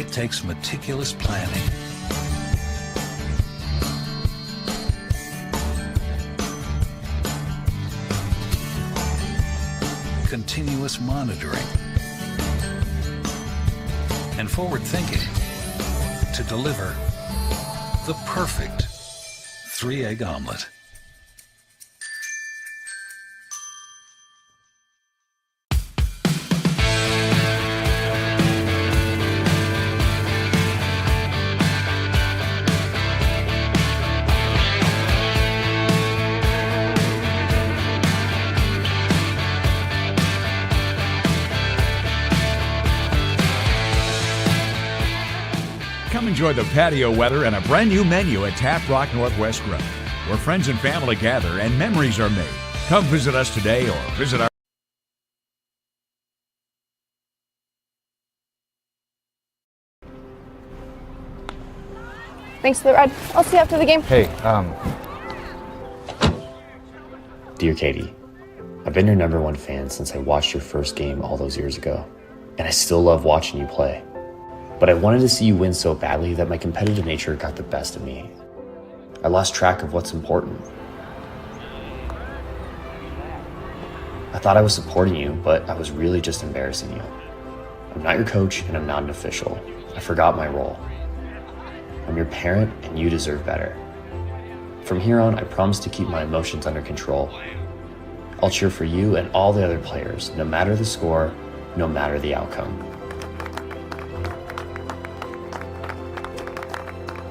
it takes meticulous planning, continuous monitoring, and forward thinking to deliver the perfect 3-egg omelet. Come enjoy the patio weather and a brand new menu at Tap Rock Northwest Grill, where friends and family gather and memories are made. Come visit us today or visit our... Thanks for the ride. I'll see you after the game. Hey, Dear Katie, I've been your #1 fan since I watched your first game all those years ago, and I still love watching you play. But I wanted to see you win so badly that my competitive nature got the best of me. I lost track of what's important. I thought I was supporting you, but I was really just embarrassing you. I'm not your coach, and I'm not an official. I forgot my role. I'm your parent, and you deserve better. From here on, I promise to keep my emotions under control. I'll cheer for you and all the other players, no matter the score, no matter the outcome.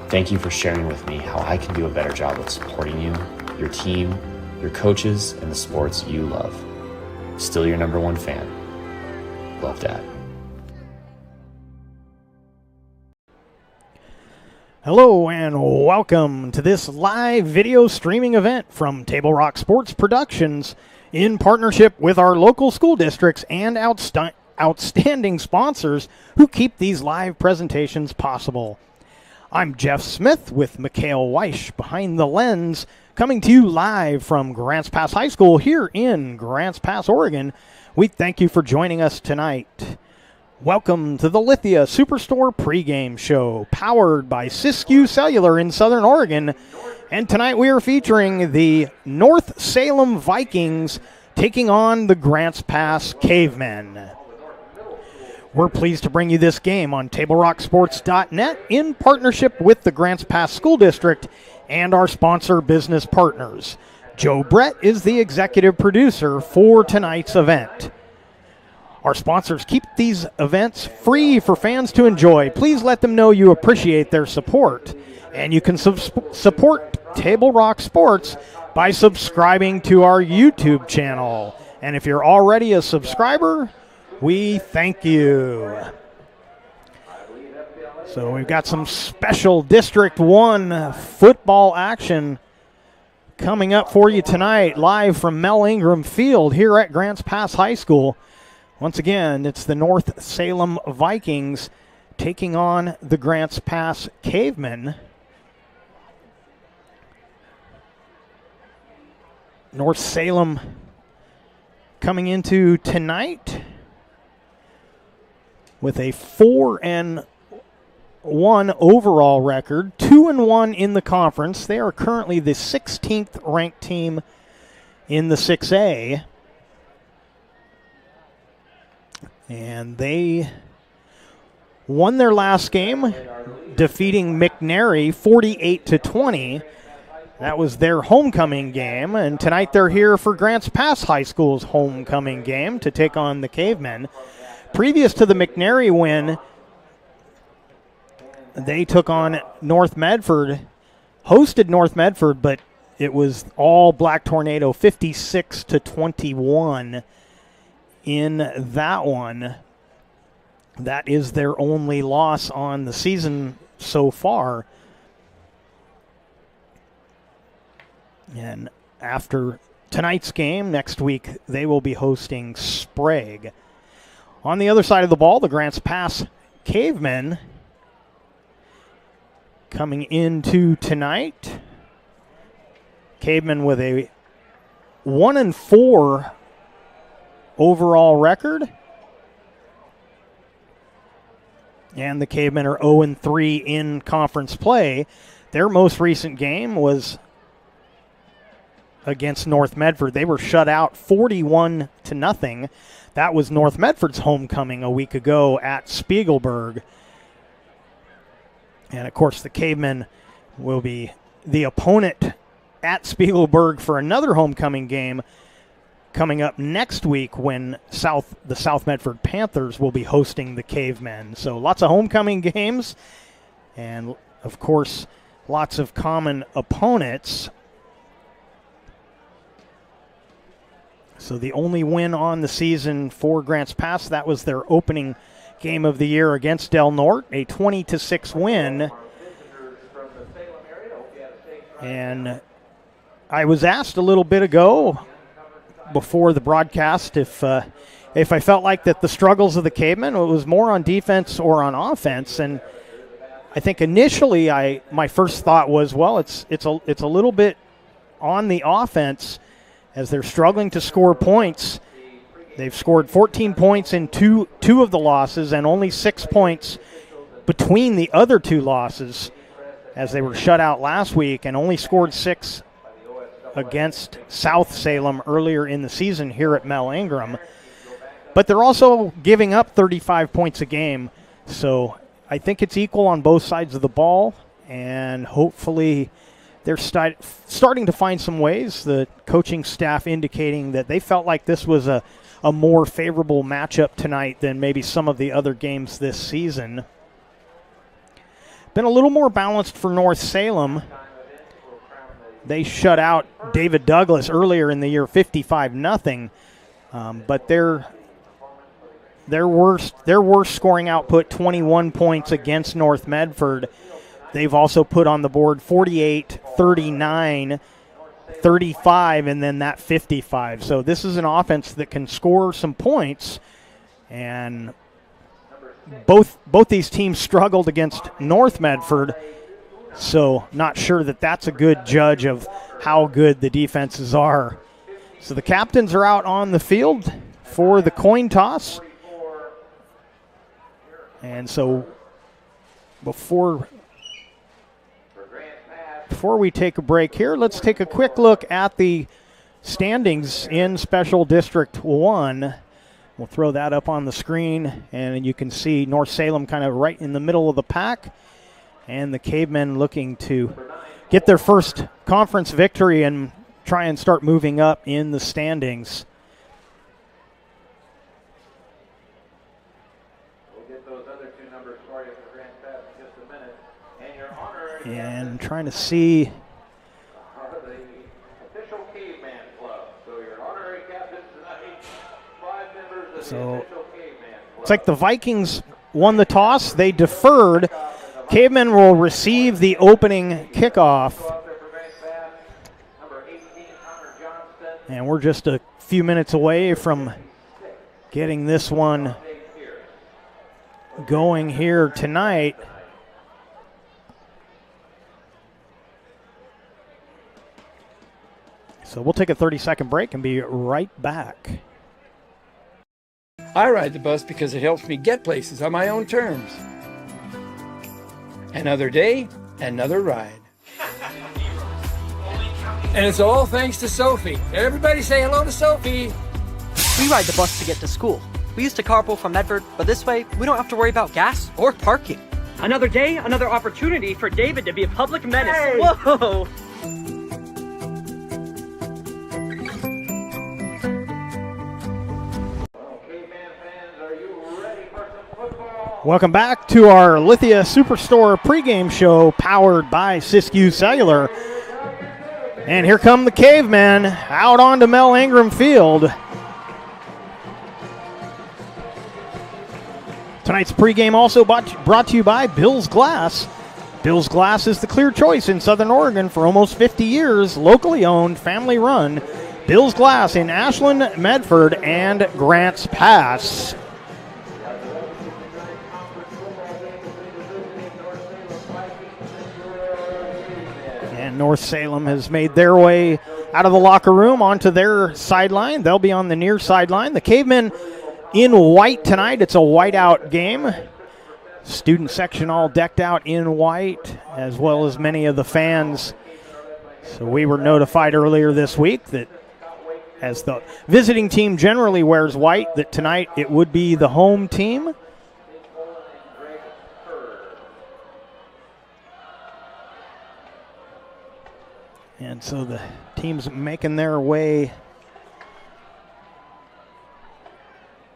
Thank you for sharing with me how I can do a better job of supporting you, your team, your coaches, and the sports you love. Still your #1 fan. Love, Dad. Hello and welcome to this live video streaming event from Table Rock Sports Productions in partnership with our local school districts and outstanding sponsors who keep these live presentations possible. I'm Jeff Smith with Mikhail Weish behind the lens, coming to you live from Grants Pass High School here in Grants Pass, Oregon. We thank you for joining us tonight. Welcome to the Lithia Superstore pregame show, powered by Siskiyou Cellular in Southern Oregon. And tonight we are featuring the North Salem Vikings taking on the Grants Pass Cavemen. We're pleased to bring you this game on TableRockSports.net in partnership with the Grants Pass School District and our sponsor business partners. Joe Brett is the executive producer for tonight's event. Our sponsors keep these events free for fans to enjoy. Please let them know you appreciate their support. And you can support Table Rock Sports by subscribing to our YouTube channel. And if you're already a subscriber, we thank you. So we've got some special District 1 football action coming up for you tonight, live from Mel Ingram Field here at Grants Pass High School. Once again, it's the North Salem Vikings taking on the Grants Pass Cavemen. North Salem coming into tonight with a 4-1 overall record, 2-1 in the conference. They are currently the 16th ranked team in the 6A. And they won their last game, defeating McNary 48-20. That was their homecoming game, and tonight they're here for Grants Pass High School's homecoming game to take on the Cavemen. Previous to the McNary win, they took on North Medford, hosted North Medford, but it was all Black Tornado, 56-21 in that one. That is their only loss on the season so far. And after tonight's game, next week, they will be hosting Sprague. On the other side of the ball, the Grants Pass Cavemen coming into tonight. Cavemen with a 1-4 overall record. And the Cavemen are 0-3 in conference play. Their most recent game was against North Medford. They were shut out 41-0. That was North Medford's homecoming a week ago at Spiegelberg. And, of course, the Cavemen will be the opponent at Spiegelberg for another homecoming game coming up next week when the South Medford Panthers will be hosting the Cavemen. So lots of homecoming games and, of course, lots of common opponents. So the only win on the season for Grants Pass, that was their opening game of the year against Del Norte, a 20-6 win. And I was asked a little bit ago before the broadcast if I felt like that the struggles of the Cavemen was more on defense or on offense, and I think initially my first thought was, well, it's a little bit on the offense as they're struggling to score points. They've scored 14 points in two of the losses and only 6 points between the other two losses as they were shut out last week, and only scored 6 against South Salem earlier in the season here at Mel Ingram. But they're also giving up 35 points a game. So I think it's equal on both sides of the ball, and hopefully they're starting to find some ways. The coaching staff indicating that they felt like this was a more favorable matchup tonight than maybe some of the other games this season. Been a little more balanced for North Salem. They shut out David Douglas earlier in the year 55-0, but their worst scoring output, 21 points against North Medford. They've also put on the board 48, 39, 35, and then that 55. So this is an offense that can score some points, and both these teams struggled against North Medford, so not sure that that's a good judge of how good the defenses are. So the captains are out on the field for the coin toss. And so before we take a break here, let's take a quick look at the standings in Special District 1. We'll throw that up on the screen, and you can see North Salem kind of right in the middle of the pack, and the Cavemen looking to get their first conference victory and try and start moving up in the standings. And trying to see. So it's like the Vikings won the toss. They deferred. Cavemen will receive the opening kickoff. And we're just a few minutes away from getting this one going here tonight. So we'll take a 30-second break and be right back. I ride the bus because it helps me get places on my own terms. Another day, another ride. And it's all thanks to Sophie. Everybody say hello to Sophie. We ride the bus to get to school. We used to carpool from Medford, but this way, we don't have to worry about gas or parking. Another day, another opportunity for David to be a public menace. Hey. Whoa! Welcome back to our Lithia Superstore pregame show powered by Siskiyou Cellular. And here come the Cavemen out onto Mel Ingram Field. Tonight's pregame also brought to you by Bill's Glass. Bill's Glass is the clear choice in Southern Oregon for almost 50 years. Locally owned, family run. Bill's Glass in Ashland, Medford, and Grants Pass. North Salem has made their way out of the locker room onto their sideline. They'll be on the near sideline. The Cavemen in white tonight. It's a whiteout game. Student section all decked out in white, as well as many of the fans. So we were notified earlier this week that as the visiting team generally wears white, that tonight it would be the home team. And so the team's making their way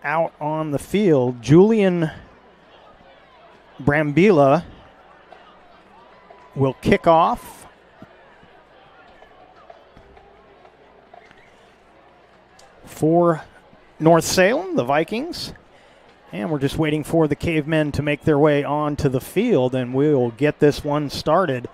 out on the field. Julian Brambila will kick off. For North Salem, the Vikings. And we're just waiting for the Cavemen to make their way onto the field, and we'll get this one started.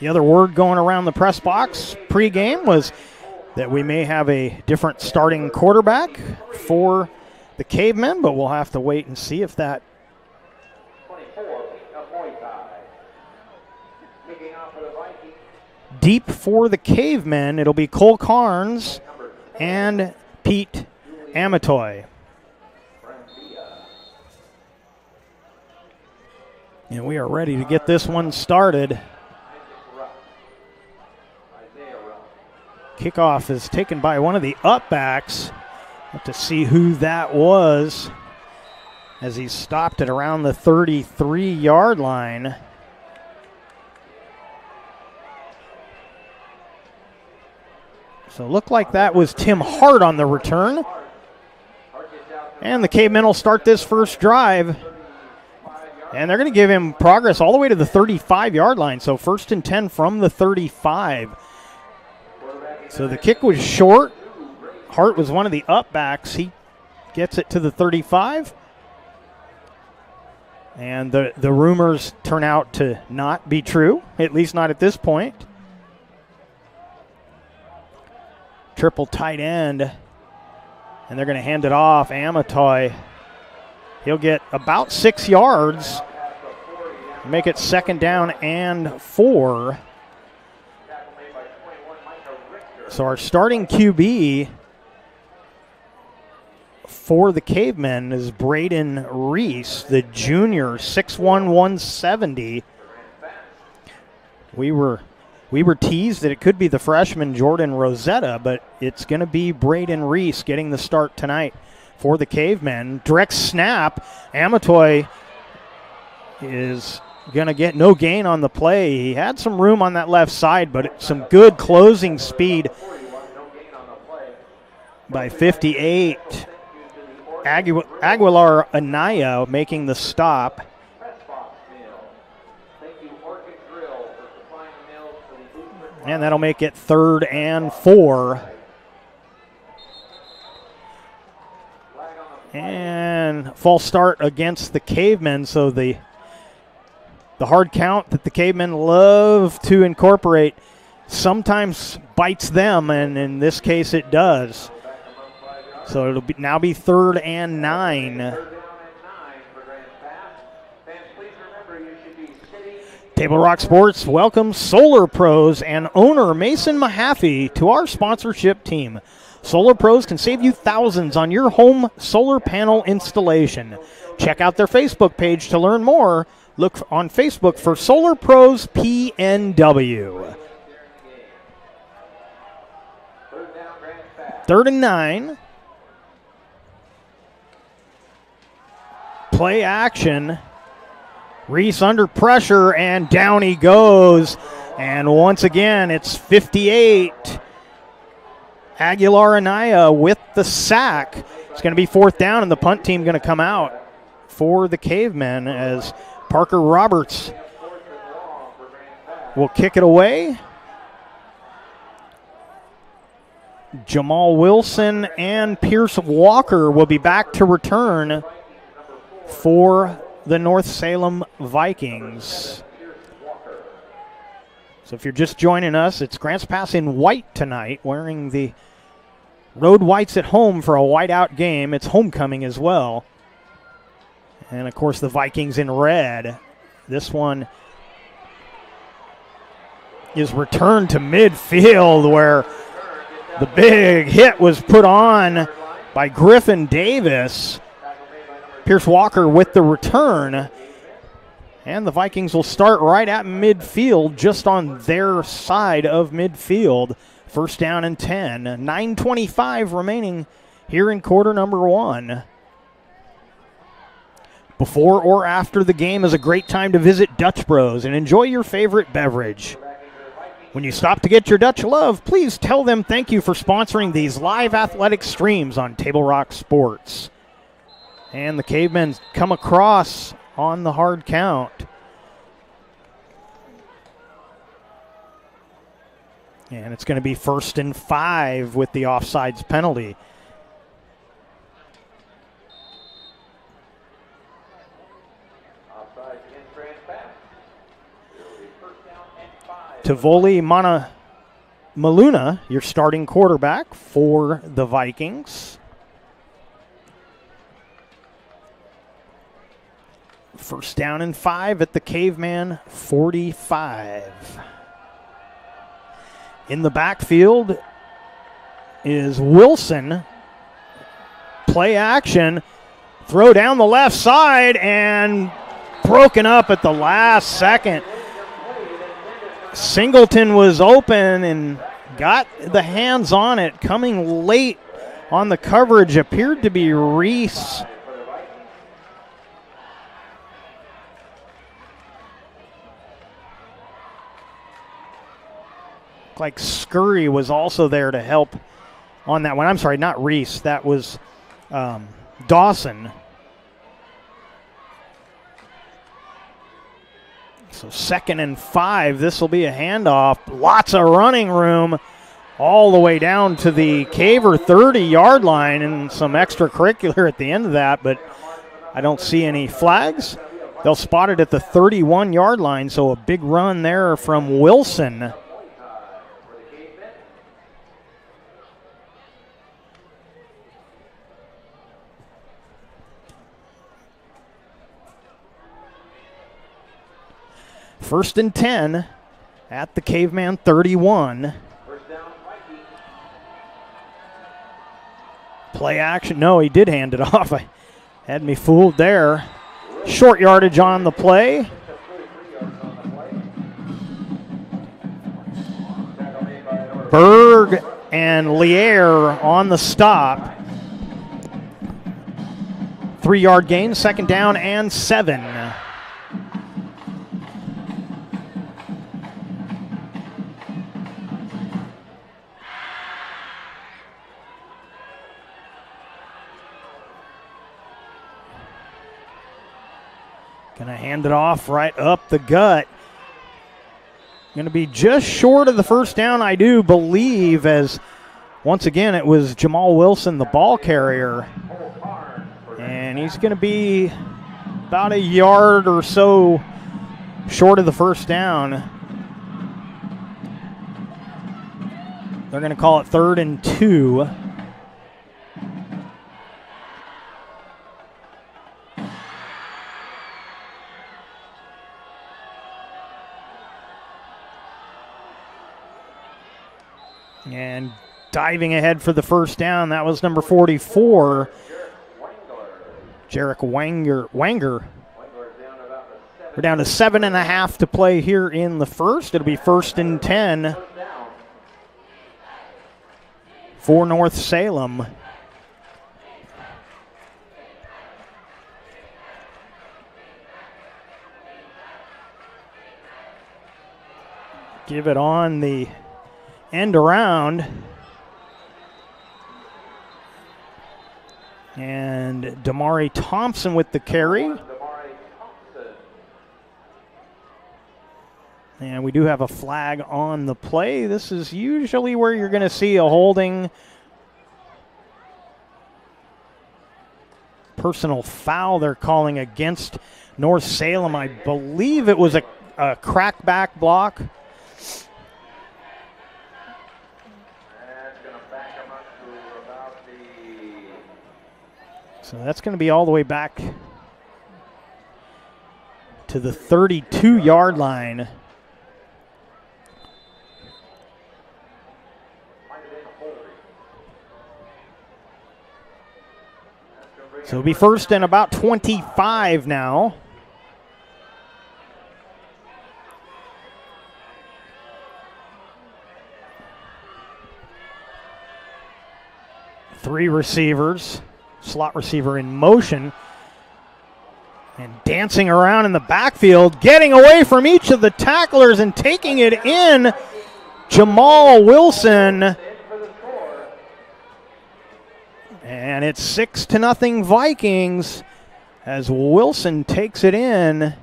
The other word going around the press box pregame was that we may have a different starting quarterback for the Cavemen, but we'll have to wait and see if that deep for the Cavemen. It'll be Cole Carnes and Pete Amatoy. And we are ready to get this one started. Kickoff is taken by one of the upbacks. Have to see who that was as he stopped at around the 33-yard line. So it looked like that was Tim Hart on the return. And the Cavemen will start this first drive. And they're going to give him progress all the way to the 35-yard line. So 1st and 10 from the 35. So the kick was short. Hart was one of the upbacks. He gets it to the 35. And the rumors turn out to not be true, at least not at this point. Triple tight end. And they're going to hand it off. Amatoy. He'll get about 6 yards. Make it 2nd down and 4. So our starting QB for the Cavemen is Braden Reese, the junior, 6'1", 170. We were teased that it could be the freshman Jordan Rosetta, but it's going to be Braden Reese getting the start tonight for the Cavemen. Direct snap. Amatoy is going to get no gain on the play. He had some room on that left side, but some good closing speed by 58. Aguilar Anaya making the stop. And that'll make it 3rd and 4. And false start against the Cavemen, so the hard count that the Cavemen love to incorporate sometimes bites them, and in this case it does. So it'll now be 3rd and 9. Table Rock Sports welcomes Solar Pros and owner Mason Mahaffey to our sponsorship team. Solar Pros can save you thousands on your home solar panel installation. Check out their Facebook page to learn more. Look on Facebook for Solar Pros PNW. 3rd and 9. Play action. Reese under pressure, and down he goes. And once again, it's 58. Aguilar Anaya with the sack. It's going to be 4th down, and the punt team going to come out for the Cavemen as Parker Roberts will kick it away. Jamal Wilson and Pierce Walker will be back to return for the North Salem Vikings. So if you're just joining us, it's Grants Pass in white tonight, wearing the road whites at home for a whiteout game. It's homecoming as well. And, of course, the Vikings in red. This one is returned to midfield where The big hit was put on by Griffin Davis. Pierce Walker with the return. And the Vikings will start right at midfield, just on their side of midfield. First down and 10. 9:25 remaining here in quarter number 1. Before or after the game is a great time to visit Dutch Bros and enjoy your favorite beverage. When you stop to get your Dutch love, please tell them thank you for sponsoring these live athletic streams on Table Rock Sports. And the Cavemen come across on the hard count. And it's going to be 1st and 5 with the offsides penalty. Tivoli Maluna, your starting quarterback for the Vikings. First down and 5 at the Caveman 45. In the backfield is Wilson. Play action. Throw down the left side and broken up at the last second. Singleton was open and got the hands on it. Coming late on the coverage appeared to be Reese. Like Scurry was also there to help on that one. I'm sorry, not Reese. That was Dawson. So 2nd and 5. This will be a handoff. Lots of running room all the way down to the Caver 30-yard line, and some extracurricular at the end of that, but I don't see any flags. They'll spot it at the 31-yard line, so a big run there from Wilson. First and 10 at the Caveman 31. Play action. No, he did hand it off. I had me fooled there. Short yardage on the play. Berg and Lier on the stop. 3-yard gain, 2nd down and 7. Gonna hand it off right up the gut. Gonna be just short of the first down, I do believe, as once again it was Jamal Wilson, the ball carrier. And he's gonna be about a yard or so short of the first down. They're gonna call it 3rd and 2. And diving ahead for the first down, that was number 44, Jarek Wanger. We're down to 7.5 to play here in the first. It'll be 1st and 10 for North Salem. Give it on the end around. And Damari Thompson with the carry. And we do have a flag on the play. This is usually where you're going to see a holding. Personal foul they're calling against North Salem. I believe it was a crackback block. So that's going to be all the way back to the 32-yard line. So it'll be first and about 25 now. Three receivers, slot receiver in motion, and dancing around in the backfield, getting away from each of the tacklers and taking it in, Jamal Wilson. And it's 6-0 Vikings as Wilson takes it in.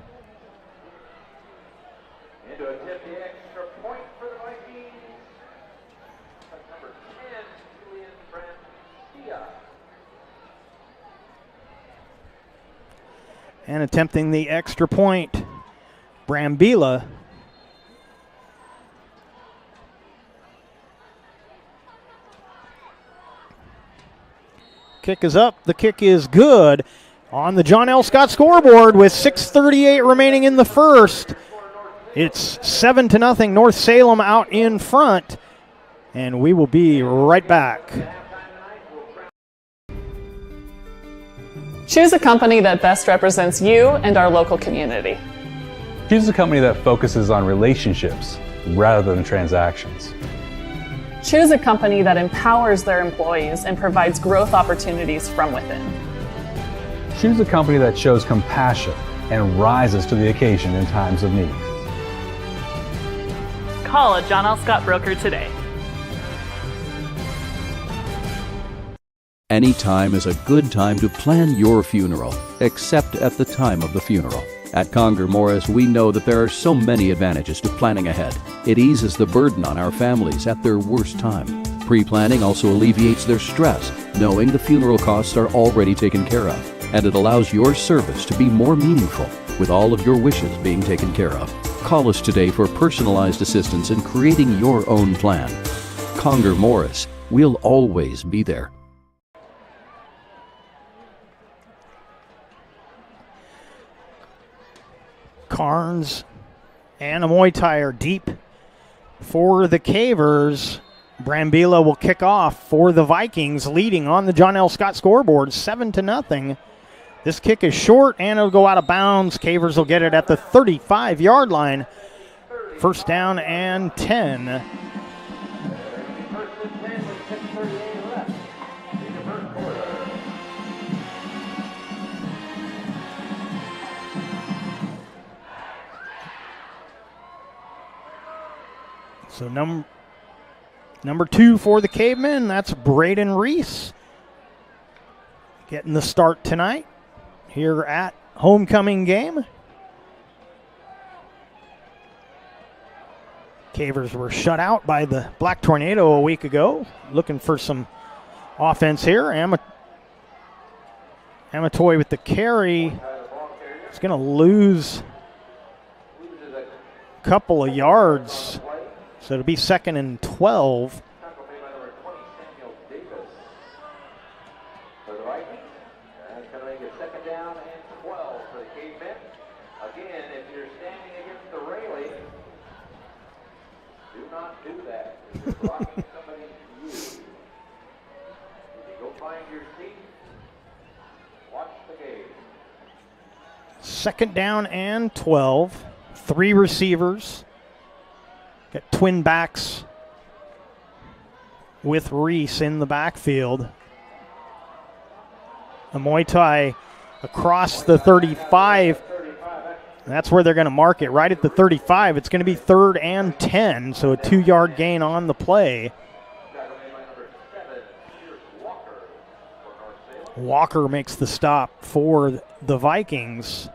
And attempting the extra point, Brambila. Kick is up. The kick is good on the John L. Scott scoreboard with 6:38 remaining in the first. It's 7-0 North Salem out in front, and we will be right back. Choose a company that best represents you and our local community. Choose a company that focuses on relationships rather than transactions. Choose a company that empowers their employees and provides growth opportunities from within. Choose a company that shows compassion and rises to the occasion in times of need. Call a John L. Scott broker today. Any time is a good time to plan your funeral, except at the time of the funeral. At Conger Morris, we know that there are so many advantages to planning ahead. It eases the burden on our families at their worst time. Pre-planning also alleviates their stress, knowing the funeral costs are already taken care of. And it allows your service to be more meaningful, with all of your wishes being taken care of. Call us today for personalized assistance in creating your own plan. Conger Morris, we'll always be there. Carnes and Amoitai are deep for the Cavers. Brambila will kick off for the Vikings, leading on the John L. Scott scoreboard, 7-0. This kick is short, and it'll go out of bounds. Cavers will get it at the 35-yard line. First down and 10. So number 2 for the Cavemen, that's Braden Reese. Getting the start tonight here at homecoming game. Cavers were shut out by the Black Tornado a week ago. Looking for some offense here. Amatoy with the carry. He's going to lose a couple of yards. So it'll be 2nd and 12. Second down and 12. 3 receivers. Got twin backs with Reese in the backfield. Amoitai across the 35. That's where they're going to mark it, right at the 35. It's going to be 3rd and 10, so a 2-yard gain on the play. Walker makes the stop for the Vikings.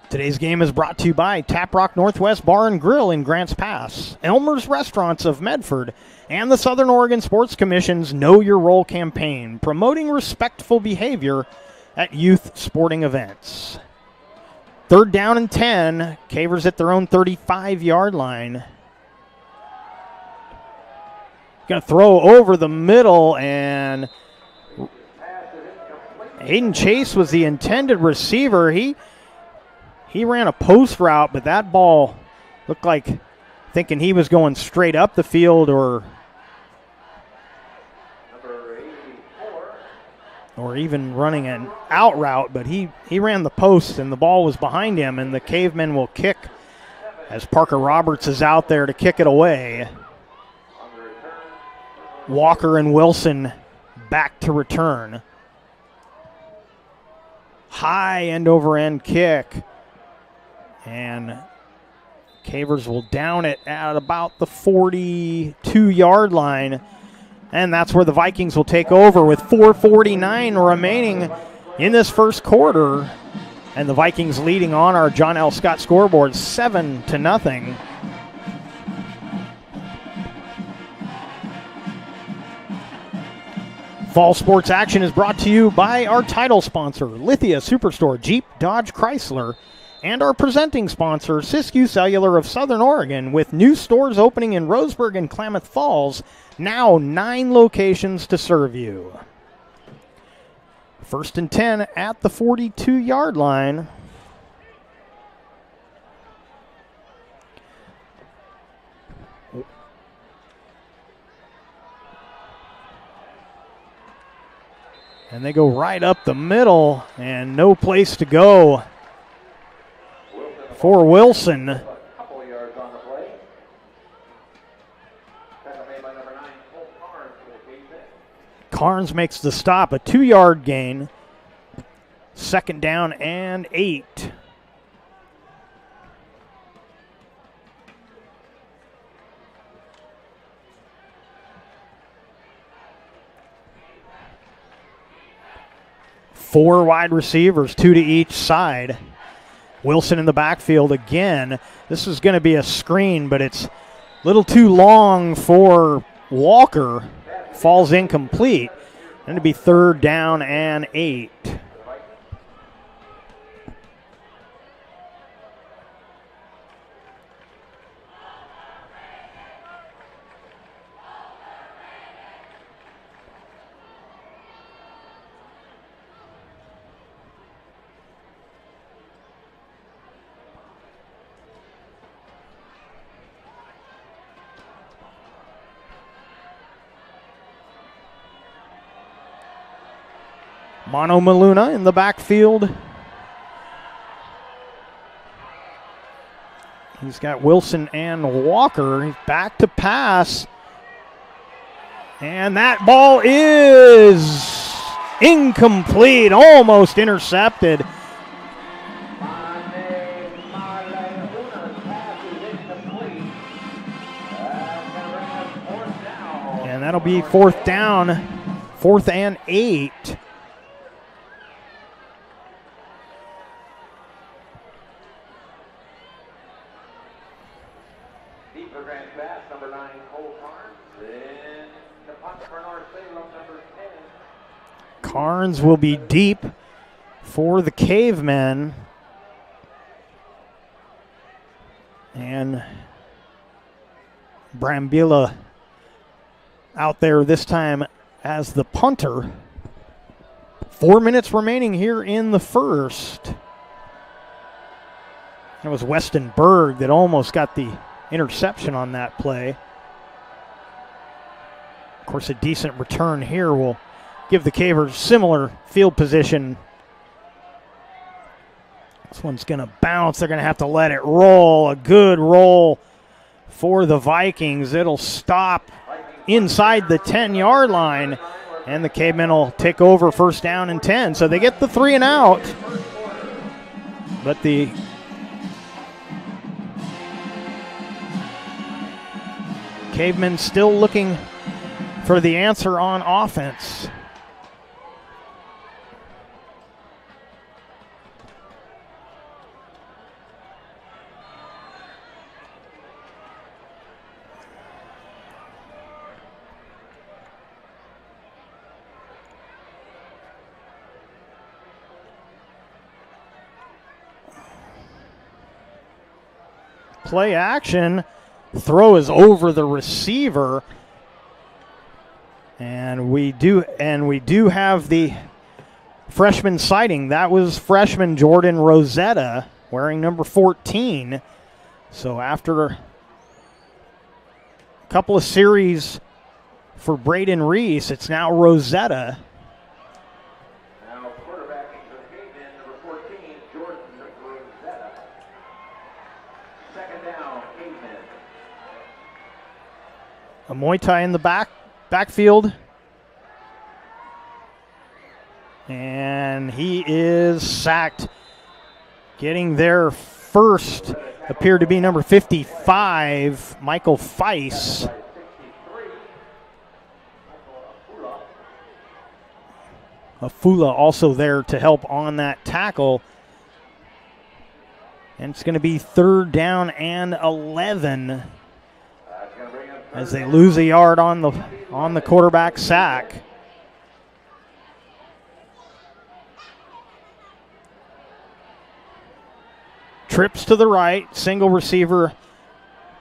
Today's game is brought to you by Tap Rock Northwest Bar and Grill in Grants Pass, Elmer's Restaurants of Medford, and the Southern Oregon Sports Commission's Know Your Role campaign, promoting respectful behavior at youth sporting events. 3rd down and 10. Cavers at their own 35-yard line. Going to throw over the middle, and Hayden Chase was the intended receiver. He ran a post route, but that ball looked like thinking he was going straight up the field or even running an out route, but he ran the post and the ball was behind him, and the Cavemen will kick as Parker Roberts is out there to kick it away. Walker and Wilson back to return. High end-over-end kick. And Cavers will down it at about the 42-yard line. And that's where the Vikings will take over with 4:49 remaining in this first quarter. And the Vikings leading on our John L. Scott scoreboard 7-0. Fall sports action is brought to you by our title sponsor, Lithia Superstore Jeep Dodge Chrysler, and our presenting sponsor, Siskiyou Cellular of Southern Oregon, with new stores opening in Roseburg and Klamath Falls, now 9 locations to serve you. 1st and 10 at the 42-yard line. And they go right up the middle, and no place to go for Wilson. Carnes makes the stop, a 2-yard gain. 2nd down and 8. Four wide receivers, 2 to each side. Wilson in the backfield again. This is going to be a screen, but it's a little too long for Walker. Falls incomplete. And it'll be 3rd down and 8. Mono Maluna in the backfield. He's got Wilson and Walker. He's back to pass. And that ball is incomplete, almost intercepted. And that'll be 4th down, 4th and 8. Carnes will be deep for the Cavemen. And Brambilla out there this time as the punter. 4 minutes remaining here in the first. It was Weston Berg that almost got the interception on that play. Of course, a decent return here will give the Cavers similar field position. This one's going to bounce. They're going to have to let it roll. A good roll for the Vikings. It'll stop inside the 10-yard line, and the Cavemen will take over 1st down and 10. So they get the 3 and out. But the Cavemen still looking for the answer on offense. Play action. Throw is over the receiver. And we do have the freshman sighting. That was freshman Jordan Rosetta wearing number 14. So after a couple of series for Braden Reese, it's now Rosetta. Now quarterbacking for the Cavemen, number 14, Jordan Rosetta. Second down, Cavemen. A Muay Thai in the backfield. And he is sacked. Getting there first appeared to be number 55, Michael Feiss. Afula also there to help on that tackle. And it's going to be 3rd down and 11 as they lose a yard on the quarterback sack. Trips to the right, single receiver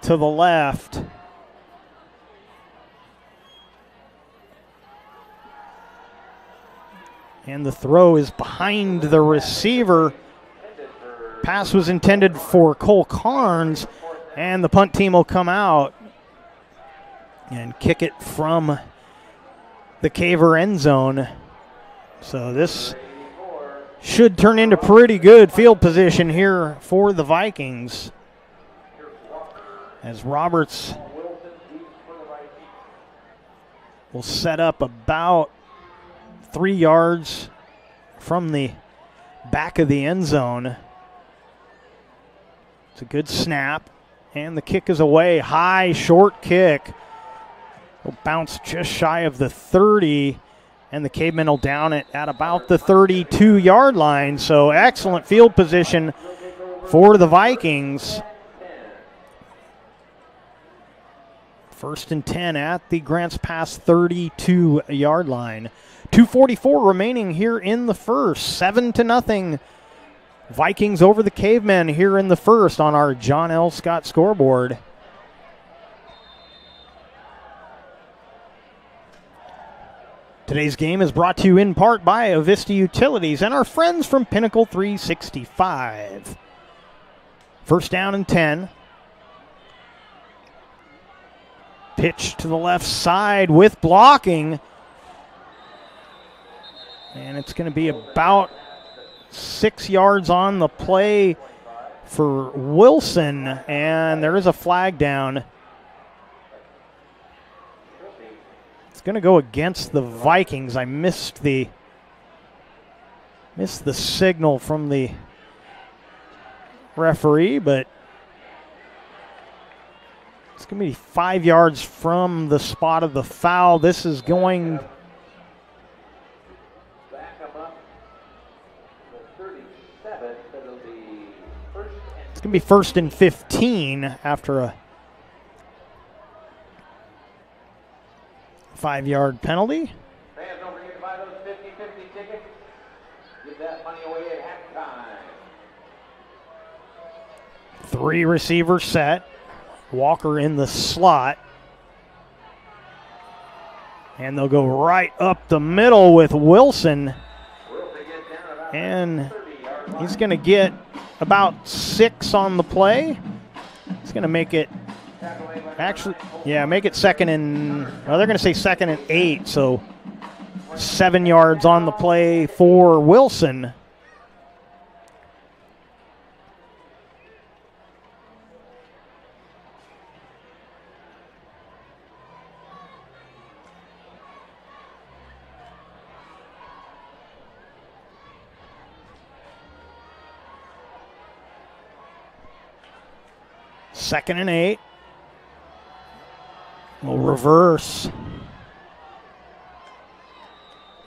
to the left. And the throw is behind the receiver. Pass was intended for Cole Carnes, and the punt team will come out and kick it from the Caver end zone. So this should turn into pretty good field position here for the Vikings, as Roberts will set up about 3 yards from the back of the end zone. It's a good snap, and the kick is away. High, short kick. Will bounce just shy of the 30, and the Cavemen will down it at about the 32-yard line. So excellent field position for the Vikings. 1st and 10 at the Grants Pass 32-yard line. 2:44 remaining here in the first. 7-0. Vikings over the Cavemen here in the first on our John L. Scott scoreboard. Today's game is brought to you in part by Avista Utilities and our friends from Pinnacle 365. 1st down and 10. Pitch to the left side with blocking. And it's going to be about 6 yards on the play for Wilson. And there is a flag down. It's going to go against the Vikings. I missed the signal from the referee, but it's going to be 5 yards from the spot of the foul. This is going... It's going to be 1st and 15 after a 5-yard penalty. Fans, don't forget to buy those 50-50 tickets. Give that money away at halftime. 3 receiver set. Walker in the slot. And they'll go right up the middle with Wilson. And he's going to get about 6 on the play. He's going to make it, make it 2nd and, well, they're going to say 2nd and 8. So 7 yards on the play for Wilson. Second and 8. We'll reverse.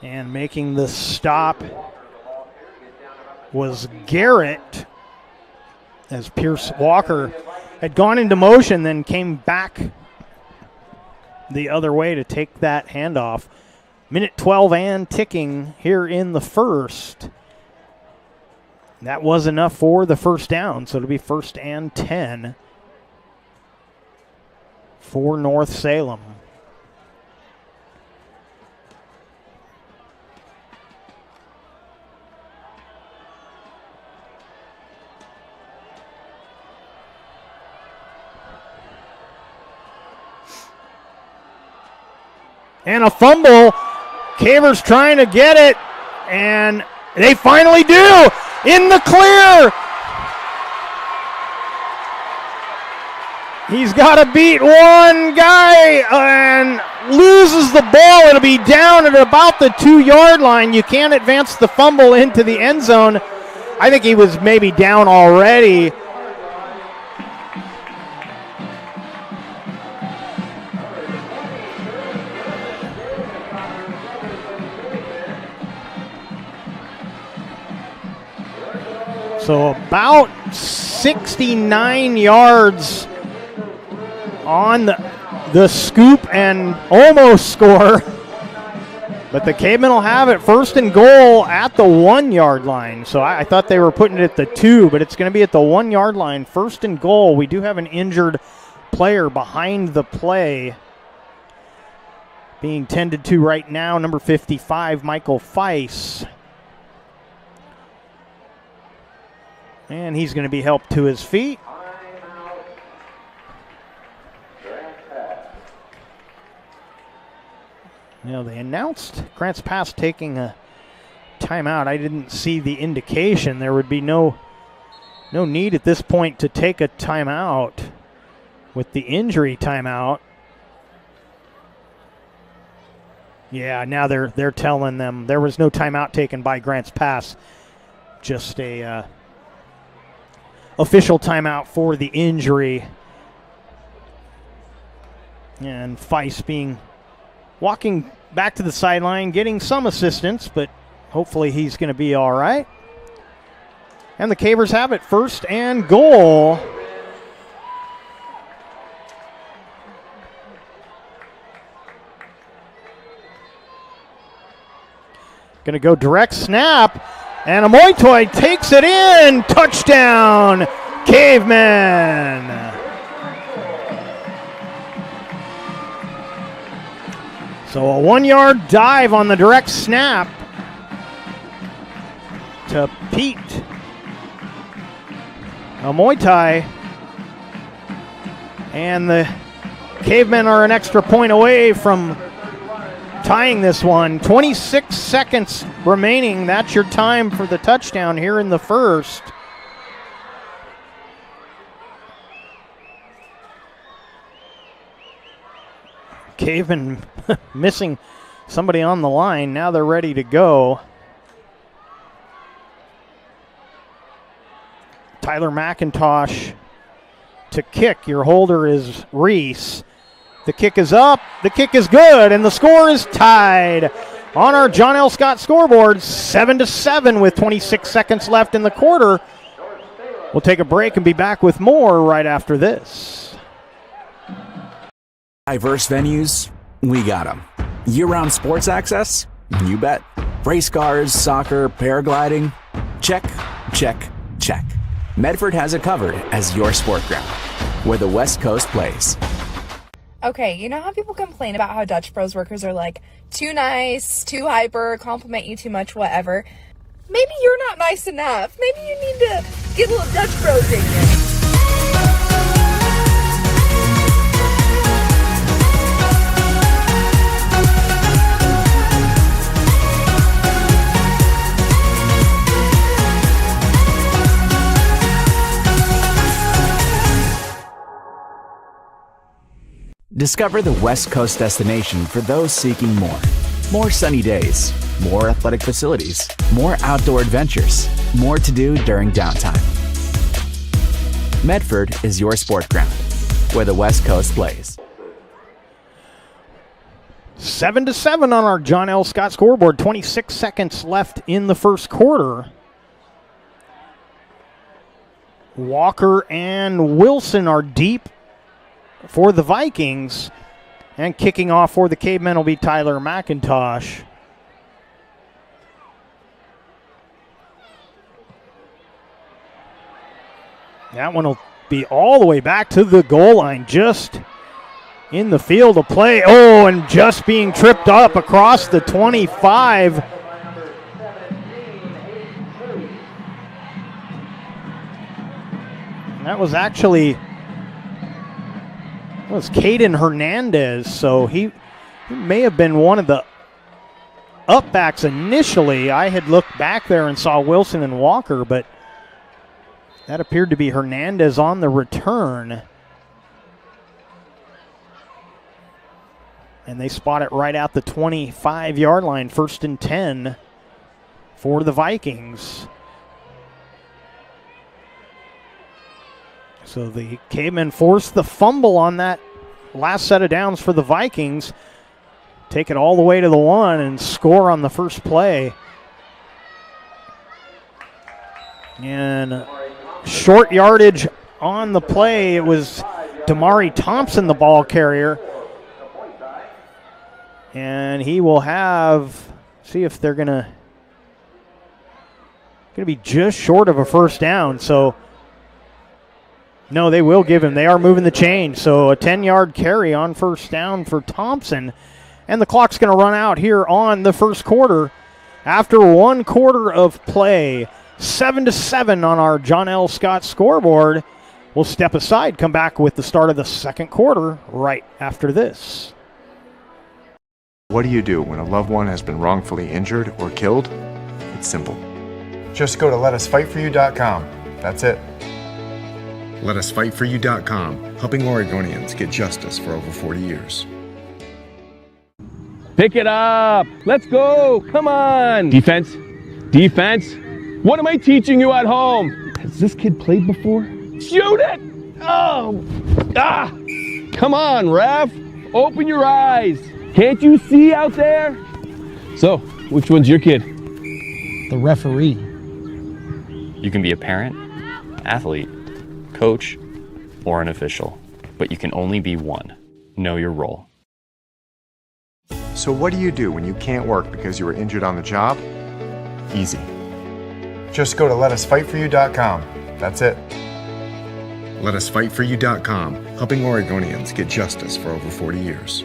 And making the stop was Garrett, as Pierce Walker had gone into motion, then came back the other way to take that handoff. Minute 12 and ticking here in the first. That was enough for the first down, so it'll be 1st and 10 for North Salem. And a fumble. Cavers trying to get it, and they finally do. In the clear. He's got to beat one guy and loses the ball. It'll be down at about the 2-yard line. You can't advance the fumble into the end zone. I think he was maybe down already. So about 69 yards on the scoop and almost score. But the Cavemen will have it first and goal at the 1-yard line. So I thought they were putting it at the 2, but it's going to be at the 1-yard line. First and goal. We do have an injured player behind the play being tended to right now, number 55, Michael Feiss. And he's going to be helped to his feet. You know, they announced Grants Pass taking a timeout. I didn't see the indication. There would be no need at this point to take a timeout with the injury timeout. Yeah, now they're telling them there was no timeout taken by Grants Pass. Just a official timeout for the injury. And Feiss walking back to the sideline, getting some assistance, but hopefully he's going to be all right. And the Cavers have it first and goal. Going to go direct snap, and Amoitoy takes it in. Touchdown, Cavemen. So a 1-yard dive on the direct snap to Pete Amoitoy. And the Cavemen are an extra point away from tying this one. 26 seconds remaining. That's your time for the touchdown here in the first. Cavemen missing somebody on the line. Now they're ready to go. Tyler McIntosh to kick. Your holder is Reese. The kick is up. The kick is good, and the score is tied on our John L. Scott scoreboard, 7-7 with 26 seconds left in the quarter. We'll take a break and be back with more right after this. Diverse venues, we got them. Year-round sports access? You bet. Race cars, soccer, paragliding? Check, check, check. Medford has it covered as your sport ground, where the West Coast plays. Okay, you know how people complain about how Dutch Bros workers are like too nice, too hyper, compliment you too much, whatever? Maybe you're not nice enough. Maybe you need to get a little Dutch Bros in you. Discover the West Coast destination for those seeking more. More sunny days, more athletic facilities, more outdoor adventures, more to do during downtime. Medford is your sport ground, where the West Coast plays. 7-7 on our John L. Scott scoreboard. 26 seconds left in the first quarter. Walker and Wilson are deep for the Vikings, and kicking off for the Cavemen will be Tyler McIntosh. That one will be all the way back to the goal line, just in the field of play. Oh, and just being tripped up across the 25. That was actually... It was Caden Hernandez, so he He may have been one of the upbacks initially. I had looked back there and saw Wilson and Walker, but that appeared to be Hernandez on the return. And they spot it right at the 25-yard line, 1st and 10 for the Vikings. So the Cavemen forced the fumble on that last set of downs for the Vikings. Take it all the way to the 1 and score on the first play. And short yardage on the play. It was Damari Thompson, the ball carrier. And he will have, see if they're going to be just short of a first down. So, no, they will give him. They are moving the chains. So a 10-yard carry on first down for Thompson. And the clock's going to run out here on the first quarter. After 1 quarter of play, 7-7 on our John L. Scott scoreboard. We'll step aside, come back with the start of the second quarter right after this. What do you do when a loved one has been wrongfully injured or killed? It's simple. Just go to letusfightforyou.com. That's it. Letusfightforyou.com, helping Oregonians get justice for over 40 years. Pick it up. Let's go. Come on. Defense. Defense. What am I teaching you at home? Has this kid played before? Shoot it. Oh. Ah. Come on, ref. Open your eyes. Can't you see out there? So, which one's your kid? The referee. You can be a parent, athlete, coach, or an official, but you can only be one. Know your role. So what do you do when you can't work because you were injured on the job? Easy. Just go to letusfightforyou.com. That's it. Letusfightforyou.com, helping Oregonians get justice for over 40 years.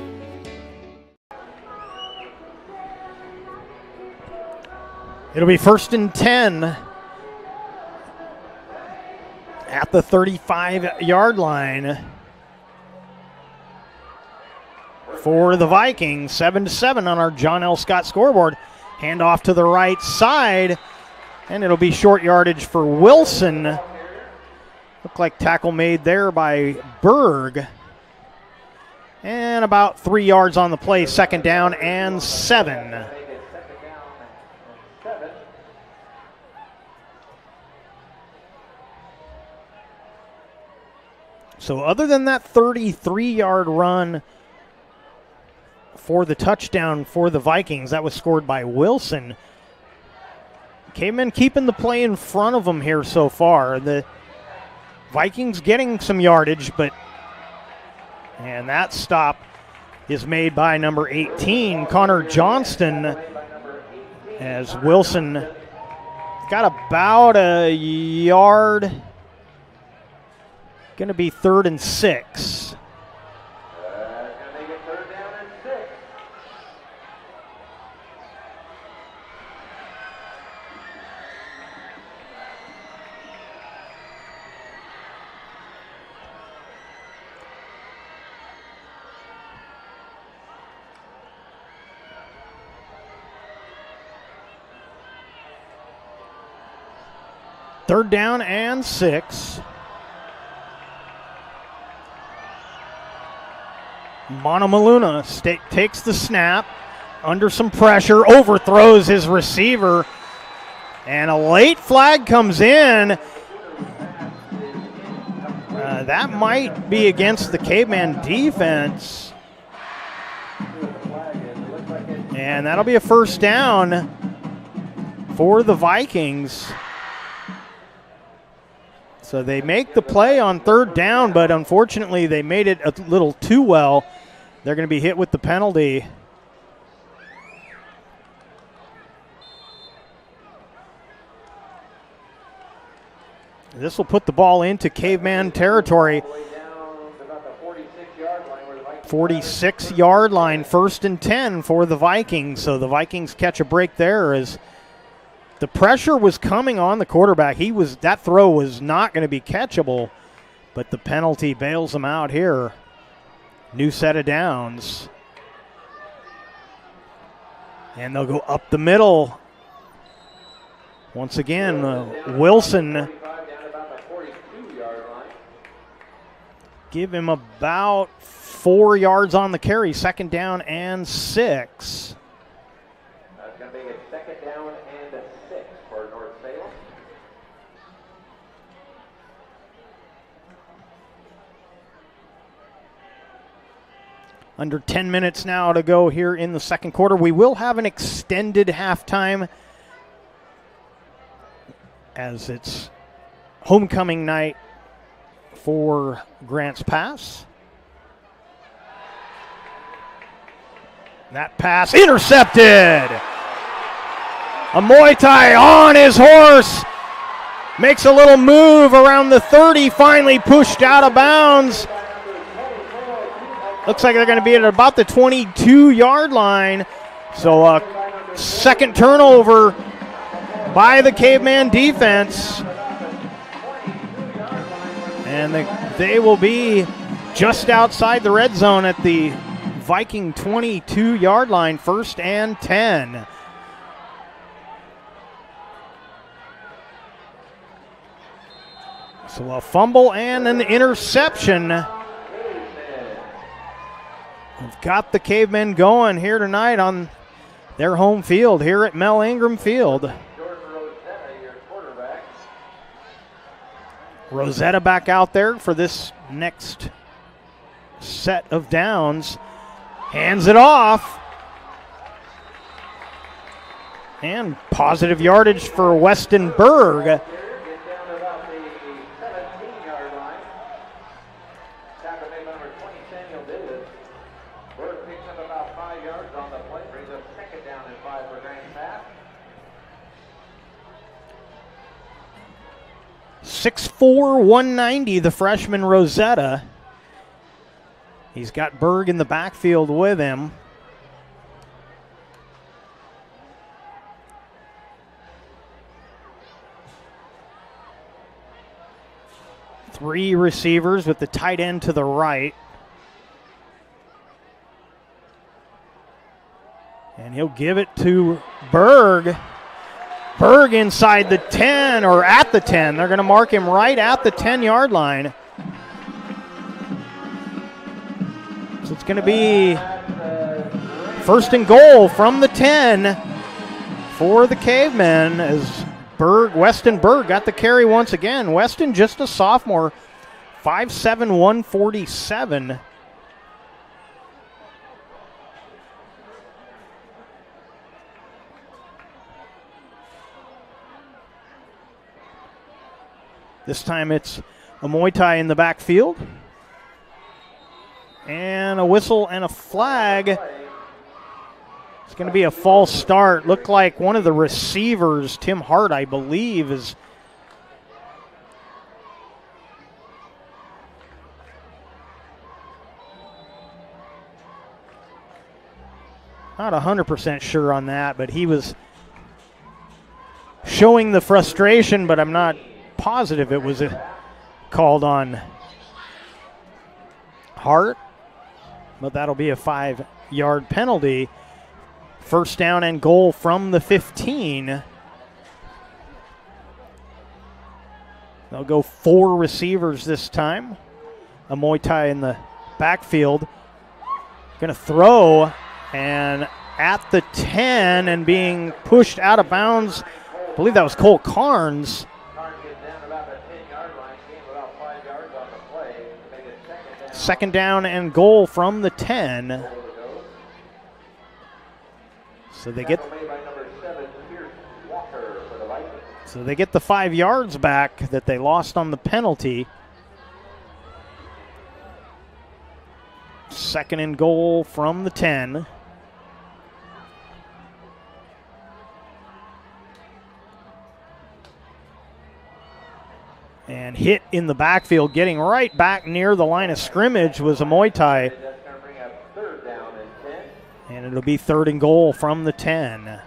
It'll be 1st and 10 at the 35-yard line for the Vikings. 7-7 on our John L. Scott scoreboard. Hand off to the right side, and it'll be short yardage for Wilson. Looked like tackle made there by Berg. And about 3 yards on the play, 2nd down and 7. So other than that 33-yard run for the touchdown for the Vikings, that was scored by Wilson. Cavemen keeping the play in front of them here so far. The Vikings getting some yardage, and that stop is made by number 18, Connor Johnston, as Wilson got about a yard. Going to be 3rd and 6. Third down and 6. Monomaluna takes the snap under some pressure, overthrows his receiver, and a late flag comes in. That might be against the Caveman defense. And that'll be a first down for the Vikings. So they make the play on 3rd down, but unfortunately they made it a little too well. They're going to be hit with the penalty. This will put the ball into Caveman territory. 46-yard line, 1st and 10 for the Vikings. So the Vikings catch a break there as the pressure was coming on the quarterback. That throw was not going to be catchable, but the penalty bails him out here. New set of downs. And they'll go up the middle. Once again, Wilson. Give him about 4 yards on the carry. 2nd down and 6. That's going to be a 2nd down and 6 for North Salem. Under 10 minutes now to go here in the 2nd quarter. We will have an extended halftime as it's homecoming night for Grants Pass. That pass intercepted. A Muay Thai on his horse. Makes a little move around the 30, finally pushed out of bounds. Looks like they're going to be at about the 22-yard line. So a 2nd turnover by the Caveman defense. And they will be just outside the red zone at the Viking 22-yard line, 1st and 10. So a fumble and an interception. We've got the Cavemen going here tonight on their home field here at Mel Ingram Field. Rosetta back out there for this next set of downs. Hands it off. And positive yardage for Weston Berg. Berg picks up about 5 yards on the play, brings up 2nd down and 5 for Grants Pass. 6'4", 190, the freshman Rosetta. He's got Berg in the backfield with him. Three receivers with the tight end to the right. And he'll give it to Berg. Berg inside the 10, or at the 10. They're going to mark him right at the 10-yard line. So it's going to be 1st and goal from the 10 for the Cavemen as Weston Berg got the carry once again. Weston, just a sophomore, 5'7", 147. This time it's a Muay Thai in the backfield. And a whistle and a flag. It's going to be a false start. Looked like one of the receivers, Tim Hart, I believe, is not 100% sure on that, but he was showing the frustration, but I'm not positive it was called on Hart. But that'll be a 5-yard penalty. 1st down and goal from the 15. They'll go 4 receivers this time. A Muay Thai in the backfield. Going to throw, and at the 10 and being pushed out of bounds. I believe that was Cole Carnes. 2nd down and goal from the 10. So they get the 5 yards back that they lost on the penalty. 2nd and goal from the 10. And hit in the backfield, getting right back near the line of scrimmage was a Muay Thai. And it'll be 3rd and goal from the 10.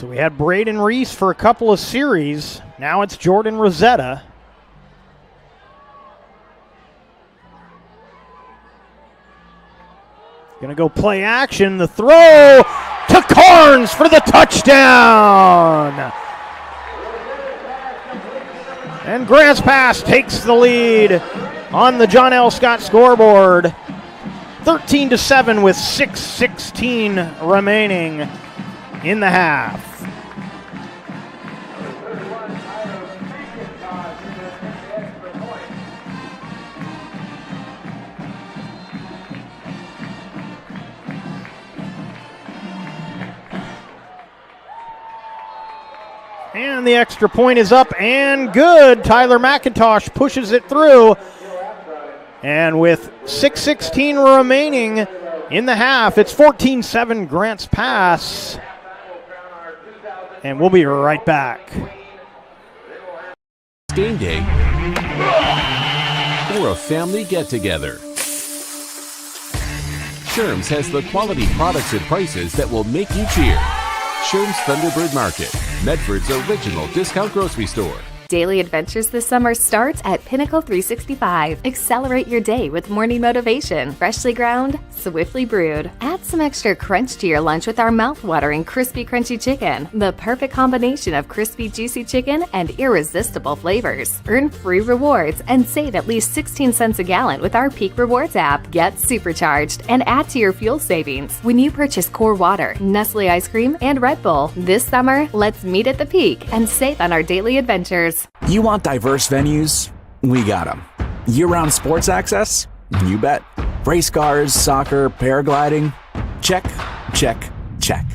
So we had Braden Reese for a couple of series. Now it's Jordan Rosetta. Gonna go play action. The throw to Carnes for the touchdown. And Grants Pass takes the lead on the John L. Scott scoreboard. 13-7 with 6:16 remaining in the half. And the extra point is up and good. Tyler McIntosh pushes it through. And with 6:16 remaining in the half, it's 14-7 Grants Pass. And we'll be right back. Game day or a family get-together. Sherm's has the quality products and prices that will make you cheer. Sherm's Thunderbird Market, Medford's original discount grocery store. Daily adventures this summer starts at Pinnacle 365. Accelerate your day with morning motivation. Freshly ground, swiftly brewed. Add some extra crunch to your lunch with our mouth-watering crispy crunchy chicken. The perfect combination of crispy juicy chicken and irresistible flavors. Earn free rewards and save at least 16 cents a gallon with our Peak Rewards app. Get supercharged and add to your fuel savings when you purchase Core Water, Nestle Ice Cream, and Red Bull. This summer, let's meet at the Peak and save on our daily adventures. You want diverse venues? We got them. Year-round sports access? You bet. Race cars, soccer, paragliding? Check, check, check.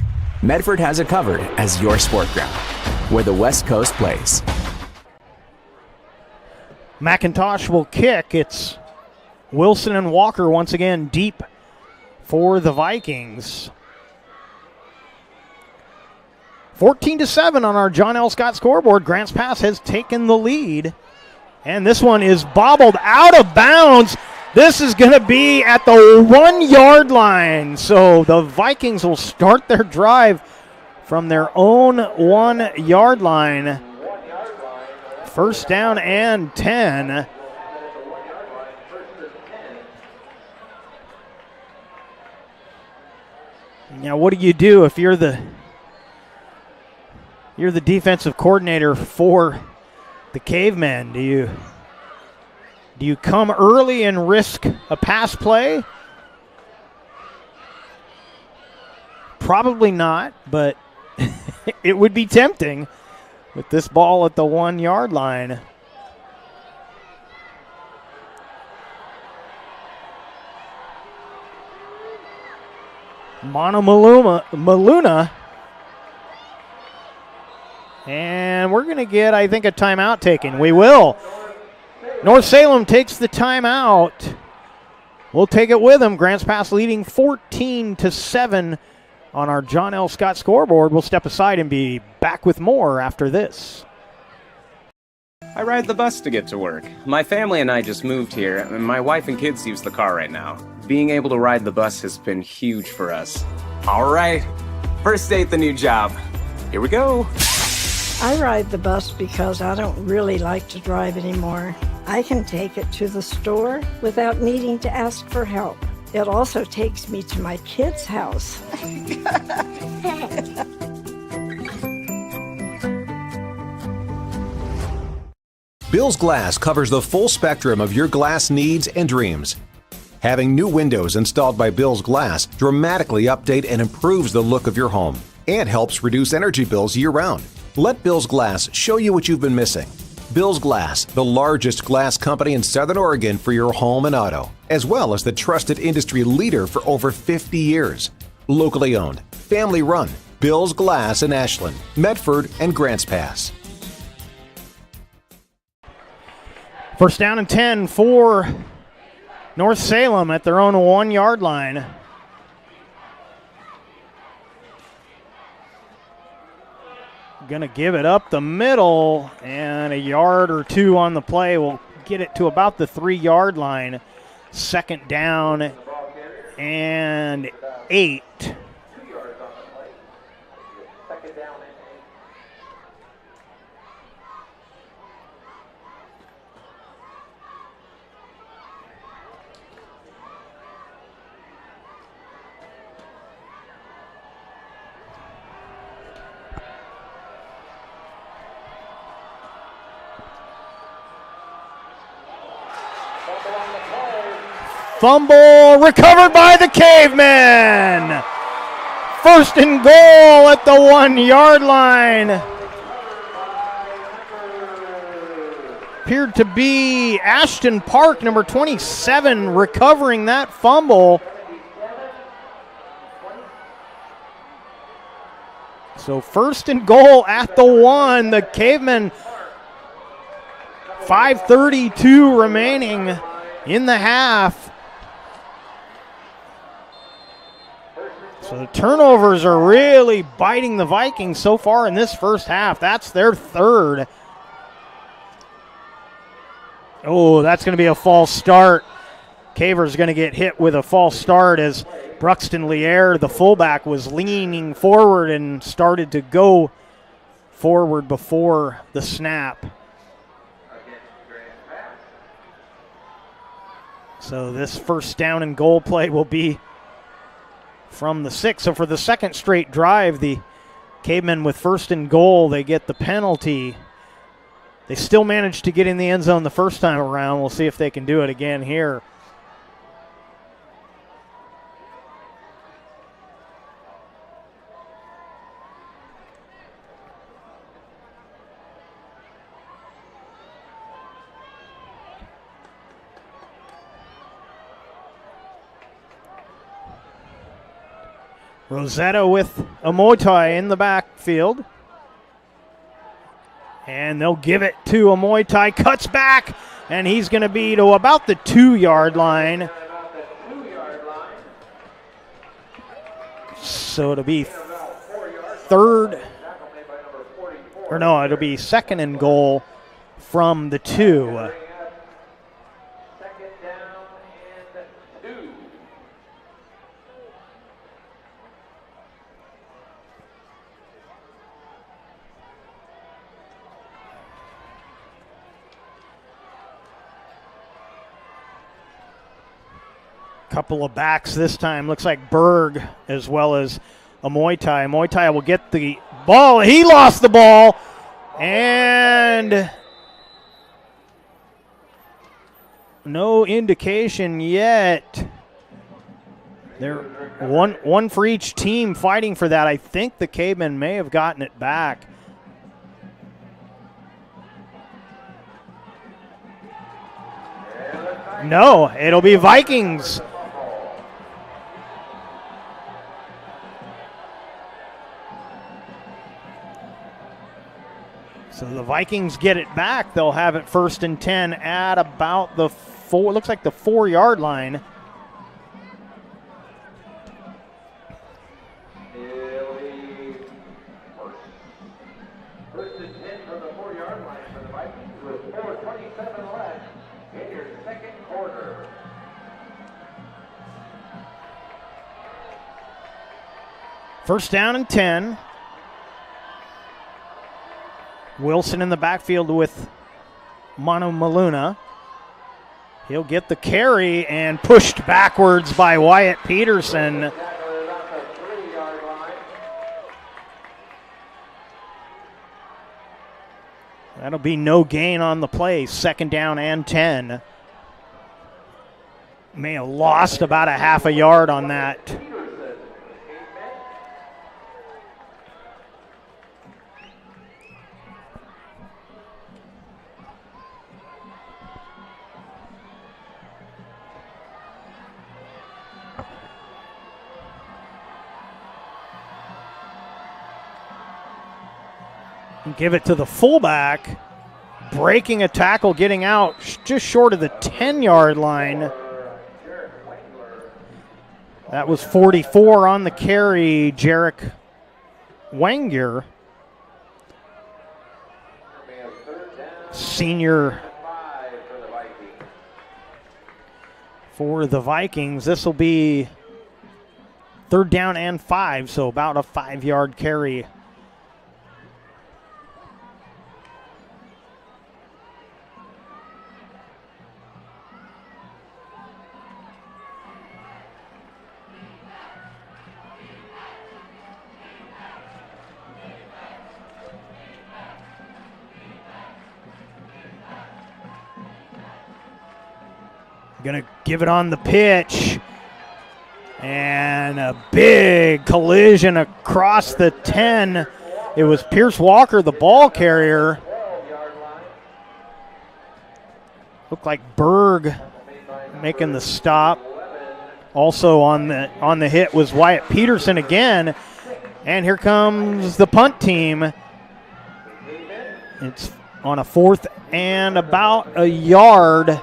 Medford has it covered as your sport ground, where the West Coast plays. McIntosh will kick. It's Wilson and Walker once again deep for the Vikings. 14-7 on our John L. Scott scoreboard. Grants Pass has taken the lead. And this one is bobbled out of bounds. This is going to be at the 1 yard line. So the Vikings will start their drive from their own 1 yard line. First down and 10. Now, what do you do if you're the defensive coordinator for the Cavemen? Do you come early and risk a pass play? Probably not, but it would be tempting with this ball at the 1 yard line. Maluna. And we're going to get, I think, a timeout taken. We will. North Salem takes the timeout. We'll take it with them. Grants Pass leading 14-7 on our John L. Scott scoreboard. We'll step aside and be back with more after this. I ride the bus to get to work. My family and I just moved here, and my wife and kids use the car right now. Being able to ride the bus has been huge for us. All right, first day at the new job. Here we go. I ride the bus because I don't really like to drive anymore. I can take it to the store without needing to ask for help. It also takes me to my kids' house. Bill's Glass covers the full spectrum of your glass needs and dreams. Having new windows installed by Bill's Glass dramatically update and improves the look of your home and helps reduce energy bills year-round. Let Bill's Glass show you what you've been missing. Bill's Glass, the largest glass company in Southern Oregon for your home and auto, as well as the trusted industry leader for over 50 years. Locally owned, family run, Bill's Glass in Ashland, Medford, and Grants Pass. First down and 10 for North Salem at their own 1 yard line. Going to give it up the middle, and a yard or two on the play will get it to about the 3 yard line. Second down and 8. Fumble recovered by the Cavemen. First and goal at the 1 yard line. Appeared to be Ashton Park, number 27, recovering that fumble. So first and goal at the 1. The Cavemen, 5:32 remaining in the half. So the turnovers are really biting the Vikings so far in this first half. That's their third. Oh, that's going to be a false start. Caver's going to get hit with a false start as Bruxton Lier, the fullback, was leaning forward and started to go forward before the snap. So this first down and goal play will be from the 6. So for the second straight drive, the Cavemen with first and goal, they get the penalty. They still managed to get in the end zone the first time around. We'll see if they can do it again here. Rosetta with Amoitai in the backfield. And they'll give it to Amoitai. Cuts back, and he's going to be to about the 2 yard line. So it'll be it'll be second and goal from the 2. Couple of backs this time. Looks like Berg as well as Amoitai. Amoitai will get the ball. He lost the ball. And no indication yet. There, one for each team fighting for that. I think the Cavemen may have gotten it back. No, it'll be Vikings. So the Vikings get it back. They'll have it first and 10 at about the 4, looks like the 4 yard line. First and 10 from the 4 yard line for the Vikings with 4:27 left in your second quarter. First down and 10. Wilson in the backfield with Manu Maluna. He'll get the carry and pushed backwards by Wyatt Peterson. That'll be no gain on the play. Second down and 10. May have lost about a half a yard on that. Give it to the fullback, breaking a tackle, getting out just short of the 10 yard line. That was 44 on the carry, Jarek Wenger. Senior for the Vikings. This will be third down and 5, so about a 5 yard carry. Going to give it on the pitch. And a big collision across the 10. It was Pierce Walker, the ball carrier. Looked like Berg making the stop. Also on the hit was Wyatt Peterson again. And here comes the punt team. It's on a 4th and about a yard.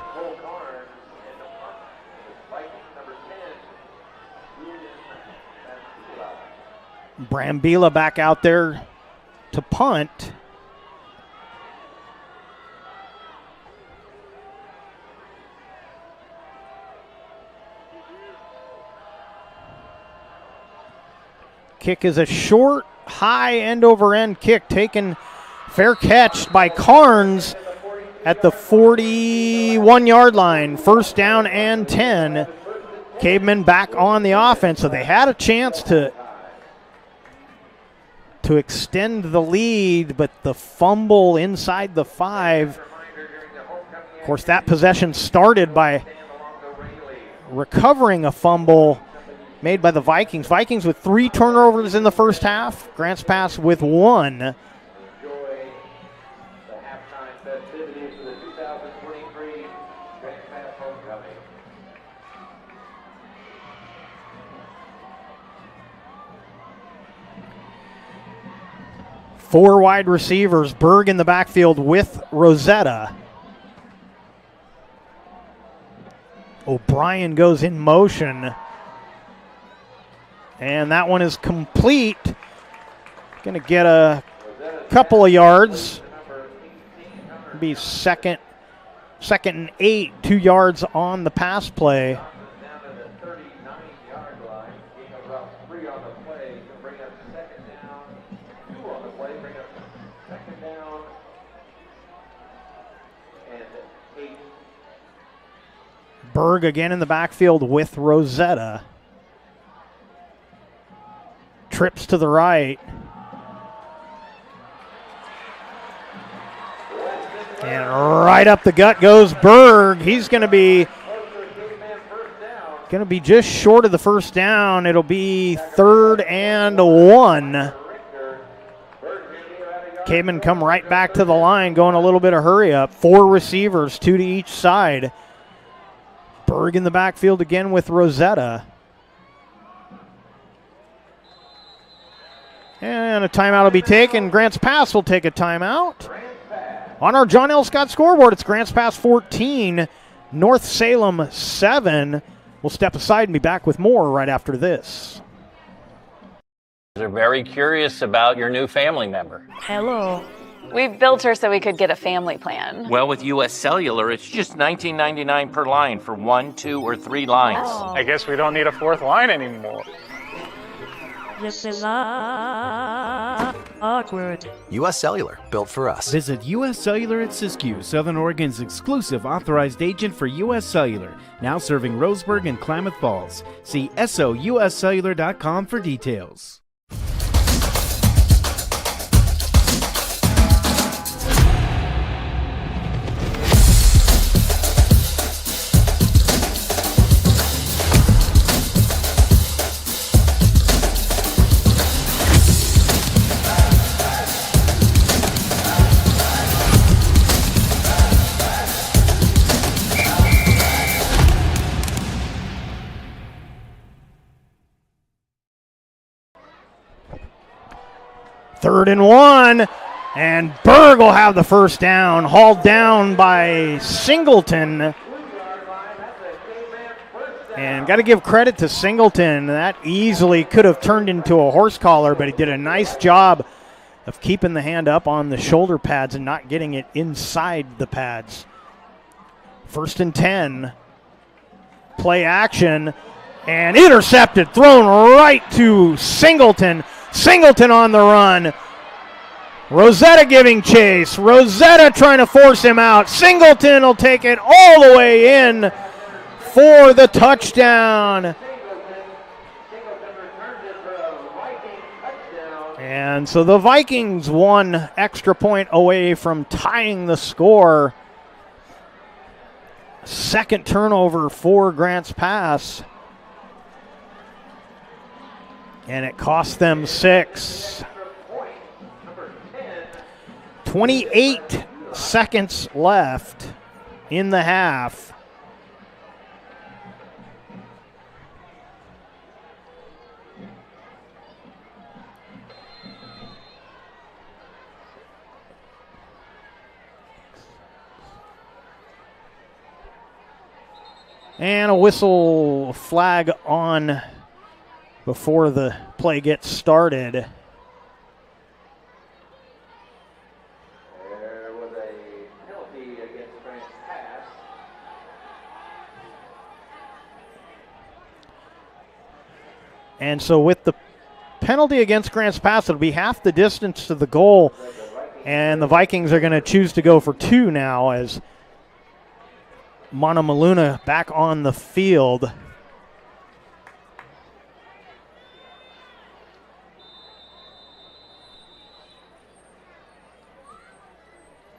Brambila back out there to punt. Kick is a short, high end-over-end kick taken, fair catch by Carnes at the 41-yard line. 1st down and 10. Cavemen back on the offense, so they had a chance to extend the lead, but the fumble inside the 5. Of course, that possession started by recovering a fumble made by the Vikings. Vikings with 3 turnovers in the first half. Grants Pass with 1. Four wide receivers. Berg in the backfield with Rosetta. O'Brien goes in motion. And that one is complete. Going to get a couple of yards. Be second and 8, 2 yards on the pass play. Berg again in the backfield with Rosetta. Trips to the right. And right up the gut goes Berg. He's going to be just short of the first down. It'll be 3rd and 1. Cavemen come right back to the line, going a little bit of hurry up. 4 receivers, 2 to each side. Berg in the backfield again with Rosetta. And a timeout will be taken. Grants Pass will take a timeout. On our John L. Scott scoreboard, it's Grants Pass 14, North Salem 7. We'll step aside and be back with more right after this. They're very curious about your new family member. Hello. We built her so we could get a family plan. Well, with U.S. Cellular, it's just $19.99 per line for 1, 2, or 3 lines. Oh. I guess we don't need a 4th line anymore. This is awkward. U.S. Cellular, built for us. Visit U.S. Cellular at Siskiyou, Southern Oregon's exclusive authorized agent for U.S. Cellular, now serving Roseburg and Klamath Falls. See SOUScellular.com for details. Third and 1, and Berg will have the first down, hauled down by Singleton. And got to give credit to Singleton. That easily could have turned into a horse collar, but he did a nice job of keeping the hand up on the shoulder pads and not getting it inside the pads. 1st and 10. Play action, and intercepted, thrown right to Singleton. Singleton on the run. Rosetta giving chase. Rosetta trying to force him out. Singleton will take it all the way in for the touchdown. And so the Vikings 1 extra point away from tying the score. Second turnover for Grants Pass. And it cost them 6. 28 seconds left in the half. And a whistle flag on before the play gets started. There was a penalty against Grants Pass. And so with the penalty against Grants Pass, it'll be half the distance to the goal. And the Vikings are going to choose to go for 2 now as Monomaluna back on the field.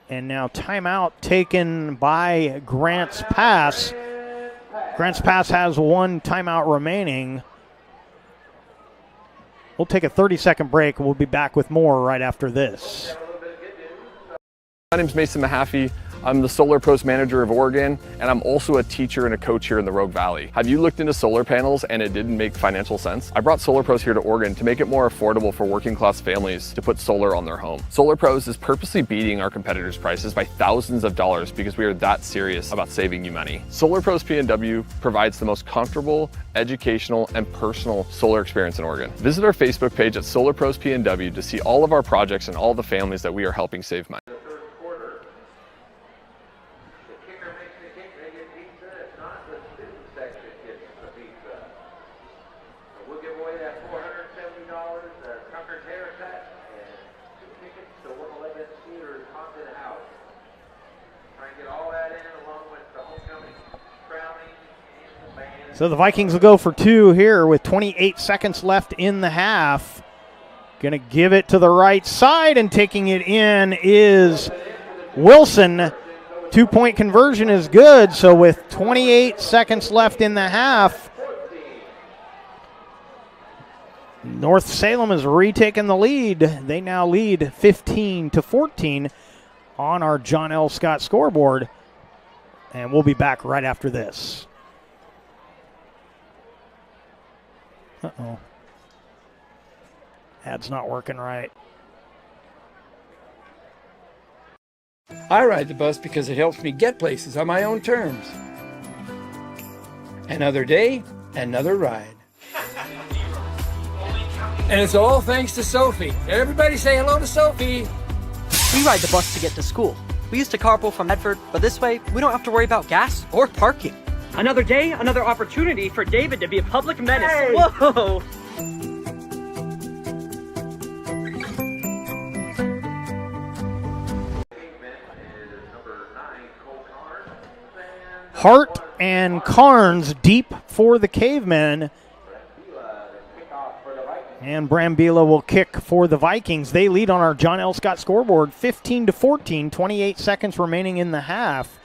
And now timeout taken by Grants Pass. Grants Pass has 1 timeout remaining. We'll take a 30-second break. We'll be back with more right after this. My name's Mason Mahaffey. I'm the Solar Pros Manager of Oregon, and I'm also a teacher and a coach here in the Rogue Valley. Have you looked into solar panels and it didn't make financial sense? I brought Solar Pros here to Oregon to make it more affordable for working class families to put solar on their home. Solar Pros is purposely beating our competitors' prices by thousands of dollars because we are that serious about saving you money. Solar Pros PNW provides the most comfortable, educational, and personal solar experience in Oregon. Visit our Facebook page at Solar Pros PNW to see all of our projects and all the families that we are helping save money. So the Vikings will go for 2 here with 28 seconds left in the half. Going to give it to the right side, and taking it in is Wilson. 2-point conversion is good, so with 28 seconds left in the half, North Salem has retaken the lead. They now lead 15-14 on our John L. Scott scoreboard, and we'll be back right after this. Uh-oh. Ad's not working right. I ride the bus because it helps me get places on my own terms. Another day, another ride. And it's all thanks to Sophie. Everybody say hello to Sophie. We ride the bus to get to school. We used to carpool from Medford, but this way, we don't have to worry about gas or parking. Another day, another opportunity for David to be a public menace. Hey. Whoa! Hart and Carnes deep for the Cavemen. And Brambila will kick for the Vikings. They lead on our John L. Scott scoreboard 15-14, 28 seconds remaining in the half.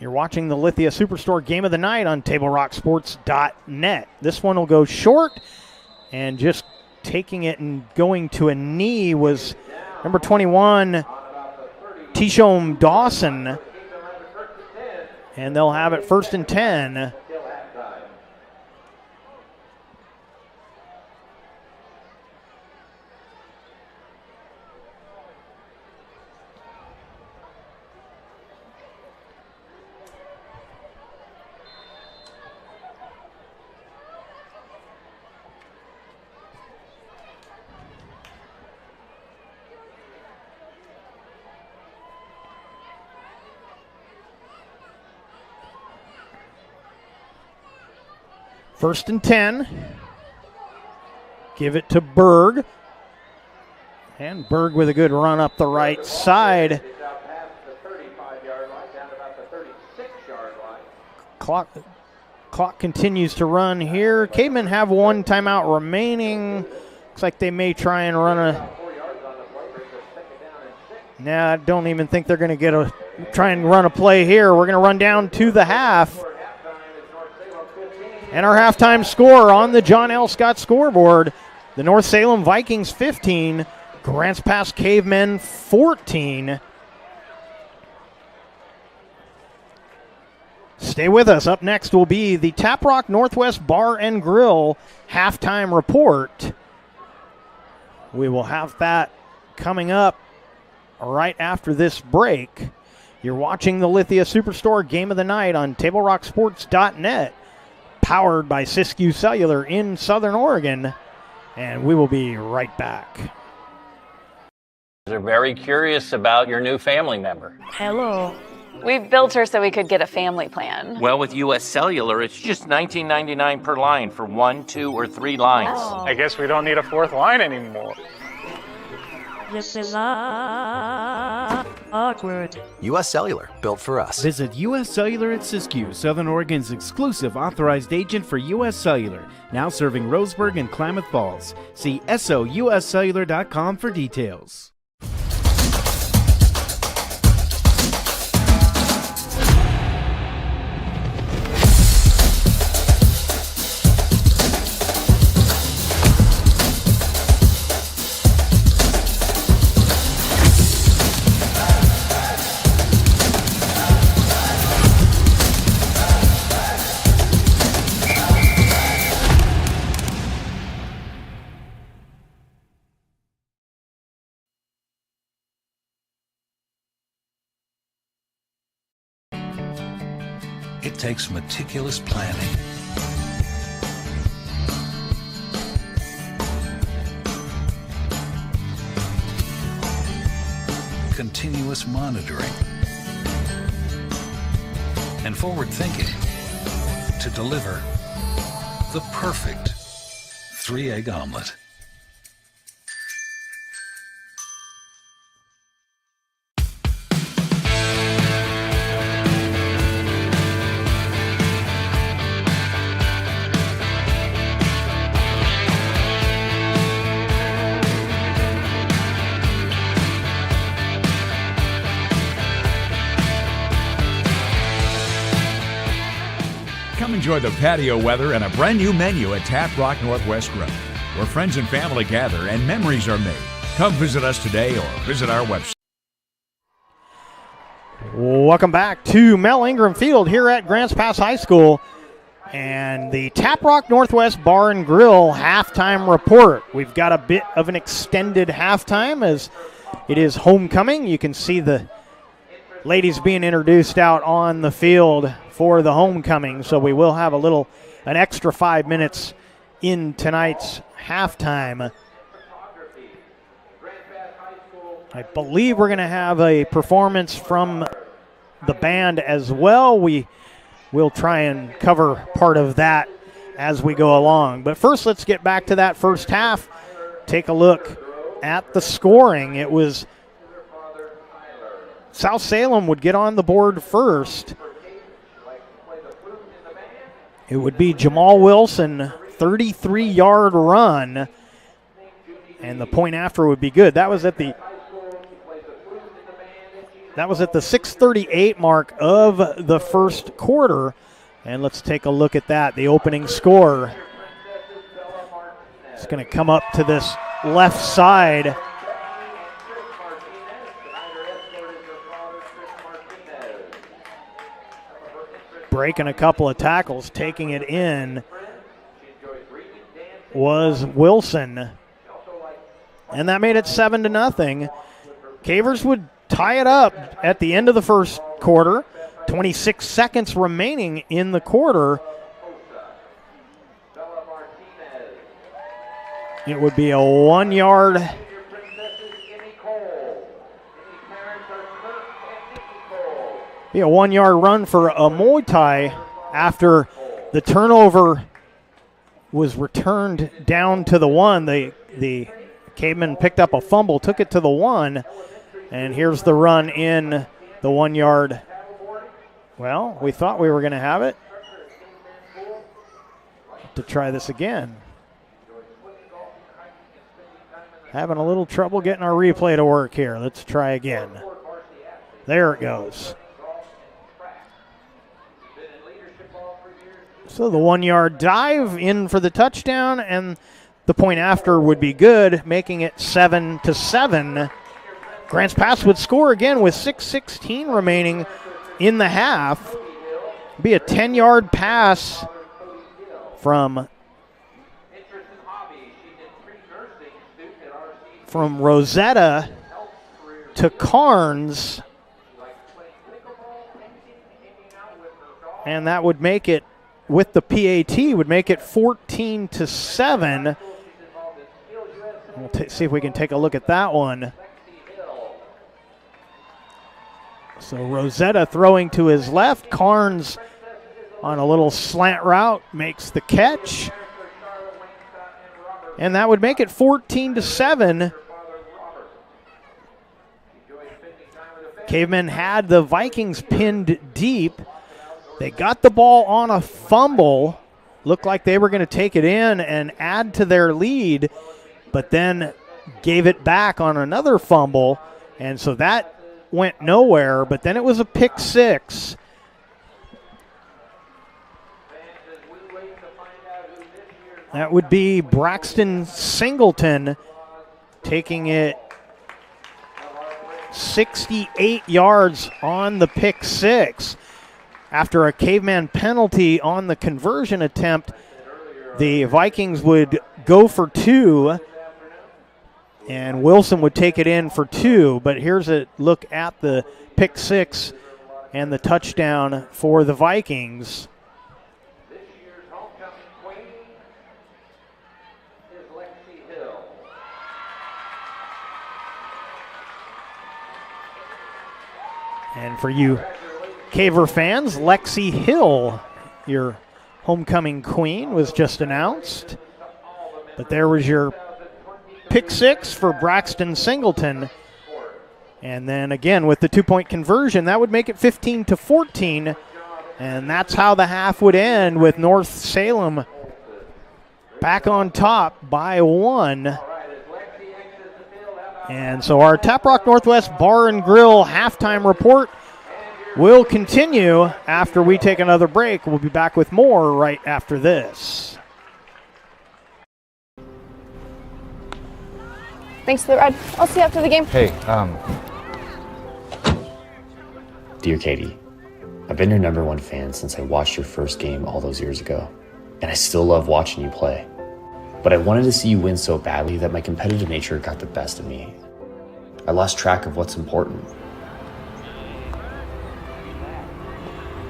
You're watching the Lithia Superstore Game of the Night on TableRockSports.net. This one will go short, and just taking it and going to a knee was number 21, Tishom Dawson. And they'll have it 1st and 10. First and 10. Give it to Berg. And Berg with a good run up the right side. Clock continues to run here. Cavemen have 1 timeout remaining. Looks like they may try and run a... Nah, I don't even think they're going to get a try and run a play here. We're going to run down to the half. And our halftime score on the John L. Scott scoreboard, the North Salem Vikings 15, Grants Pass Cavemen 14. Stay with us. Up next will be the Tap Rock Northwest Bar and Grill halftime report. We will have that coming up right after this break. You're watching the Lithia Superstore Game of the Night on TableRockSports.net, powered by Siskiyou Cellular in Southern Oregon, and we will be right back. They're very curious about your new family member. Hello. We built her so we could get a family plan. Well, with U.S. Cellular, it's just $19.99 per line for 1, 2, or 3 lines. I guess we don't need a fourth line anymore. This is awkward. U.S. Cellular, built for us. Visit U.S. Cellular at Siskiyou, Southern Oregon's exclusive authorized agent for U.S. Cellular, now serving Roseburg and Klamath Falls. See SOUScellular.com for details. It takes meticulous planning, continuous monitoring, and forward thinking to deliver the perfect 3-egg omelet. Come enjoy the patio weather and a brand new menu at Tap Rock Northwest Grill, where friends and family gather and memories are made. Come visit us today or visit our website. Welcome back to Mel Ingram Field here at Grants Pass High School and the Tap Rock Northwest Bar and Grill halftime report. We've got a bit of an extended halftime as it is homecoming. You can see the ladies being introduced out on the field for the homecoming, so we will have an extra 5 minutes in tonight's halftime. I believe we're going to have a performance from the band as well. We will try and cover part of that as we go along. But first, let's get back to that first half. Take a look at the scoring. It was South Salem would get on the board first. It would be Jamal Wilson, 33-yard run, and the point after would be good. That was at the 6:38 mark of the first quarter, and let's take a look at that. The opening score. It's going to come up to this left side. Breaking a couple of tackles, taking it in was Wilson. And that made it 7-0. Cavers would tie it up at the end of the first quarter. 26 seconds remaining in the quarter. It would be a 1-yard. Be a 1-yard run for a Muay Thai after the turnover was returned down to the 1. The Cavemen picked up a fumble, took it to the 1, and here's the run in the 1-yard. Well, we thought we were going to have it. To try this again. Having a little trouble getting our replay to work here. Let's try again. There it goes. So the 1-yard dive in for the touchdown, and the point after would be good, making it 7-7. Grants Pass would score again with 6:16 remaining in the half. Be a 10-yard pass from Rosetta to Carnes. And that would make it, with the PAT, would make it 14-7. We'll see if we can take a look at that one. So Rosetta throwing to his left. Carnes on a little slant route makes the catch. And that would make it 14-7. Cavemen had the Vikings pinned deep. They got the ball on a fumble. Looked like they were going to take it in and add to their lead, but then gave it back on another fumble. And so that went nowhere, but then it was a pick six. That would be Braxton Singleton taking it 68 yards on the pick six. After a Caveman penalty on the conversion attempt, the Vikings would go for two, and Wilson would take it in for two. But here's a look at the pick six and the touchdown for the Vikings. And for you Caver fans, Lexi Hill, your homecoming queen, was just announced. But there was your pick six for Braxton Singleton. And then again with the 2-point conversion, that would make it 15-14. And that's how the half would end, with North Salem back on top by 1. And so our Tap Rock Northwest Bar and Grill halftime report will continue after we take another break. We'll be back with more right after this. Thanks for the ride. I'll see you after the game. Hey, Dear Katie, I've been your #1 fan since I watched your first game all those years ago, and I still love watching you play. But I wanted to see you win so badly that my competitive nature got the best of me. I lost track of what's important.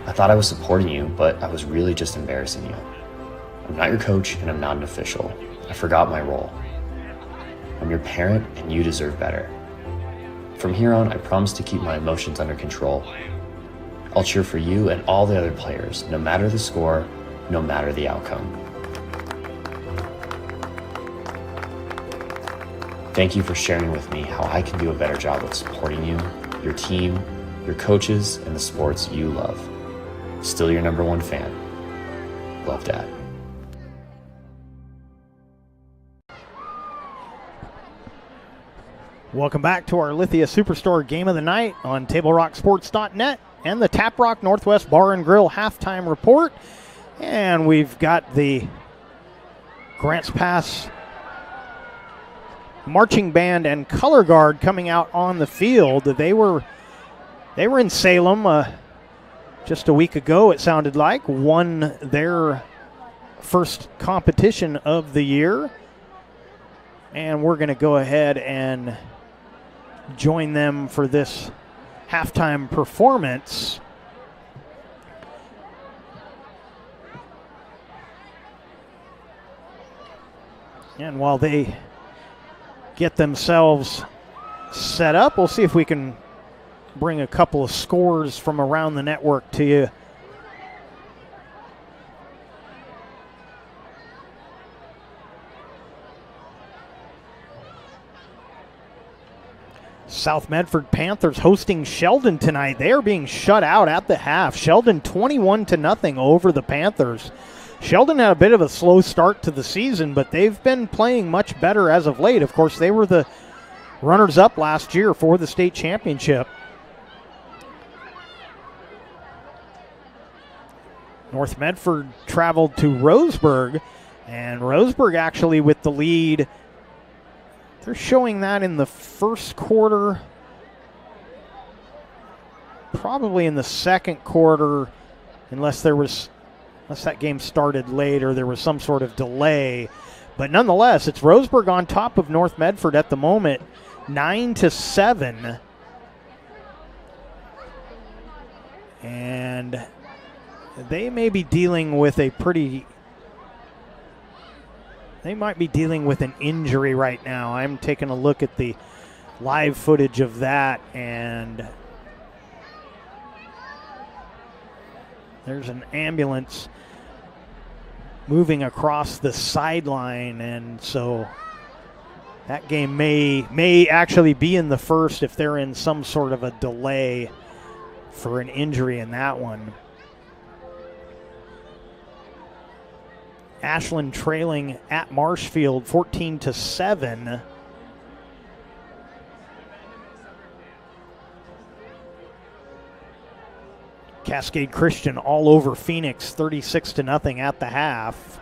I thought I was supporting you, but I was really just embarrassing you. I'm not your coach, and I'm not an official. I forgot my role. I'm your parent, and you deserve better. From here on, I promise to keep my emotions under control. I'll cheer for you and all the other players, no matter the score, no matter the outcome. Thank you for sharing with me how I can do a better job of supporting you, your team, your coaches, and the sports you love. Still your #1 fan. Love, Dad. Welcome back to our Lithia Superstore Game of the Night on TableRockSports.net and the Tap Rock Northwest Bar and Grill halftime report. And we've got the Grants Pass marching band and color guard coming out on the field. They were in Salem just a week ago, it sounded like, won their first competition of the year. And we're going to go ahead and join them for this halftime performance. And while they get themselves set up, we'll see if we can bring a couple of scores from around the network to you. South Medford Panthers hosting Sheldon tonight. They are being shut out at the half. Sheldon 21-0 over the Panthers. Sheldon had a bit of a slow start to the season, but they've been playing much better as of late. Of course, they were the runners-up last year for the state championship. North Medford traveled to Roseburg, and Roseburg actually with the lead. They're showing that in the first quarter, probably in the second quarter, unless that game started late or there was some sort of delay. But nonetheless, it's Roseburg on top of North Medford at the moment, 9-7. And they may be dealing with they might be dealing with an injury right now. I'm taking a look at the live footage of that, and there's an ambulance moving across the sideline, and so that game may actually be in the first if they're in some sort of a delay for an injury in that one. Ashland trailing at Marshfield 14-7. Cascade Christian all over Phoenix 36-0 at the half.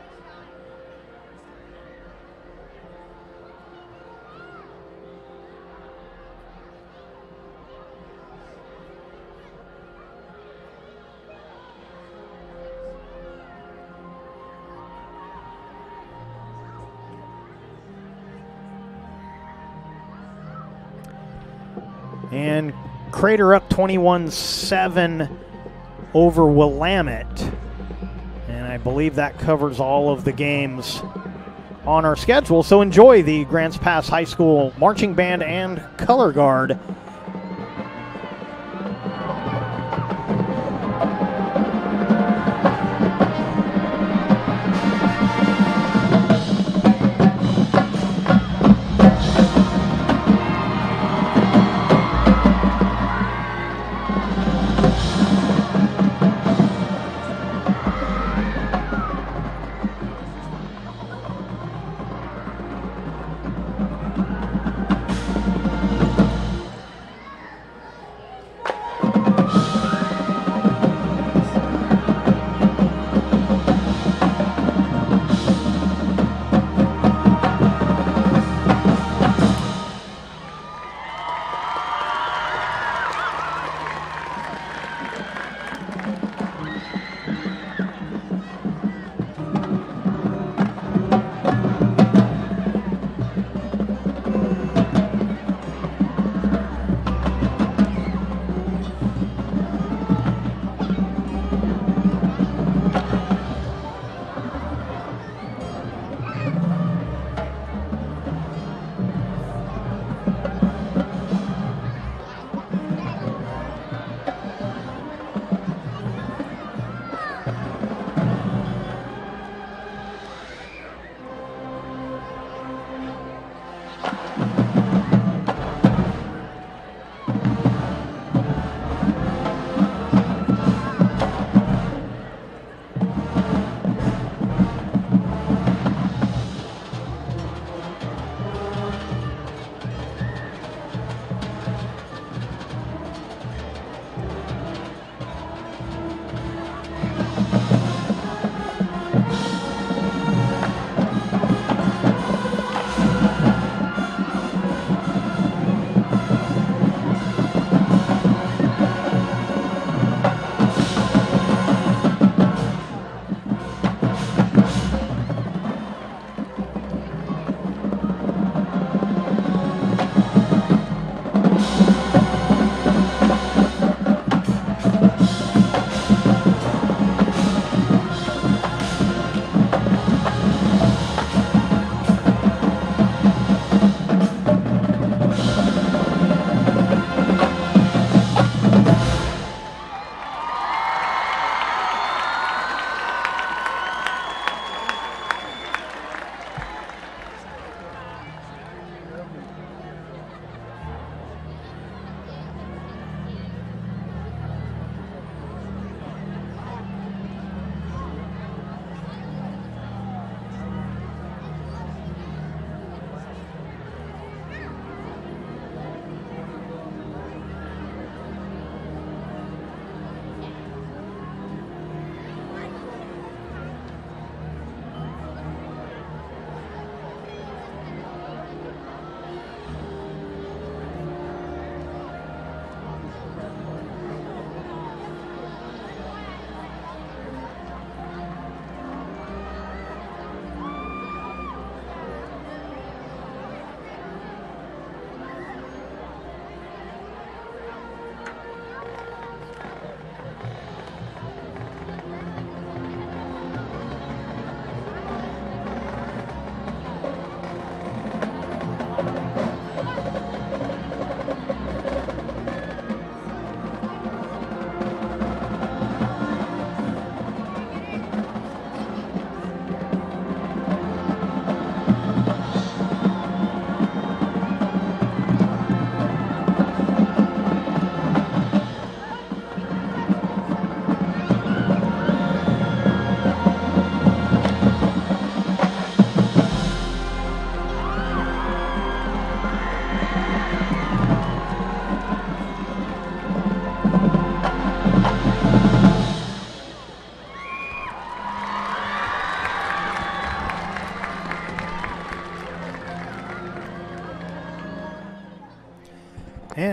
And Crater up 21-7 over Willamette. And I believe that covers all of the games on our schedule. So enjoy the Grants Pass High School Marching Band and Color Guard.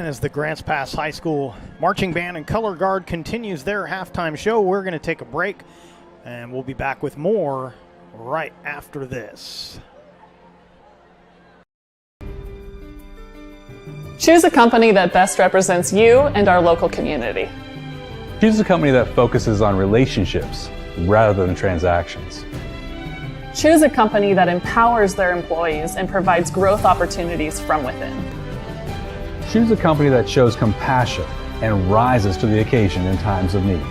as the Grants Pass High School Marching Band and Color Guard continues their halftime show. We're going to take a break, and we'll be back with more right after this. Choose a company that best represents you and our local community. Choose a company that focuses on relationships rather than transactions. Choose a company that empowers their employees and provides growth opportunities from within. Choose a company that shows compassion and rises to the occasion in times of need.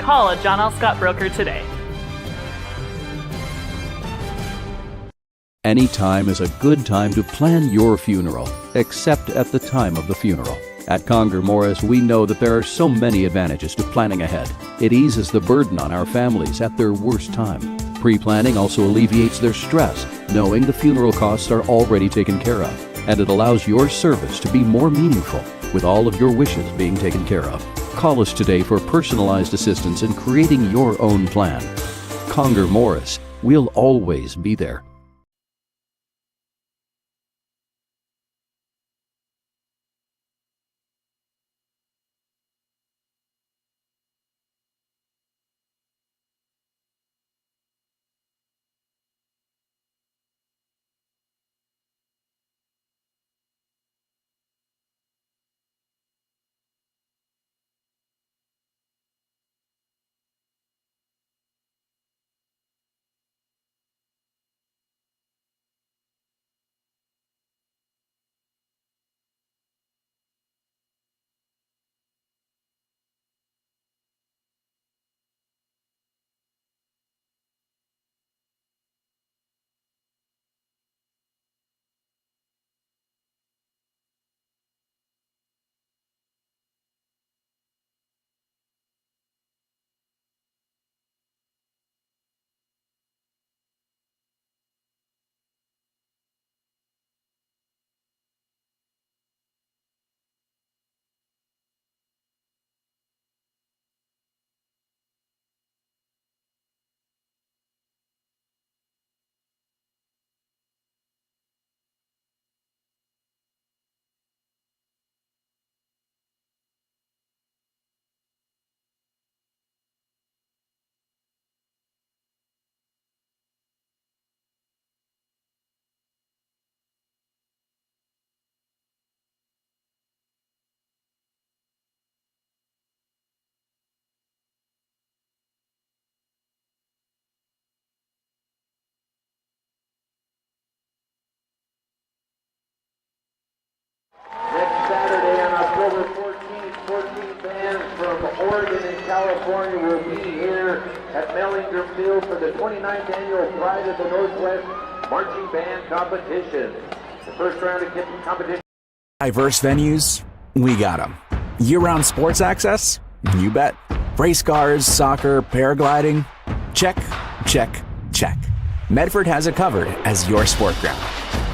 Call a John L. Scott broker today. Any time is a good time to plan your funeral, except at the time of the funeral. At Conger Morris, we know that there are so many advantages to planning ahead. It eases the burden on our families at their worst time. Pre-planning also alleviates their stress, knowing the funeral costs are already taken care of. And it allows your service to be more meaningful, with all of your wishes being taken care of. Call us today for personalized assistance in creating your own plan. Conger Morris, we'll always be there. Next Saturday on October 14th, 14 bands from Oregon and California will be here at Mellinger Field for the 29th annual Pride of the Northwest Marching Band Competition. The first round of competition. Diverse venues, we got them. Year-round sports access? You bet. Race cars, soccer, paragliding? Check, check, check. Medford has it covered as your sport ground,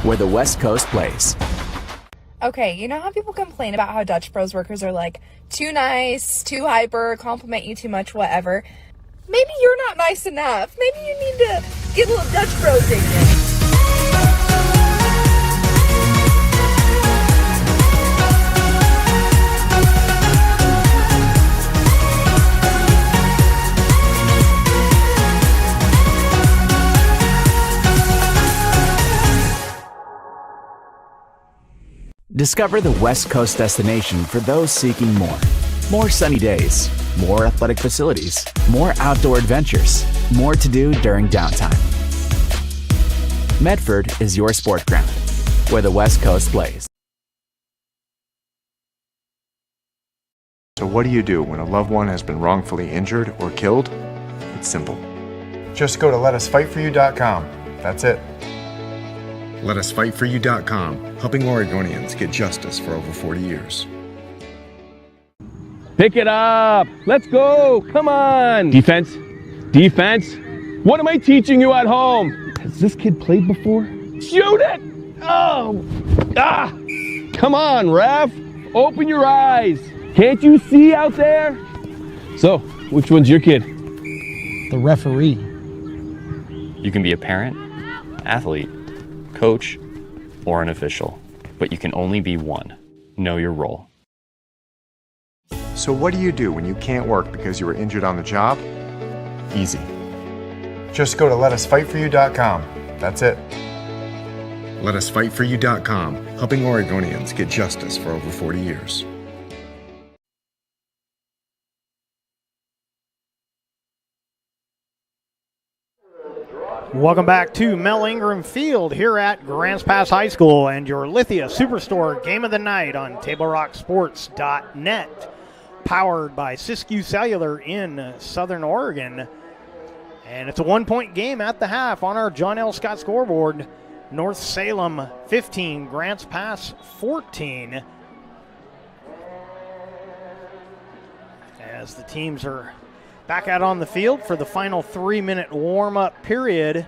where the West Coast plays. Okay, you know how people complain about how Dutch Bros workers are like too nice, too hyper, compliment you too much, whatever? Maybe you're not nice enough. Maybe you need to get a little Dutch Bro dignity. Discover the West Coast destination for those seeking more. More sunny days, more athletic facilities, more outdoor adventures, more to do during downtime. Medford is your sport ground, where the West Coast plays. So what do you do when a loved one has been wrongfully injured or killed? It's simple. Just go to letusfightforyou.com. That's it. LetUsFightForYou.com, helping Oregonians get justice for over 40 years. Pick it up. Let's go. Come on. Defense. Defense. What am I teaching you at home? Has this kid played before? Shoot it. Oh. Ah. Come on, ref. Open your eyes. Can't you see out there? So, which one's your kid? The referee. You can be a parent, athlete, coach, or an official. but you can only be one. Know your role. So what do you do when you can't work because you were injured on the job? Easy. Just go to letusfightforyou.com. That's it. Letusfightforyou.com, helping Oregonians get justice for over 40 years. Welcome back to Mel Ingram Field here at Grants Pass High School and your Lithia Superstore Game of the Night on TableRockSports.net, powered by Siskiyou Cellular in Southern Oregon. And it's a one-point game at the half on our John L. Scott scoreboard. North Salem 15, Grants Pass 14. As the teams are back out on the field for the final 3-minute warm-up period.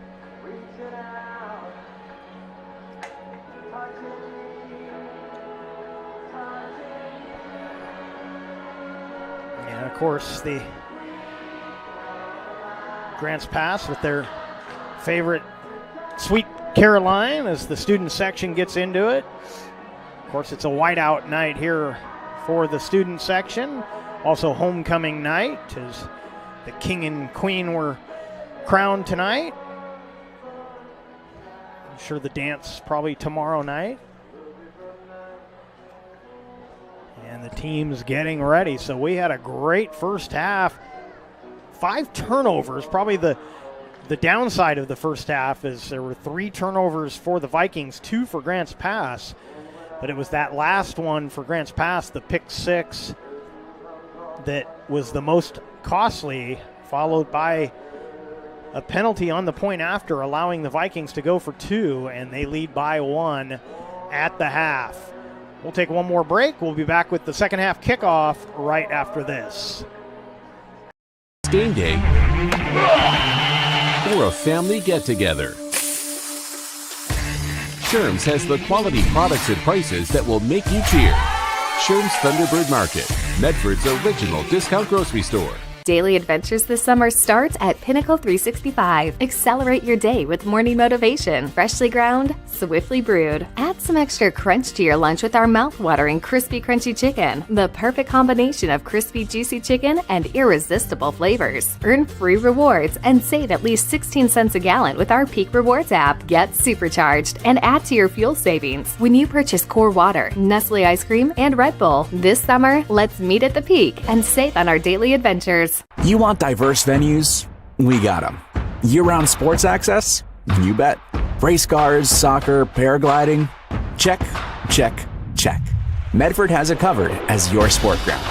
And of course, the Grants Pass with their favorite Sweet Caroline as the student section gets into it. Of course, it's a whiteout night here for the student section. Also homecoming night as the king and queen were crowned tonight. I'm sure the dance probably tomorrow night. And the team's getting ready. So we had a great first half. 5 turnovers, probably the downside of the first half is there were 3 turnovers for the Vikings, 2 for Grants Pass. But it was that last one for Grants Pass, the pick 6, that was the most costly, followed by a penalty on the point after, allowing the Vikings to go for 2, and they lead by 1 at the half. We'll take one more break. We'll be back with the second half kickoff right after this. Game day or a family get-together. Sherm's has the quality products and prices that will make you cheer. Sherm's Thunderbird Market, Medford's original discount grocery store. Daily adventures this summer starts at Pinnacle 365. Accelerate your day with morning motivation. Freshly ground, swiftly brewed. Add some extra crunch to your lunch with our mouth-watering crispy crunchy chicken. The perfect combination of crispy juicy chicken and irresistible flavors. Earn free rewards and save at least 16 cents a gallon with our Peak Rewards app. Get supercharged and add to your fuel savings when you purchase Core Water, Nestle ice cream, and Red Bull. This summer, let's meet at the Peak and save on our daily adventures. You want diverse venues? We got them. Year-round sports access? You bet. Race cars, soccer, paragliding? Check, check, check. Medford has it covered as your sport ground,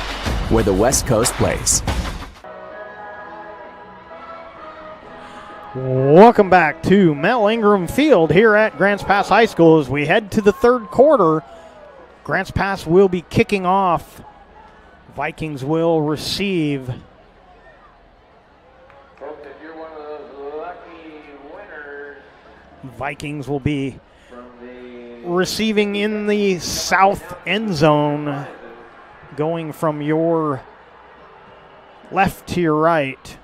where the West Coast plays. Welcome back to Mel Ingram Field here at Grants Pass High School as we head to the third quarter. Grants Pass will be kicking off. Vikings will receive. Vikings will be receiving in the south end zone, going from your left to your right.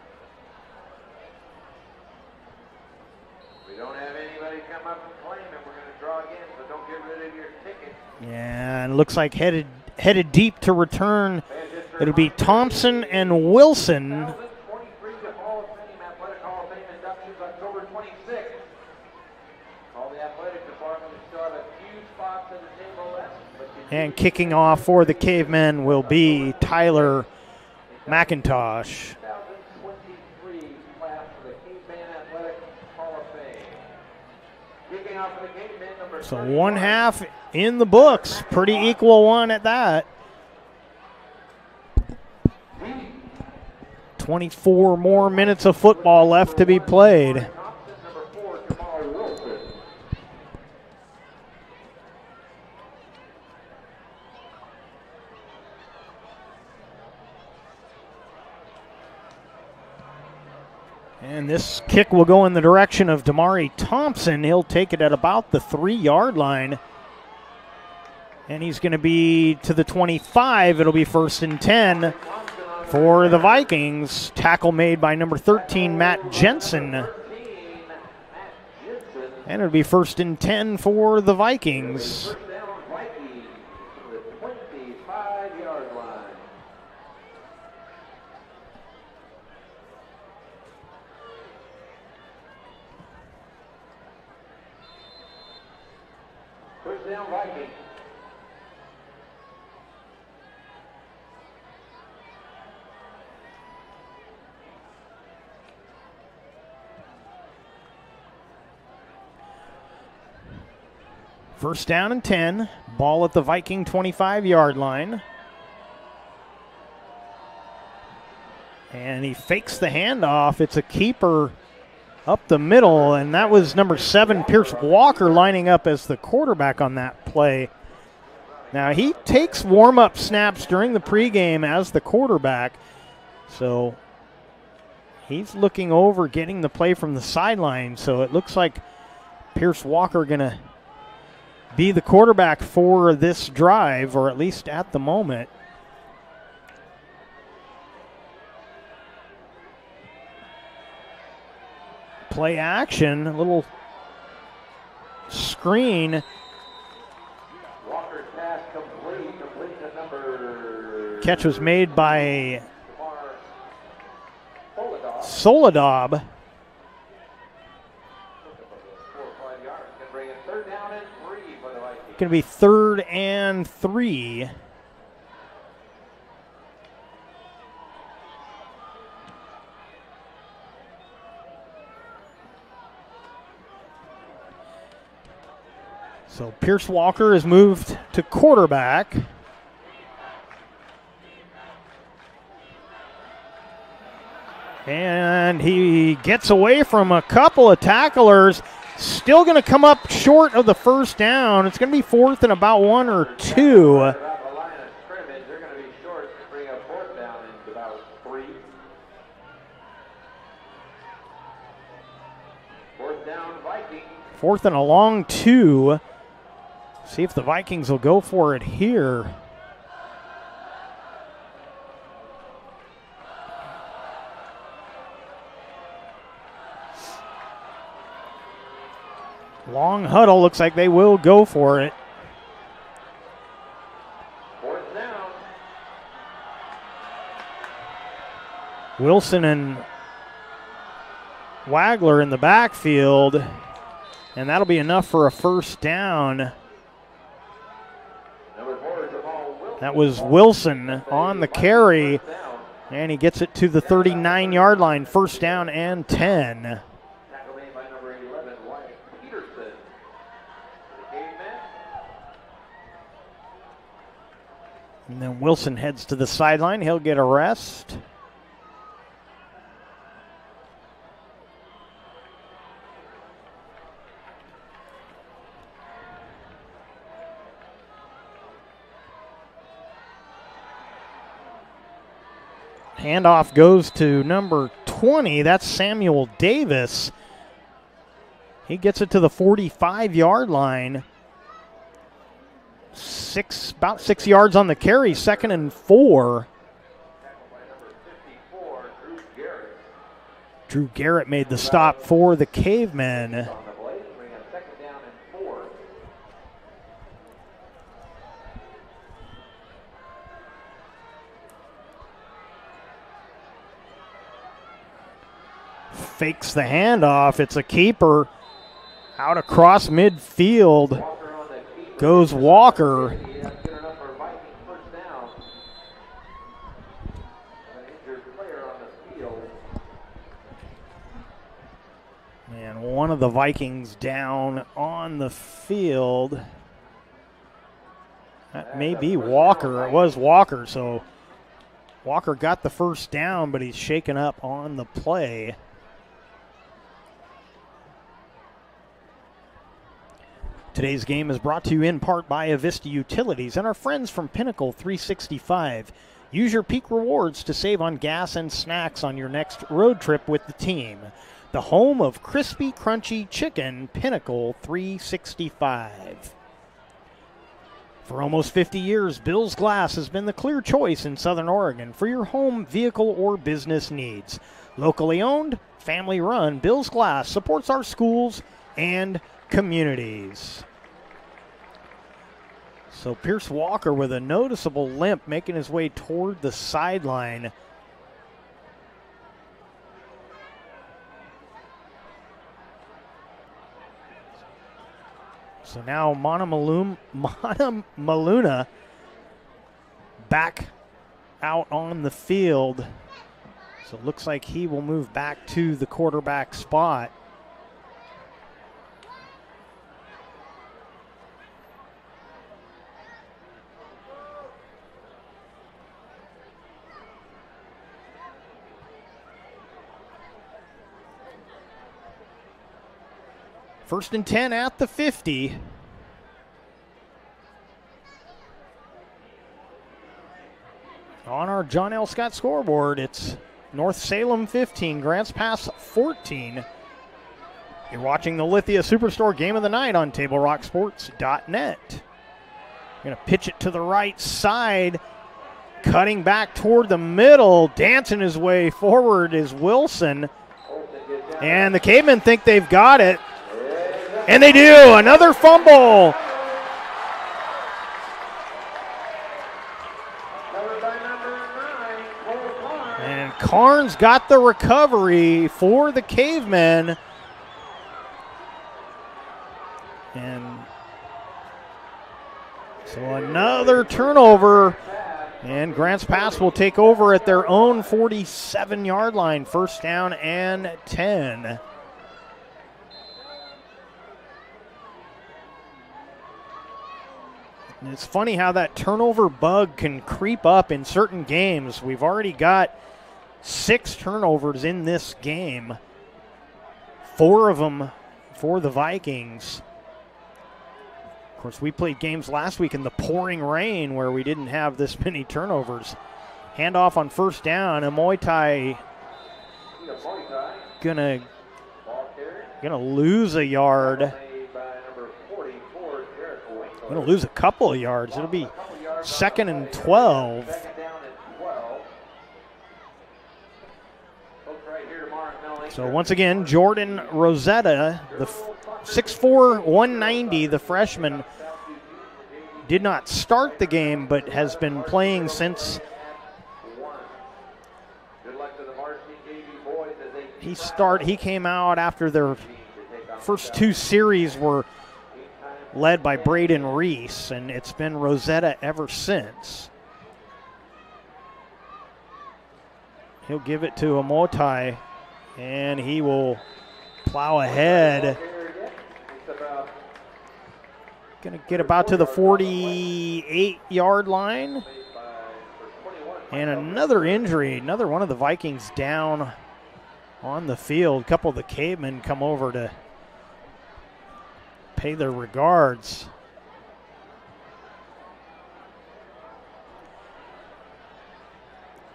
We don't have anybody come up and claim it. We're going to draw again, so don't get rid of your ticket. Yeah, and looks like headed deep to return. It'll be Thompson and Wilson. And kicking off for the Cavemen will be Tyler McIntosh. So one half in the books. Pretty equal one at that. 24 more minutes of football left to be played. And this kick will go in the direction of Damari Thompson. He'll take it at about the 3-yard line. And he's going to be to the 25. It'll be 1st and 10 for the Vikings. Tackle made by number 13, Matt Jensen. And it'll be 1st and 10 for the Vikings. First down, Vikings. First down and 10. Ball at the Viking 25-yard line. And he fakes the handoff. It's a keeper up the middle, and that was number 7, Pierce Walker, lining up as the quarterback on that play. Now, he takes warm-up snaps during the pregame as the quarterback, so he's looking over, getting the play from the sideline. So it looks like Pierce Walker going to be the quarterback for this drive, or at least at the moment. Play action, a little screen. Walker's pass complete to number... Catch was made by Soledad. Going to be 3rd and 3. So Pierce Walker is moved to quarterback. And he gets away from a couple of tacklers. Still going to come up short of the first down. It's going to be 4th and about 1 or 2. They're going to be short to bring up 4th down in about 3. 4th down, Vikings. 4th and a long 2. See if the Vikings will go for it here. Long huddle, looks like they will go for it. 4th down. Wilson and Wagler in the backfield, and that'll be enough for a first down. That was Wilson on the carry, and he gets it to the 39-yard line. First down and 10. And then Wilson heads to the sideline. He'll get a rest. Handoff goes to number 20. That's Samuel Davis. He gets it to the 45-yard line. About 6 yards on the carry, 2nd and 4. Drew Garrett made the stop for the Cavemen. Fakes the handoff. It's a keeper out across midfield. Goes Walker. And one of the Vikings down on the field. That may be Walker. It was Walker, so Walker got the first down, but he's shaken up on the play. Today's game is brought to you in part by Avista Utilities and our friends from Pinnacle 365. Use your peak rewards to save on gas and snacks on your next road trip with the team. The home of crispy, crunchy chicken, Pinnacle 365. For almost 50 years, Bill's Glass has been the clear choice in Southern Oregon for your home, vehicle, or business needs. Locally owned, family run, Bill's Glass supports our schools and communities. So Pierce Walker with a noticeable limp making his way toward the sideline. So now Maluna back out on the field. So it looks like he will move back to the quarterback spot. First and 10 at the 50. On our John L. Scott scoreboard, it's North Salem 15, Grants Pass 14. You're watching the Lithia Superstore Game of the Night on TableRockSports.net. Going to pitch it to the right side, cutting back toward the middle, dancing his way forward is Wilson. And the Cavemen think they've got it. And they do, another fumble. And Carnes got the recovery for the Cavemen. And so another turnover. And Grants Pass will take over at their own 47-yard line, first down and 10. And it's funny how that turnover bug can creep up in certain games. We've already got 6 turnovers in this game, 4 of them for the Vikings. Of course, we played games last week in the pouring rain where we didn't have this many turnovers. Handoff on first down, and Moitai gonna lose a yard. Going to lose a couple of yards. It'll be 2nd and 12. So once again, Jordan Rosetta, the 6'4", 190, the freshman, did not start the game but has been playing since he came out after their first 2 series were led by Braden Reese, and it's been Rosetta ever since. He'll give it to Amotai, and he will plow ahead. Going to get about to the 48-yard line. And another injury, another one of the Vikings down on the field. A couple of the Cavemen come over to pay their regards.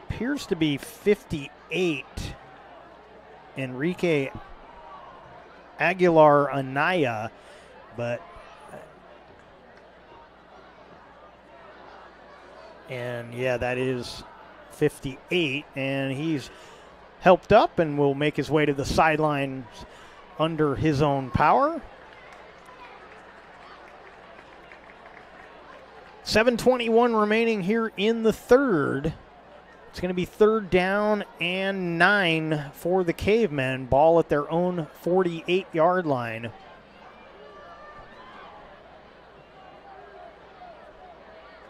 Appears to be 58, Enrique Aguilar Anaya, but and yeah, that is 58, and he's helped up and will make his way to the sidelines under his own power. 7:21 remaining here in the third. It's going to be 3rd down and 9 for the Cavemen. Ball at their own 48-yard line.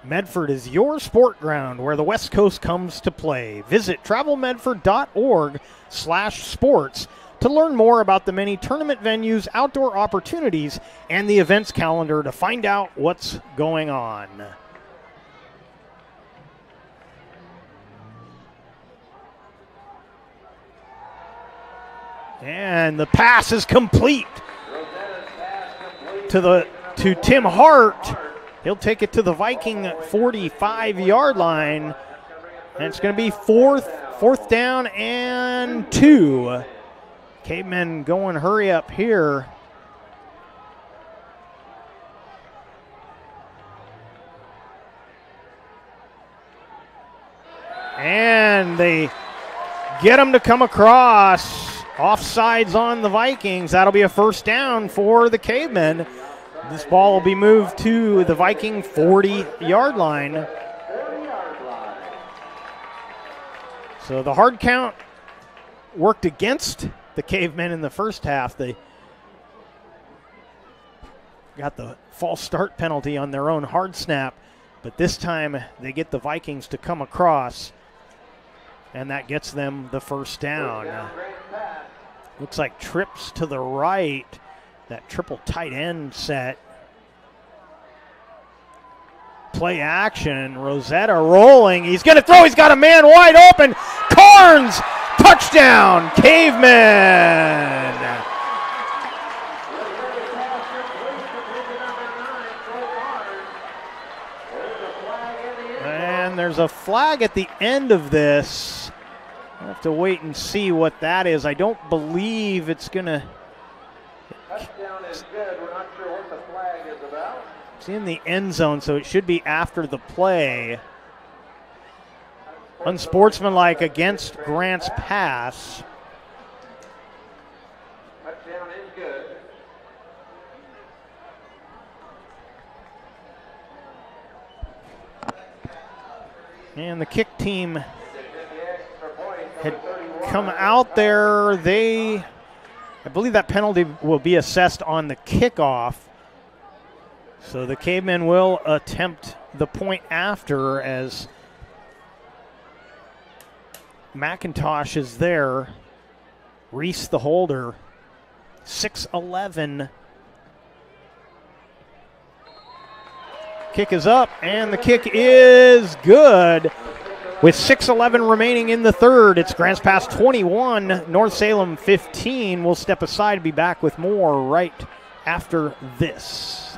Medford is your sport ground where the West Coast comes to play. Visit travelmedford.org/sports to learn more about the many tournament venues, outdoor opportunities, and the events calendar to find out what's going on. And the pass is complete to Tim Hart. He'll take it to the Viking 45-yard line. And it's going to be fourth down and 2. Cavemen going hurry up here. And they get him to come across. Offsides on the Vikings. That'll be a first down for the Cavemen. This ball will be moved to the Viking 40-yard line. So the hard count worked against the Cavemen in the first half. They got the false start penalty on their own hard snap, but this time they get the Vikings to come across, and that gets them the first down. Looks like trips to the right, that triple tight end set. Play action, Rosetta rolling, he's going to throw, he's got a man wide open, Carnes, touchdown, Caveman! And there's a flag at the end of this. I'll have to wait and see what that is. I don't believe it's going to... Touchdown is good. We're not sure what the flag is about. It's in the end zone, so it should be after the play. Unsportsmanlike against Grant's pass. Touchdown is good. And the kick team had come out there. I believe that penalty will be assessed on the kickoff. So the Cavemen will attempt the point after as McIntosh is there. Reese the holder. 6'11". Kick is up, and the kick is good. With 6:11 remaining in the third, it's Grants Pass 21, North Salem 15. We'll step aside and be back with more right after this.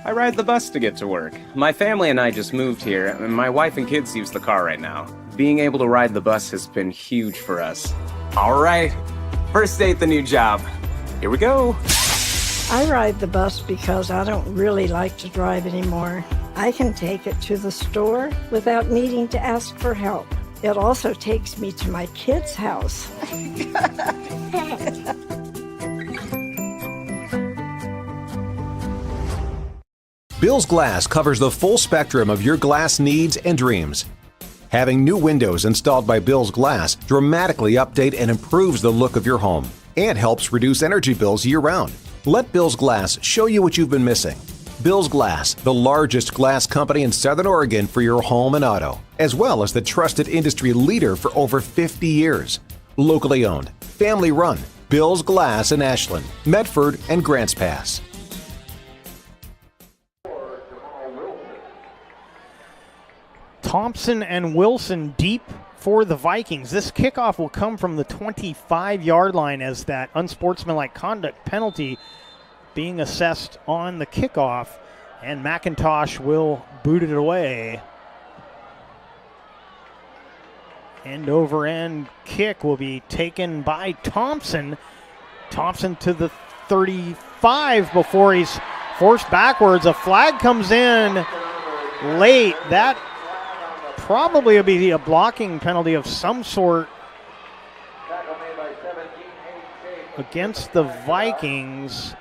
I ride the bus to get to work. My family and I just moved here, and my wife and kids use the car right now. Being able to ride the bus has been huge for us. All right, first day at the new job. Here we go. I ride the bus because I don't really like to drive anymore. I can take it to the store without needing to ask for help. It also takes me to my kids' house. Bill's Glass covers the full spectrum of your glass needs and dreams. Having new windows installed by Bill's Glass dramatically update and improves the look of your home and helps reduce energy bills year-round. Let Bill's Glass show you what you've been missing. Bill's Glass, the largest glass company in Southern Oregon for your home and auto, as well as the trusted industry leader for over 50 years. Locally owned, family run, Bill's Glass in Ashland, Medford, and Grants Pass. Thompson and Wilson deep for the Vikings. This kickoff will come from the 25-yard line as that unsportsmanlike conduct penalty being assessed on the kickoff, and McIntosh will boot it away. End over end kick will be taken by Thompson. Thompson to the 35 before he's forced backwards. A flag comes in late. That probably will be a blocking penalty of some sort against the Vikings.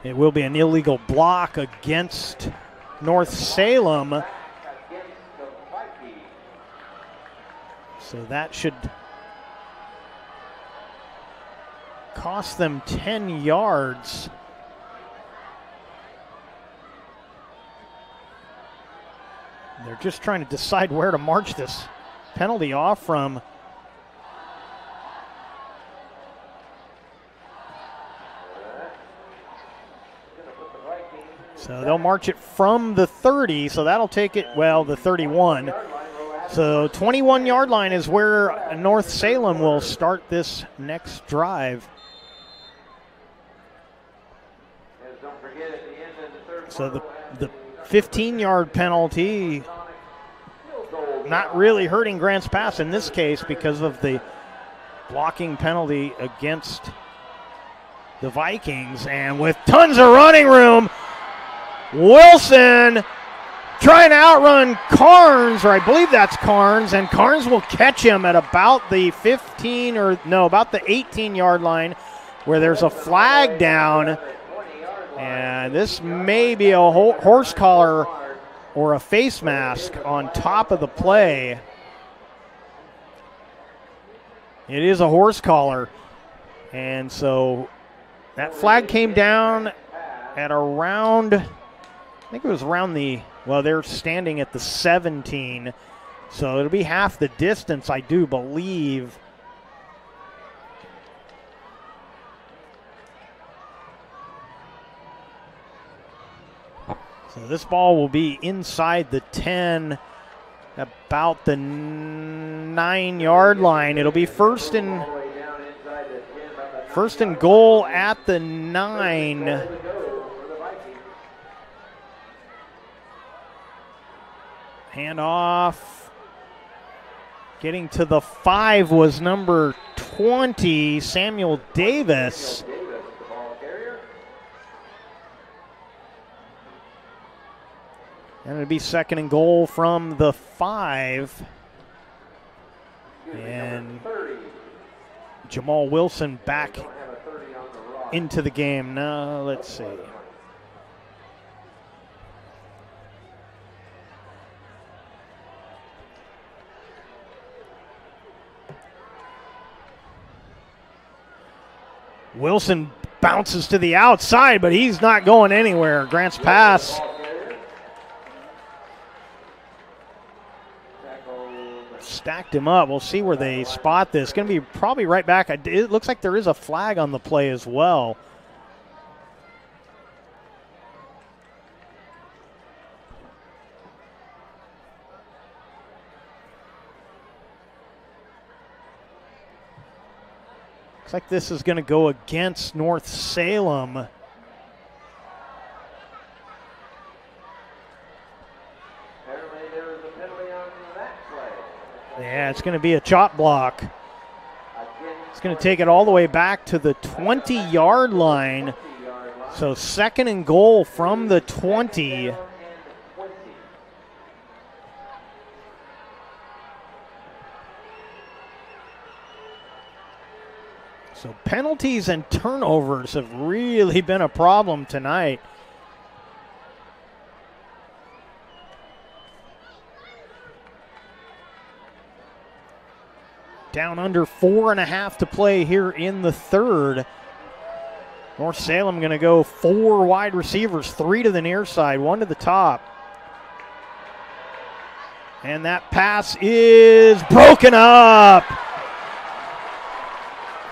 It will be an illegal block against North Salem. So that should cost them 10 yards. They're just trying to decide where to march this penalty off from. So they'll march it from the 30, so that'll take it, well, the 31. So 21-yard line is where North Salem will start this next drive. So the 15-yard penalty not really hurting Grants Pass in this case because of the blocking penalty against the Vikings. And with tons of running room, Wilson trying to outrun Carnes, or I believe that's Carnes, and Carnes will catch him at about the 18-yard line where there's a flag down. And this may be a horse collar or a face mask on top of the play. It is a horse collar. And so that flag came down at around, I think it was around they're standing at the 17. So it'll be half the distance, I do believe. So this ball will be inside the 10, about the 9-yard line. It'll be first and goal at the 9. Handoff. Getting to the 5 was number 20, Samuel Davis. And it'll be second and goal from the 5. And Jamal Wilson back into the game. Now, let's see. Wilson bounces to the outside, but he's not going anywhere. Grant's pass stacked him up. We'll see where they spot this. Going to be probably right back. It looks like there is a flag on the play as well. Looks like this is going to go against North Salem. Yeah, it's going to be a chop block. It's going to take it all the way back to the 20-yard line. So second and goal from the 20. So penalties and turnovers have really been a problem tonight. Down under 4.5 to play here in the third. North Salem going to go 4 wide receivers, 3 to the near side, 1 to the top. And that pass is broken up.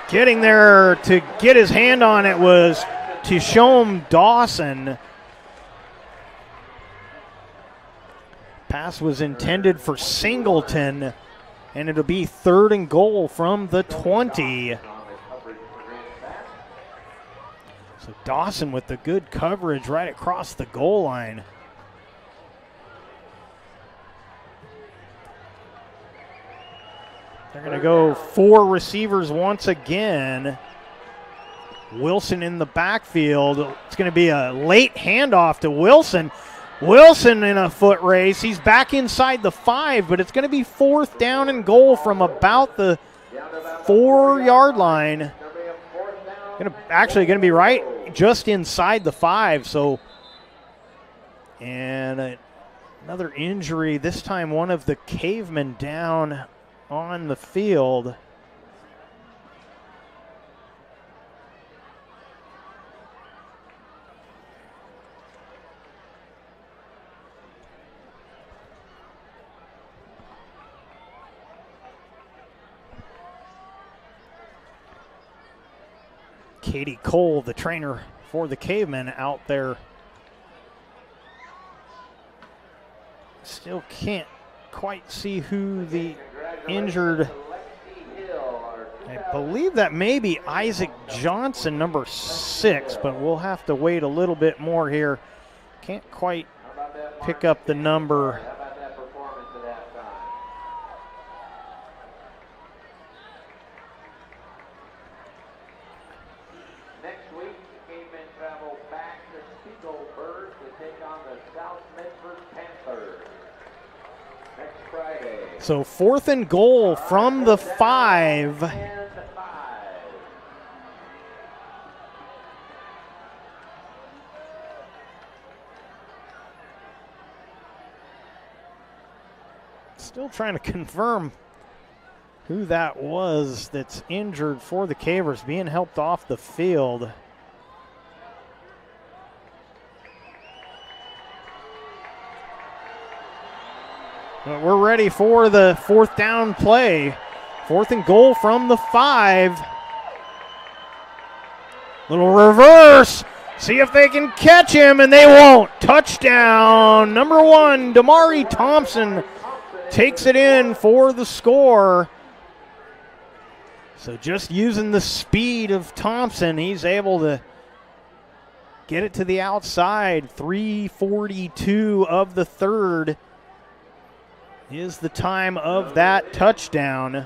Getting there to get his hand on it was Tishome Dawson. Pass was intended for Singleton. And it'll be third and goal from the 20. So Dawson with the good coverage right across the goal line. They're going to go 4 receivers once again. Wilson in the backfield. It's going to be a late handoff to Wilson. Wilson in a foot race. He's back inside the 5, but it's going to be 4th down and goal from about the 4-yard line. Actually going to be right just inside the 5. So, and another injury. This time one of the cavemen down on the field. Katie Cole, the trainer for the Cavemen, out there. Still can't quite see who the injured. I believe that may be Isaac Johnson, number 6, but we'll have to wait a little bit more here. Can't quite pick up the number. So 4th and goal from the 5. Still trying to confirm who that was that's injured for the Cavers, being helped off the field. But we're ready for the 4th down play. 4th and goal from the 5. Little reverse. See if they can catch him, and they won't. Touchdown. Number 1, Damari Thompson takes it in for the score. So just using the speed of Thompson, he's able to get it to the outside. 3:42 of the 3rd is the time of that touchdown.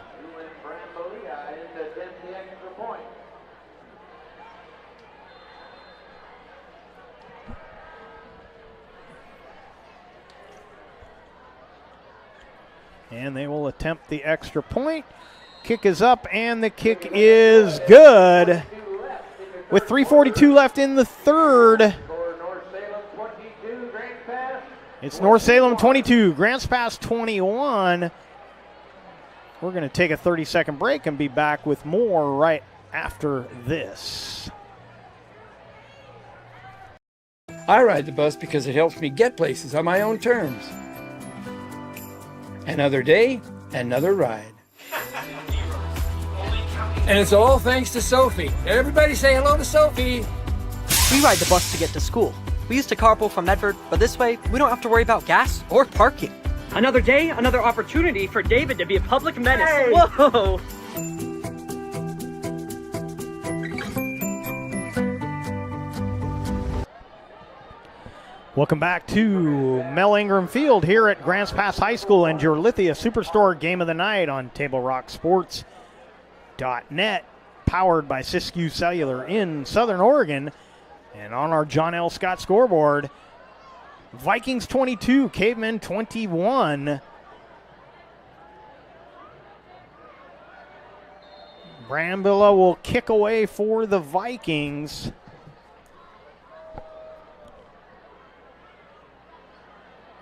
And they will attempt the extra point. Kick is up, and the kick is good. With 3:42 left in the 3rd. It's North Salem 22, Grants Pass 21. We're going to take a 30-second break and be back with more right after this. I ride the bus because it helps me get places on my own terms. Another day, another ride. And it's all thanks to Sophie. Everybody say hello to Sophie. We ride the bus to get to school. We used to carpool from Medford, but this way, we don't have to worry about gas or parking. Another day, another opportunity for David to be a public menace. Hey. Whoa! Welcome back to Mel Ingram Field here at Grants Pass High School and your Lithia Superstore Game of the Night on TableRockSports.net, powered by Siskiyou Cellular in Southern Oregon. And on our John L. Scott scoreboard, Vikings 22, Cavemen 21. Brambilla will kick away for the Vikings.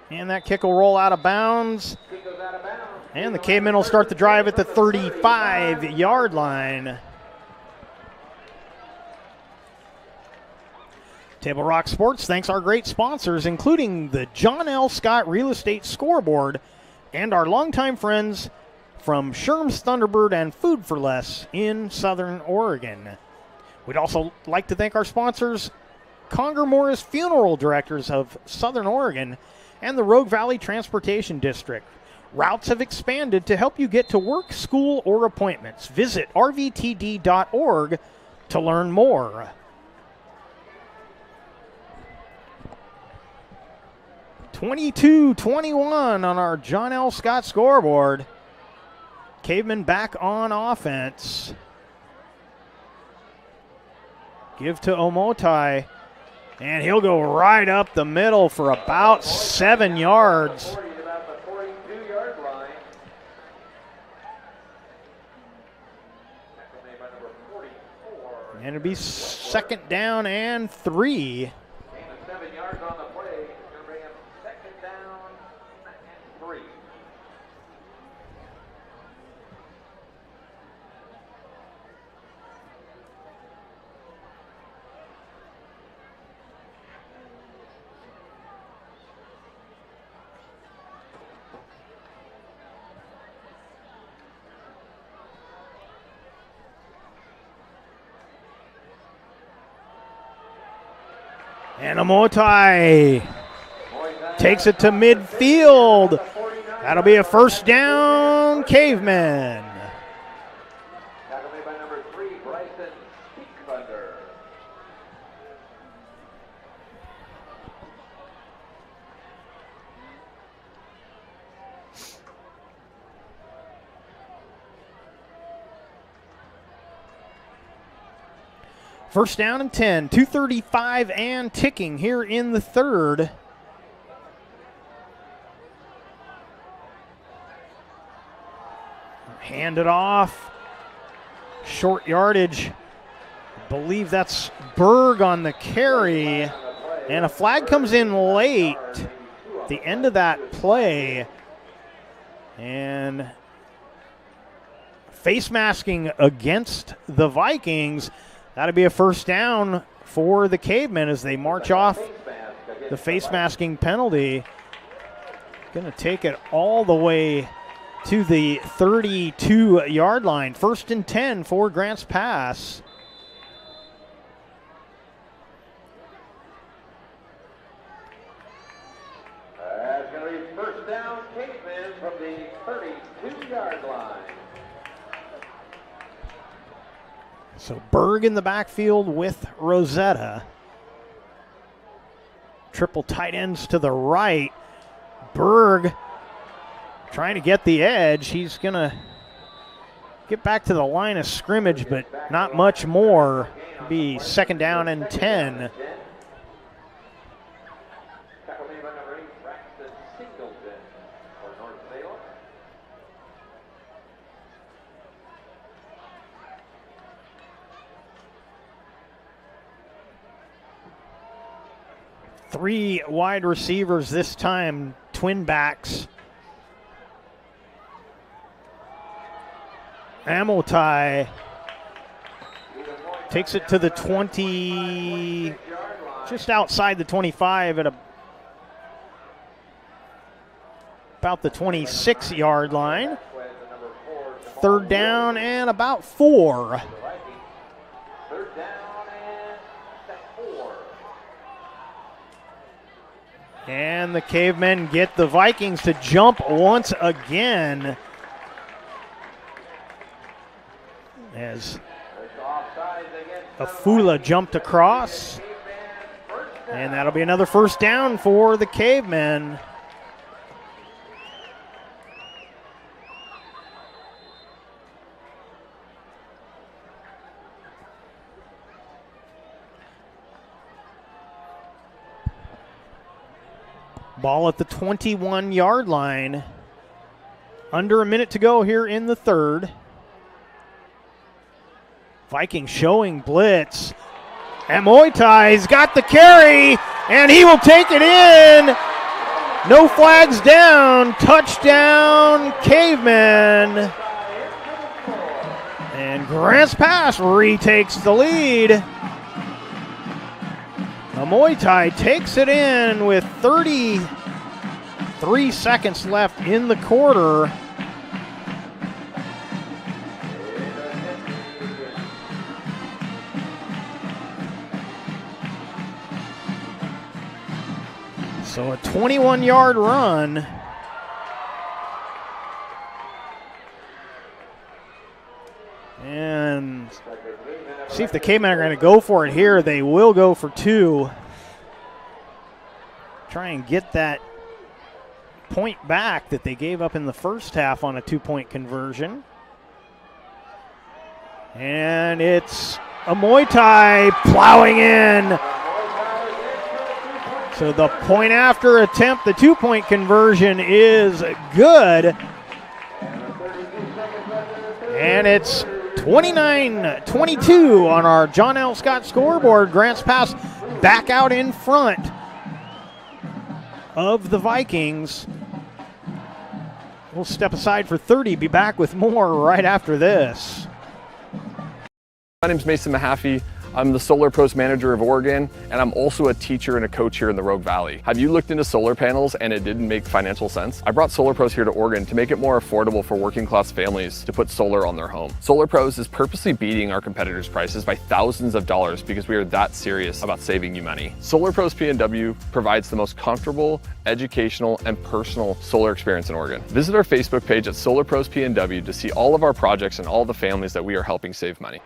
And that kick will roll out of bounds. And the Cavemen will start the drive at the 35-yard line. Table Rock Sports thanks our great sponsors, including the John L. Scott Real Estate Scoreboard and our longtime friends from Sherm's Thunderbird and Food for Less in Southern Oregon. We'd also like to thank our sponsors, Conger Morris Funeral Directors of Southern Oregon and the Rogue Valley Transportation District. Routes have expanded to help you get to work, school, or appointments. Visit rvtd.org to learn more. 22-21 on our John L. Scott scoreboard. Cavemen back on offense. Give to Omotai, and he'll go right up the middle for about 7 yards. And it'll be 2nd down and 3. 7 yards on the play. Going to bring him 2nd down and 3. And Amotai takes it to midfield. That'll be a 1st down, Cavemen. Tackled made by number 3, Bryson Thunder. First down and 10, 2:35 and ticking here in the 3rd. Hand it off. Short yardage. I believe that's Berg on the carry. And a flag comes in late at the end of that play. And face masking against the Vikings. That'll be a first down for the Cavemen as they march off the face masking penalty. Going to take it all the way to the 32-yard line. 1st and 10 for Grants Pass. It's going to be first down, Cavemen from the 32-yard line. So Berg in the backfield with Rosetta. Triple tight ends to the right. Berg trying to get the edge. He's going to get back to the line of scrimmage, but not much more. It'll be 2nd down and 10. Three wide receivers this time, twin backs. Amotai takes it to the 20, just outside the 25 at about the 26-yard line. 3rd down and about 4. And the Cavemen get the Vikings to jump once again as Afula jumped across. And that'll be another first down for the Cavemen. Ball at the 21-yard line. Under a minute to go here in the 3rd. Vikings showing blitz. Amoitai's got the carry, and he will take it in. No flags down. Touchdown, Cavemen. And Grants Pass retakes the lead. Amoitai takes it in with 33 seconds left in the quarter. So a 21-yard run. And see if the Cavemen are going to go for it here. They will go for 2. Try and get that point back that they gave up in the first half on a 2-point conversion. And it's Amoitai plowing in. So the point after attempt, the 2-point conversion is good. And it's 29-22 on our John L. Scott scoreboard. Grants Pass back out in front of the Vikings. We'll step aside for 30, be back with more right after this. My name's Mason Mahaffey. I'm the Solar Pros Manager of Oregon, and I'm also a teacher and a coach here in the Rogue Valley. Have you looked into solar panels and it didn't make financial sense? I brought Solar Pros here to Oregon to make it more affordable for working class families to put solar on their home. Solar Pros is purposely beating our competitors' prices by thousands of dollars because we are that serious about saving you money. Solar Pros PNW provides the most comfortable, educational, and personal solar experience in Oregon. Visit our Facebook page at Solar Pros PNW to see all of our projects and all the families that we are helping save money.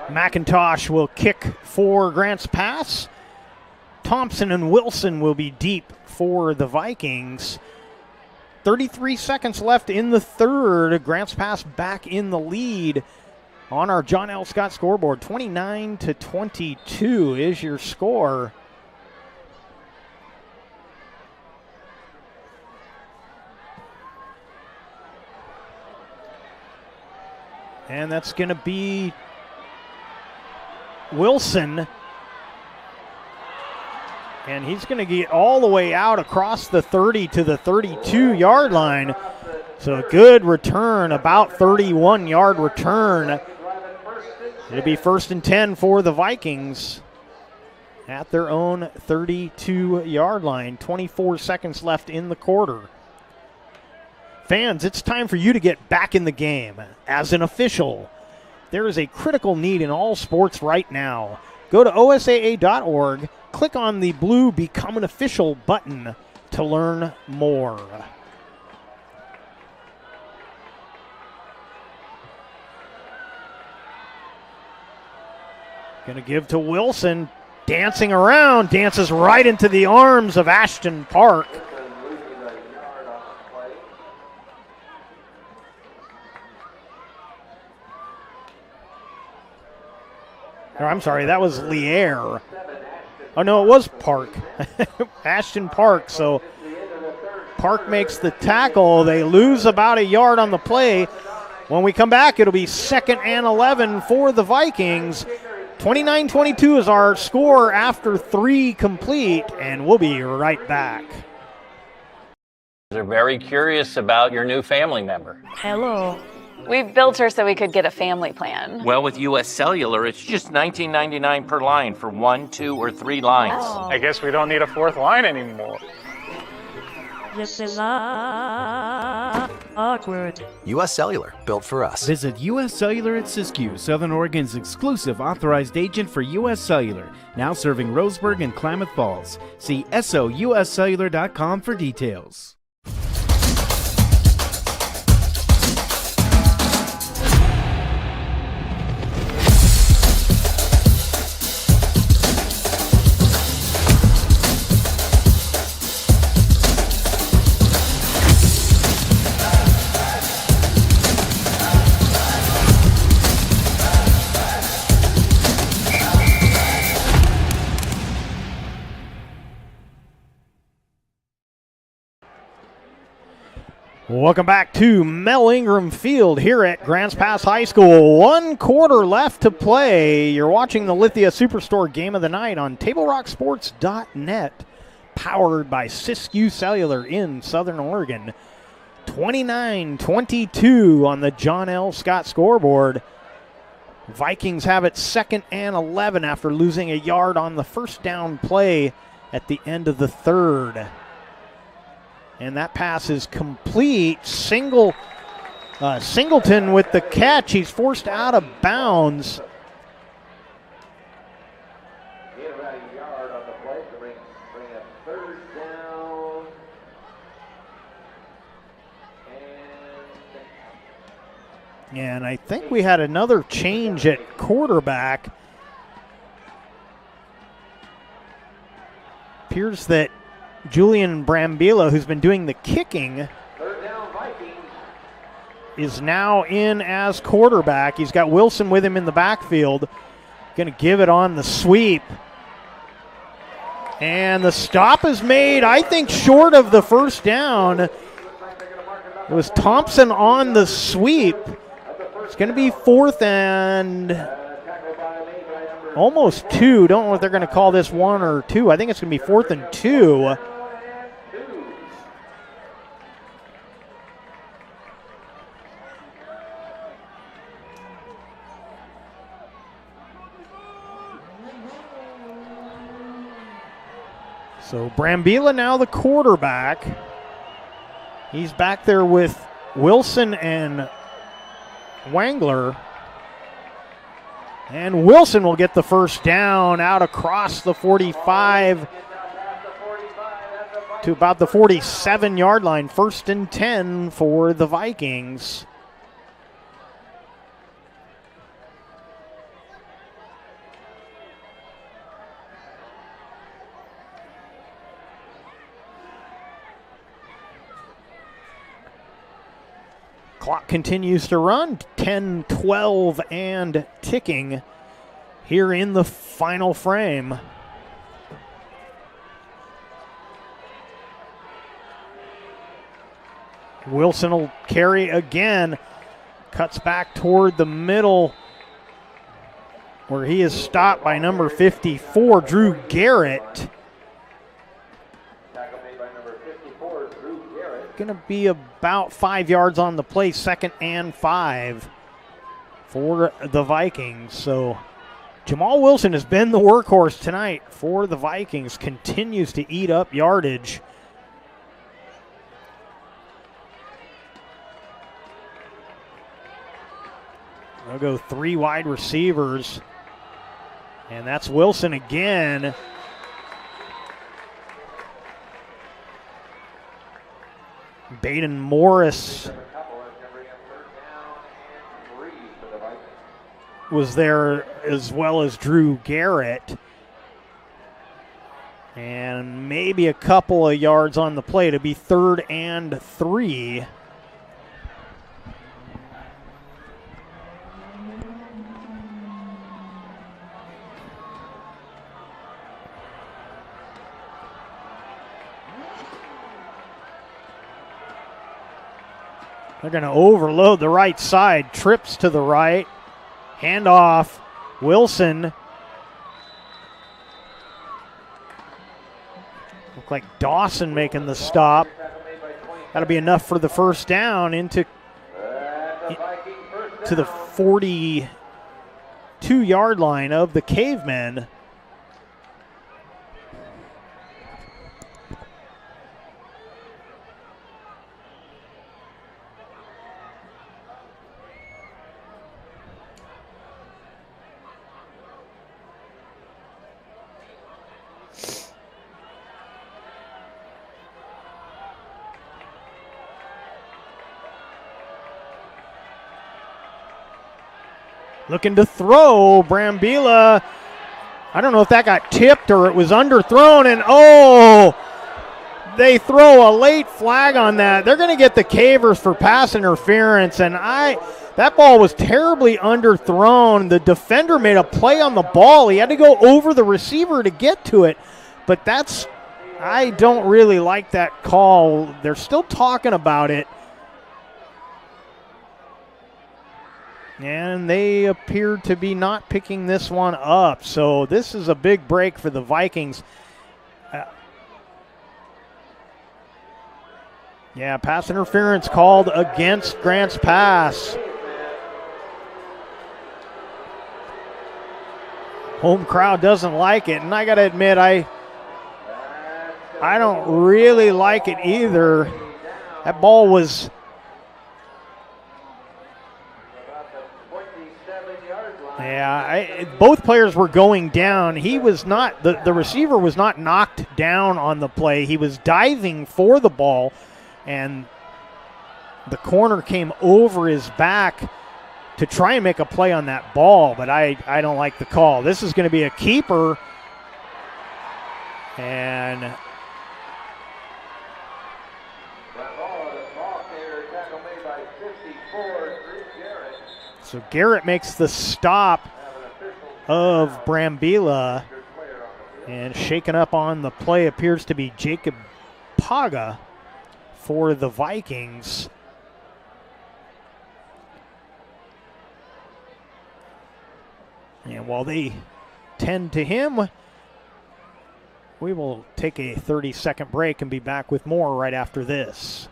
McIntosh will kick for Grants Pass. Thompson and Wilson will be deep for the Vikings. 33 seconds left in the 3rd. Grants Pass back in the lead on our John L. Scott scoreboard. 29-22 is your score. And that's going to be Wilson. And he's going to get all the way out across the 30 to the 32-yard line. So a good return, about 31-yard return. It'll be 1st and 10 for the Vikings at their own 32-yard line. 24 seconds left in the quarter. Fans, it's time for you to get back in the game. As an official, there is a critical need in all sports right now. Go to osaa.org, click on the blue Become an Official button to learn more. Going to give to Wilson, dancing around, dances right into the arms of Ashton Park. Or, I'm sorry, that was Lier. Oh, no, it was Park. Ashton Park. So Park makes the tackle. They lose about a yard on the play. When we come back, it'll be 2nd and 11 for the Vikings. 29-22 is our score after 3 complete, and we'll be right back. They're very curious about your new family member. Hello. We built her so we could get a family plan. Well, with U.S. Cellular, it's just $19.99 per line for 1, 2, or 3 lines. Oh. I guess we don't need a 4th line anymore. This is awkward. U.S. Cellular, built for us. Visit U.S. Cellular at Siskiyou, Southern Oregon's exclusive authorized agent for U.S. Cellular, now serving Roseburg and Klamath Falls. See SOUScellular.com for details. Welcome back to Mel Ingram Field here at Grants Pass High School. 1 quarter left to play. You're watching the Lithia Superstore Game of the Night on TableRockSports.net, powered by Siskiyou Cellular in Southern Oregon. 29-22 on the John L. Scott scoreboard. Vikings have it 2nd and 11 after losing a yard on the first down play at the end of the 3rd. And that pass is complete. Singleton with the catch. He's forced out of bounds. About a yard on the play to bring a 3rd down. And I think we had another change at quarterback. Appears that Julian Brambilla, who's been doing the kicking, is now in as quarterback. He's got Wilson with him in the backfield. Going to give it on the sweep. And the stop is made, I think, short of the first down. It was Thompson on the sweep. It's going to be 4th and almost 2. Don't know if they're going to call this 1 or 2. I think it's going to be 4th and 2. So Brambilla now the quarterback. He's back there with Wilson and Wangler. And Wilson will get the first down out across the 45 to about the 47-yard line. 1st and 10 for the Vikings. Clock continues to run, 10, 12, and ticking here in the final frame. Wilson will carry again. Cuts back toward the middle where he is stopped by number 54, Drew Garrett. Going to be about 5 yards on the play, 2nd and 5 for the Vikings. So Jamal Wilson has been the workhorse tonight for the Vikings, continues to eat up yardage. They'll go 3 wide receivers, and that's Wilson again. Baden Morris was there as well as Drew Garrett. And maybe a couple of yards on the play to be 3rd and 3. They're going to overload the right side. Trips to the right. Handoff. Wilson. Look like Dawson making the stop. That'll be enough for the first down to the 42-yard line of the Cavemen. Looking to throw, Brambila. I don't know if that got tipped or it was underthrown, and they throw a late flag on that. They're going to get the Cavers for pass interference, and that ball was terribly underthrown. The defender made a play on the ball. He had to go over the receiver to get to it, but I don't really like that call. They're still talking about it. And they appear to be not picking this one up. So this is a big break for the Vikings. Pass interference called against Grants Pass. Home crowd doesn't like it. And I got to admit, I don't really like it either. That ball was... both players were going down. He was not, the receiver was not knocked down on the play. He was diving for the ball, and the corner came over his back to try and make a play on that ball, but I don't like the call. This is going to be a keeper, and so Garrett makes the stop of Brambila, and shaken up on the play appears to be Jacob Paga for the Vikings. And while they tend to him, we will take a 30-second break and be back with more right after this.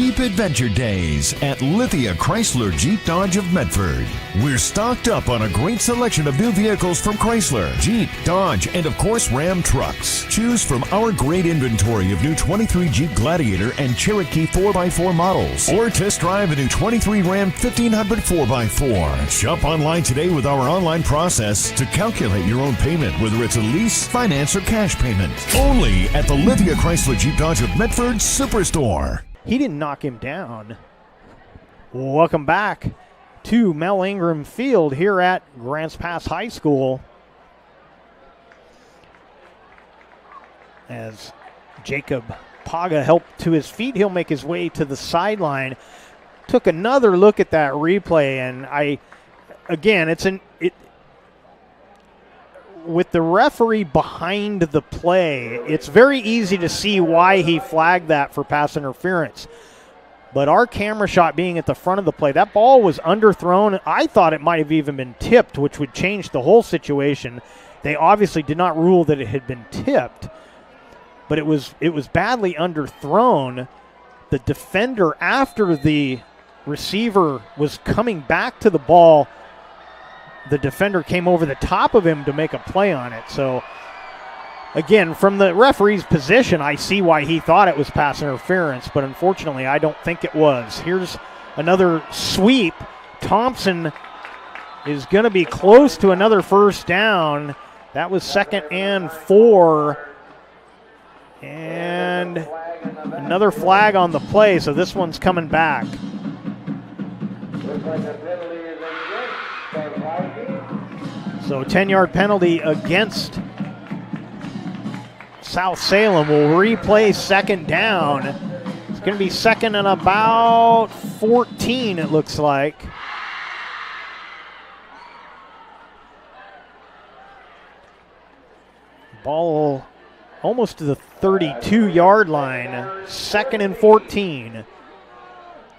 Jeep Adventure Days at Lithia Chrysler Jeep Dodge of Medford. We're stocked up on a great selection of new vehicles from Chrysler, Jeep, Dodge, and of course Ram trucks. Choose from our great inventory of new 23 Jeep Gladiator and Cherokee 4x4 models, or test drive a new 23 Ram 1500 4x4. Shop online today with our online process to calculate your own payment, whether it's a lease, finance, or cash payment. Only at the Lithia Chrysler Jeep Dodge of Medford Superstore. He didn't knock him down. Welcome back to Mel Ingram Field here at Grants Pass High School. As Jacob Paga helped to his feet, he'll make his way to the sideline. Took another look at that replay, and with the referee behind the play, it's very easy to see why he flagged that for pass interference. But our camera shot being at the front of the play, that ball was underthrown. I thought it might have even been tipped, which would change the whole situation. They obviously did not rule that it had been tipped, but it was badly underthrown. The defender, after the receiver was coming back to the ball, the defender came over the top of him to make a play on it. So, again, from the referee's position, I see why he thought it was pass interference, but unfortunately, I don't think it was. Here's another sweep. Thompson is going to be close to another first down. That was 2nd and 4. And another flag on the play, so this one's coming back. So 10-yard penalty against South Salem. Will replay 2nd down. It's going to be 2nd and about 14, it looks like. Ball almost to the 32-yard line. 2nd and 14.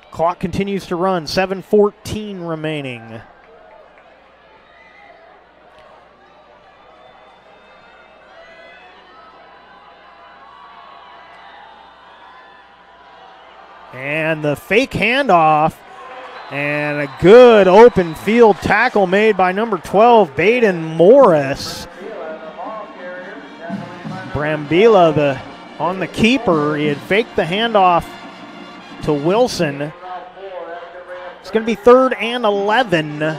Clock continues to run. 7:14 remaining. And the fake handoff. And a good open field tackle made by number 12, Baden Morris. Brambila on the keeper. He had faked the handoff to Wilson. It's going to be 3rd and 11.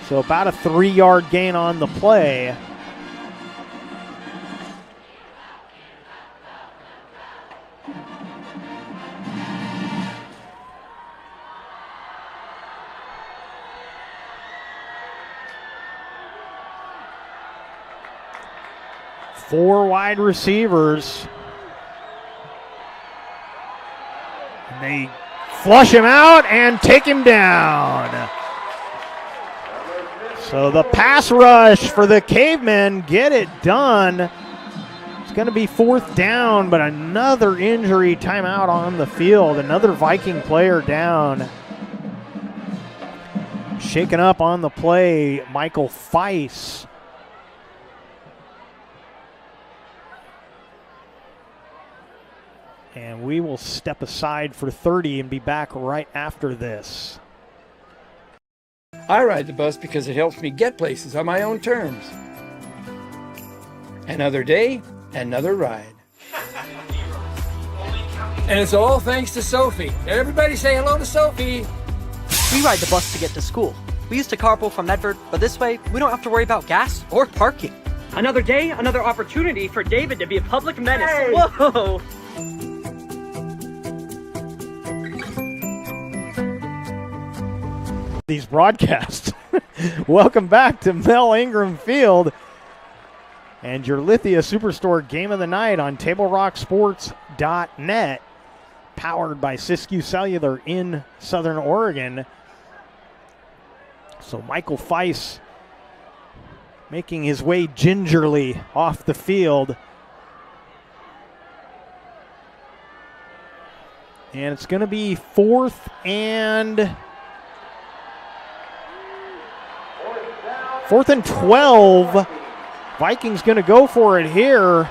So about a 3-yard gain on the play. Four wide receivers. And they flush him out and take him down. So the pass rush for the Cavemen get it done. It's going to be 4th down, but another injury timeout on the field. Another Viking player down. Shaken up on the play, Michael Feiss. And we will step aside for 30 and be back right after this. I ride the bus because it helps me get places on my own terms. Another day, another ride. And it's all thanks to Sophie. Everybody say hello to Sophie. We ride the bus to get to school. We used to carpool from Medford, but this way, we don't have to worry about gas or parking. Another day, another opportunity for David to be a public menace. Hey. Whoa! These broadcasts. Welcome back to Mel Ingram Field and your Lithia Superstore Game of the Night on TableRockSports.net, powered by Siskiyou Cellular in Southern Oregon. So Michael Feiss making his way gingerly off the field. And it's going to be 4th and 12. Vikings going to go for it here.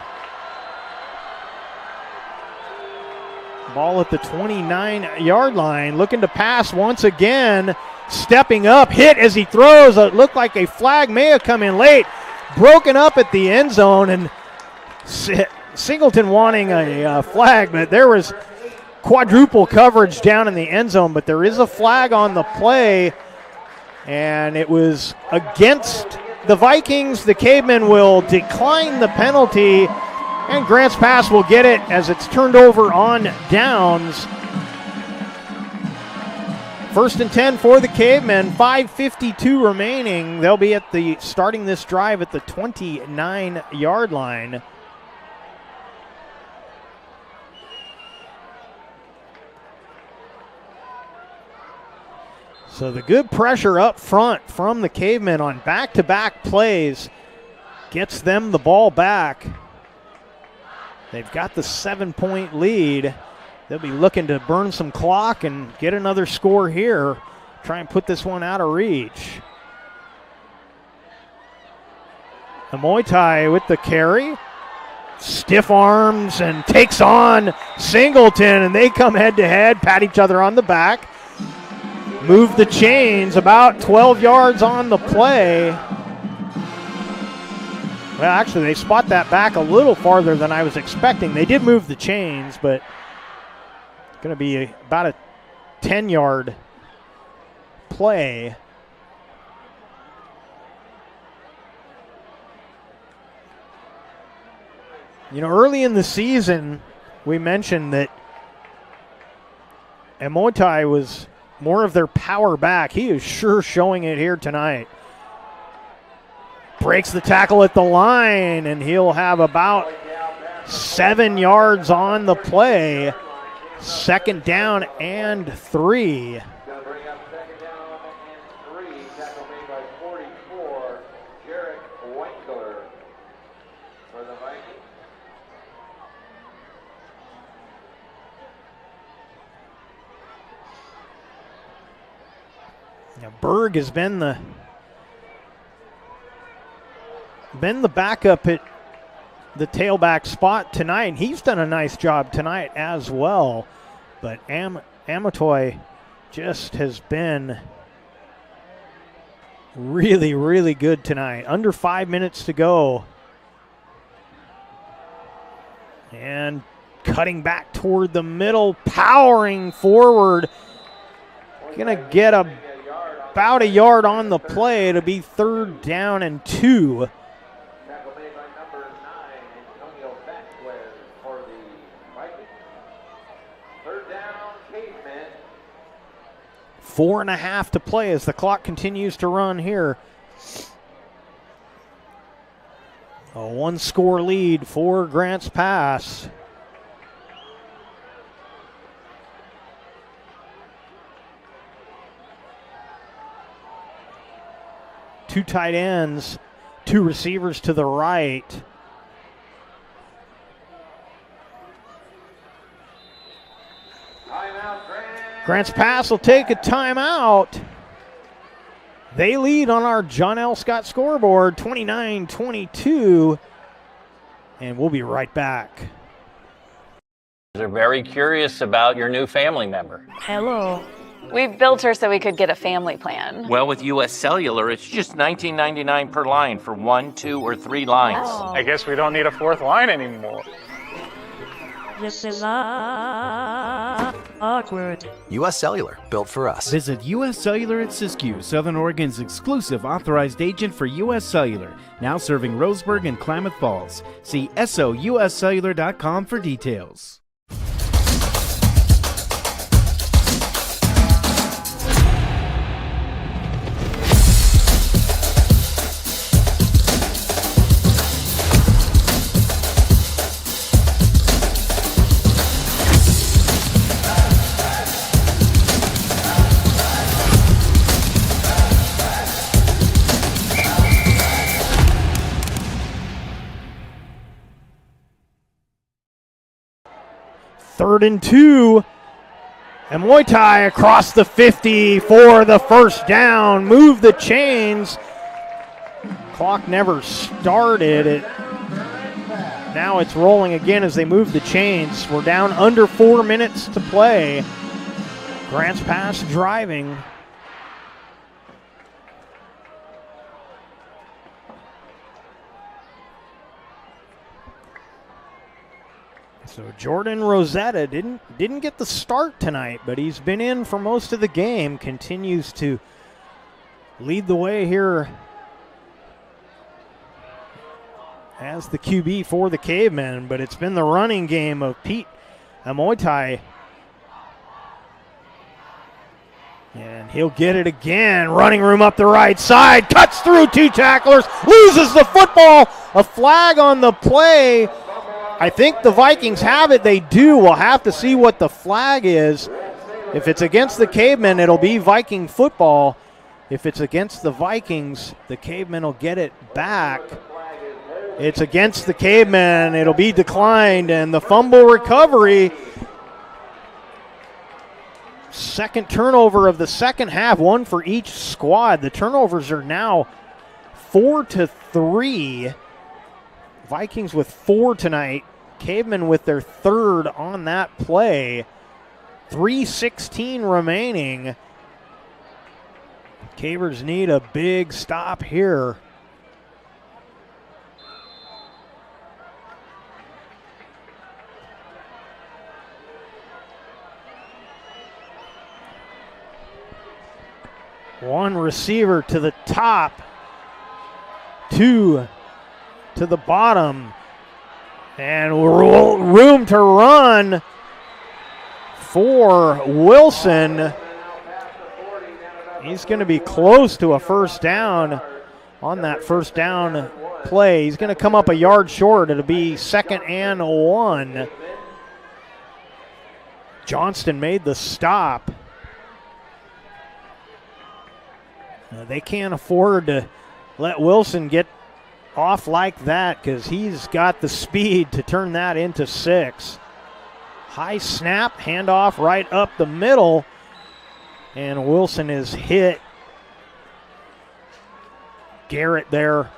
Ball at the 29-yard line. Looking to pass once again. Stepping up. Hit as he throws. It looked like a flag may have come in late. Broken up at the end zone. And Singleton wanting a flag, but there was quadruple coverage down in the end zone. But there is a flag on the play. And it was against the Vikings. The Cavemen will decline the penalty, and Grants Pass will get it as it's turned over on downs. 1st and 10 for the Cavemen, 5:52 remaining. They'll be starting this drive at the 29-yard line. So the good pressure up front from the Cavemen on back-to-back plays gets them the ball back. They've got the 7-point lead. they'll be looking to burn some clock and get another score here. Try and put this one out of reach. The Muay Thai with the carry. Stiff arms and takes on Singleton, and they come head to head, pat each other on the back. Move the chains about 12 yards on the play. Well, actually, they spot that back a little farther than I was expecting. They did move the chains, but it's going to be about a 10-yard play. You know, early in the season, we mentioned that Muay Thai was more of their power back. He is sure showing it here tonight. Breaks the tackle at the line, and he'll have about 7 yards on the play. Second down and 3. Berg has been the backup at the tailback spot tonight, and he's done a nice job tonight as well. But Amatoy just has been really, really good tonight. Under 5 minutes to go. And cutting back toward the middle, powering forward. Gonna get about a yard on the play to be 3rd down and 2. 4.5 to play as the clock continues to run here. A 1-score lead for Grants Pass. Two tight ends, 2 receivers to the right. Grants Pass will take a timeout. They lead on our John L. Scott scoreboard, 29-22. And we'll be right back. They're very curious about your new family member. Hello. We built her so we could get a family plan. Well, with U.S. Cellular, it's just $19.99 per line for 1, 2, or 3 lines. I guess we don't need a 4th line anymore. This is awkward. U.S. Cellular, built for us. Visit U.S. Cellular at Siskiyou, Southern Oregon's exclusive authorized agent for U.S. Cellular, now serving Roseburg and Klamath Falls. See SOUScellular.com for details. Third and 2. And Muay Thai across the 50 for the first down. Move the chains. Clock never started. Now it's rolling again as they move the chains. We're down under 4 minutes to play. Grants Pass driving. So Jordan Rosetta didn't get the start tonight, but he's been in for most of the game. Continues to lead the way here as the QB for the Cavemen, but it's been the running game of Pete Muay Thai. And he'll get it again. Running room up the right side. Cuts through 2 tacklers. Loses the football. A flag on the play. I think the Vikings have it. They do. We'll have to see what the flag is. If it's against the Cavemen, it'll be Viking football. If it's against the Vikings, the Cavemen will get it back. It's against the Cavemen. It'll be declined, and the fumble recovery second turnover of the second half, one for each squad. The turnovers are now 4-3. Vikings with 4 tonight. Cavemen with their third on that play. 3:16 remaining. Cavers need a big stop here. One receiver to the top, 2 to the bottom, and room to run for Wilson. He's going to be close to a first down on that first down play. He's going to come up a yard short. It'll be 2nd and 1. Johnston made the stop. They can't afford to let Wilson get off like that because he's got the speed to turn that into 6. High snap, handoff right up the middle, and Wilson is hit. Garrett there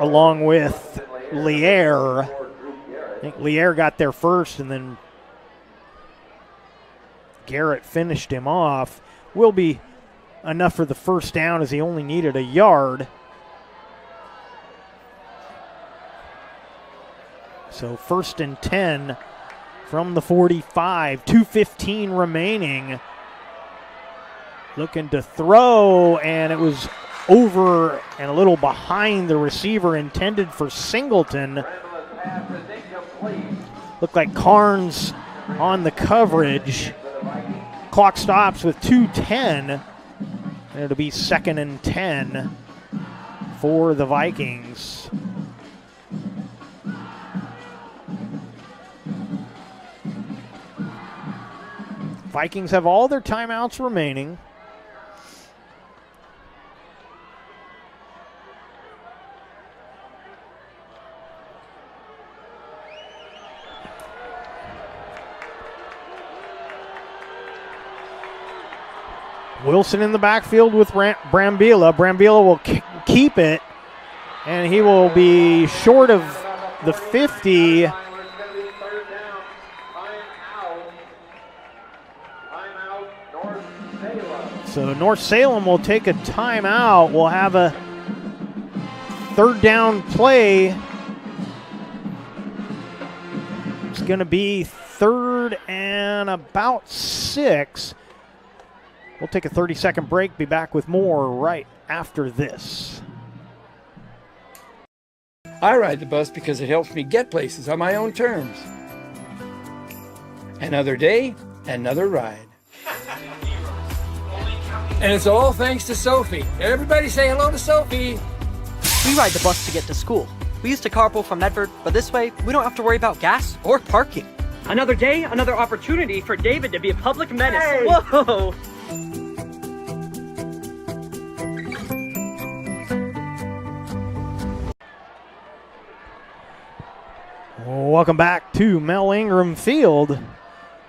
along with Lier. I think Lier got there first, and then Garrett finished him off. Will be enough for the first down as he only needed a yard. So 1st and 10 from the 45, 2:15 remaining. Looking to throw, and it was over and a little behind the receiver intended for Singleton. Looked like Carnes on the coverage. Clock stops with 2:10. And it'll be 2nd and 10 for the Vikings. Vikings have all their timeouts remaining. Wilson in the backfield with Brambilla. Brambilla will keep it, and he will be short of the 50. So North Salem will take a timeout. We'll have a 3rd down play. It's going to be 3rd and about 6. We'll take a 30-second break, be back with more right after this. I ride the bus because it helps me get places on my own terms. Another day, another ride. And it's all thanks to Sophie. Everybody say hello to Sophie. We ride the bus to get to school. We used to carpool from Medford, but this way, we don't have to worry about gas or parking. Another day, another opportunity for David to be a public menace. Hey. Whoa! Welcome back to Mel Ingram Field.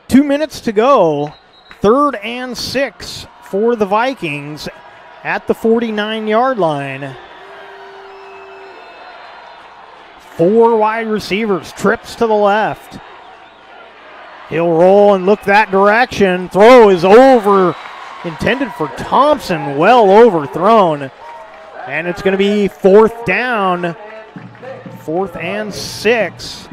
2 minutes to go. 3rd and 6 for the Vikings at the 49-yard line. 4 wide receivers, trips to the left. He'll roll and look that direction. Throw is over, intended for Thompson, well overthrown. And it's going to be 4th down, 4th and 6.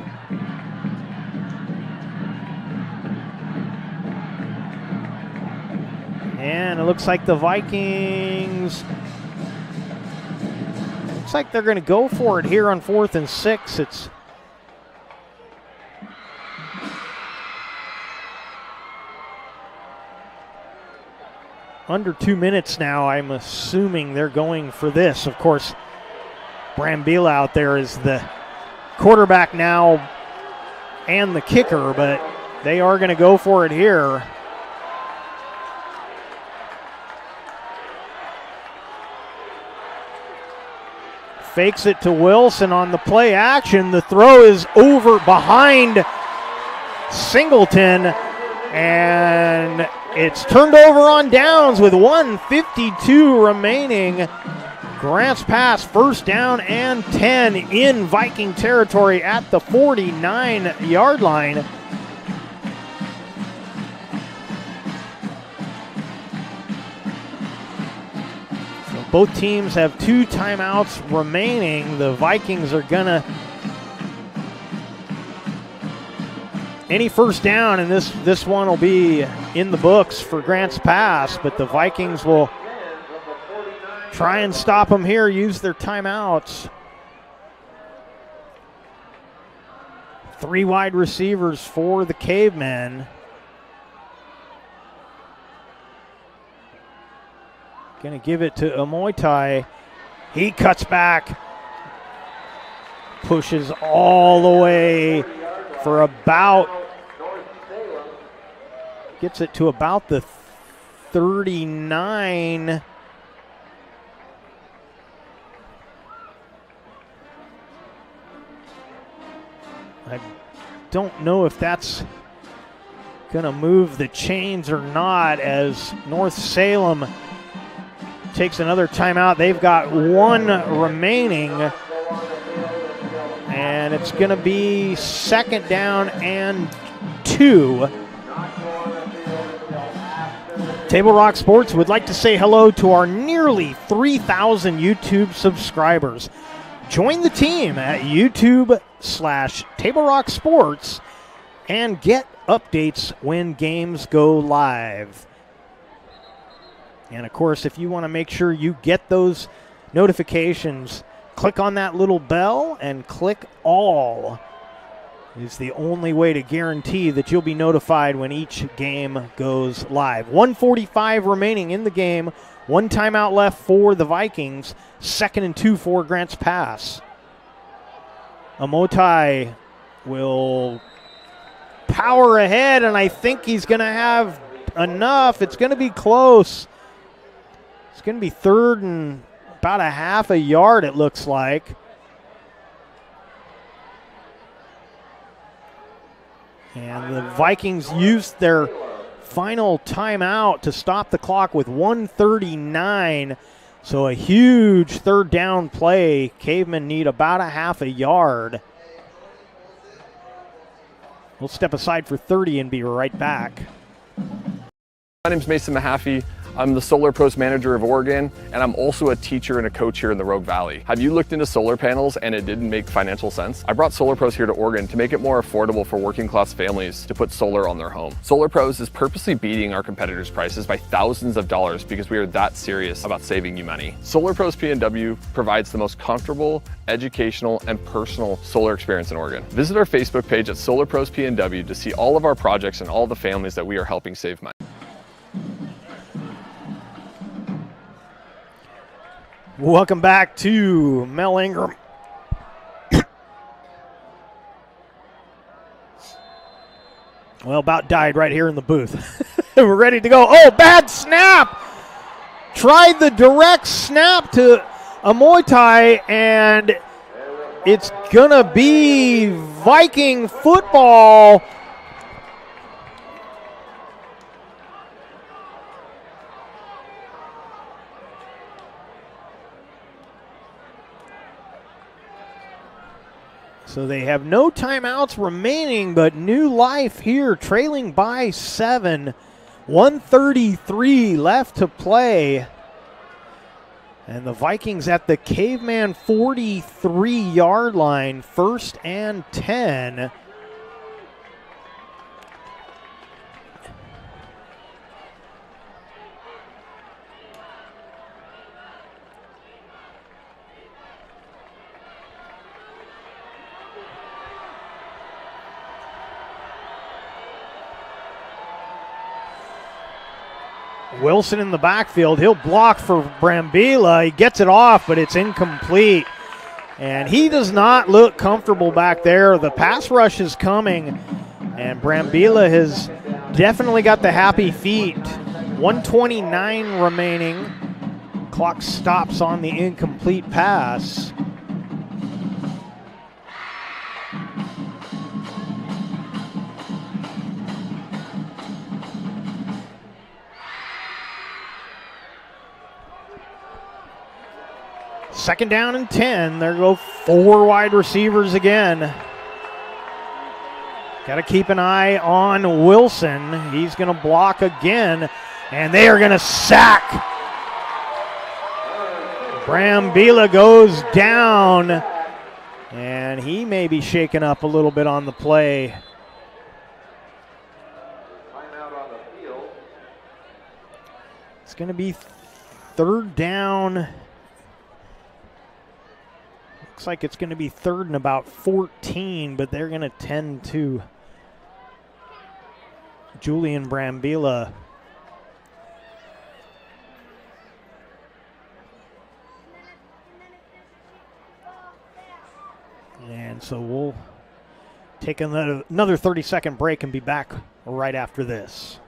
And it looks like the Vikings, looks like they're going to go for it here on 4th and 6. It's under 2 minutes now. I'm assuming they're going for this. Of course, Brambilla out there is the quarterback now and the kicker, but they are going to go for it here. Fakes it to Wilson on the play action. The throw is over behind Singleton, And it's turned over on downs with 1:52 remaining. Grants Pass, first down and 10 in Viking territory at the 49-yard line. So both teams have 2 timeouts remaining. The Vikings are gonna any first down, and this one will be in the books for Grants Pass, but the Vikings will try and stop them here, use their timeouts. 3 wide receivers for the Cavemen. Gonna give it to Amoitai. He cuts back, pushes all the way for about, gets it to about the 39. I don't know if that's going to move the chains or not, as North Salem takes another timeout. They've got 1 remaining, and it's going to be second down and 2. Table Rock Sports would like to say hello to our nearly 3,000 YouTube subscribers. Join the team at YouTube/Table Rock Sports and get updates when games go live. And of course, if you want to make sure you get those notifications, click on that little bell and click all. It's the only way to guarantee that you'll be notified when each game goes live. 1:45 remaining in the game. 1 timeout left for the Vikings. 2nd and 2 for Grants Pass. Amoitai will power ahead, and I think he's going to have enough. It's going to be close. It's going to be 3rd and about a half a yard, it looks like. And the Vikings used their final timeout to stop the clock with 1:39. So a huge 3rd down play. Cavemen need about a half a yard. We'll step aside for 30 and be right back. My name's Mason Mahaffey. I'm the Solar Pros Manager of Oregon, and I'm also a teacher and a coach here in the Rogue Valley. Have you looked into solar panels and it didn't make financial sense? I brought Solar Pros here to Oregon to make it more affordable for working class families to put solar on their home. Solar Pros is purposely beating our competitors' prices by thousands of dollars because we are that serious about saving you money. Solar Pros PNW provides the most comfortable, educational, and personal solar experience in Oregon. Visit our Facebook page at Solar Pros PNW to see all of our projects and all the families that we are helping save money. Welcome back to Mel Ingram. Well, about died right here in the booth. We're ready to go. Oh, bad snap! Tried the direct snap to Amoitai, and it's going to be Viking football. So they have no timeouts remaining, but new life here, trailing by 7. 1:33 left to play. And the Vikings at the Caveman 43-yard line, 1st and 10. Wilson in the backfield. He'll block for Brambila. He gets it off, but it's incomplete. And he does not look comfortable back there. The pass rush is coming, and Brambila has definitely got the happy feet. 1:29 remaining. Clock stops on the incomplete pass. Second down and 10. There go 4 wide receivers again. Got to keep an eye on Wilson. He's going to block again, and they are going to sack. Brambila goes down, and he may be shaken up a little bit on the play. It's going to be third down. Looks like it's going to be third and about 14, but they're going to tend to Julian Brambila. And so we'll take another 30-second break and be back right after this.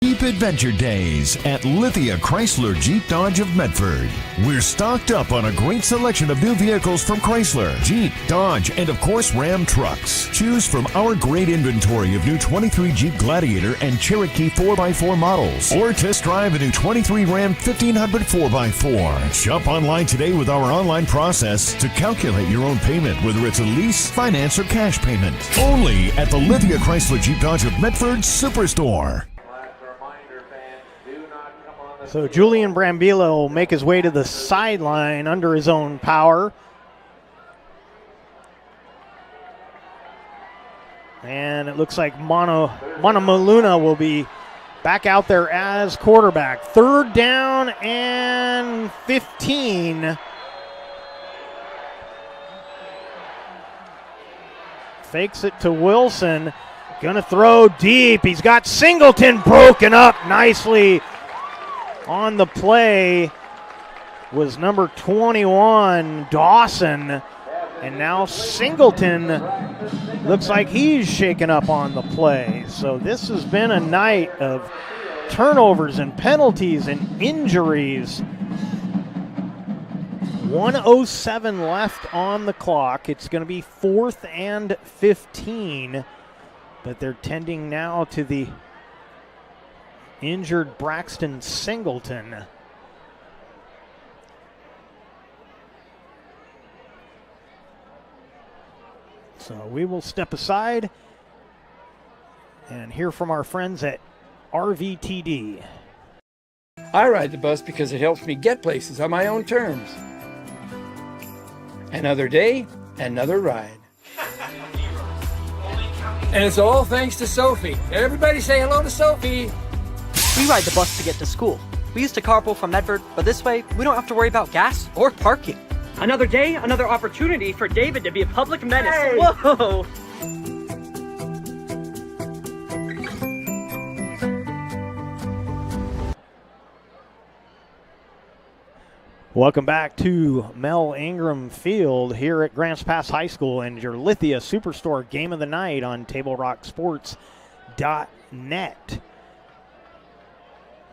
Jeep Adventure Days at Lithia Chrysler Jeep Dodge of Medford. We're stocked up on a great selection of new vehicles from Chrysler, Jeep, Dodge, and of course Ram trucks. Choose from our great inventory of new 23 Jeep Gladiator and Cherokee 4x4 models, or test drive a new 23 Ram 1500 4x4. Shop online today with our online process to calculate your own payment, whether it's a lease, finance, or cash payment. Only at the Lithia Chrysler Jeep Dodge of Medford Superstore. So Julian Brambila will make his way to the sideline under his own power. And it looks like Mana Maluna will be back out there as quarterback. Third down and 15. Fakes it to Wilson. Gonna throw deep. He's got Singleton broken up nicely. On the play was number 21, Dawson. And now Singleton looks like he's shaken up on the play. So this has been a night of turnovers and penalties and injuries. 1:07 left on the clock. It's going to be 4th and 15. But they're tending now to the injured Braxton Singleton. So we will step aside and hear from our friends at RVTD. I ride the bus because it helps me get places on my own terms. Another day, another ride. And it's all thanks to Sophie. Everybody say hello to Sophie. We ride the bus to get to school. We used to carpool from Medford, but this way, we don't have to worry about gas or parking. Another day, another opportunity for David to be a public menace. Hey! Whoa! Welcome back to Mel Ingram Field here at Grants Pass High School and your Lithia Superstore Game of the Night on TableRockSports.net.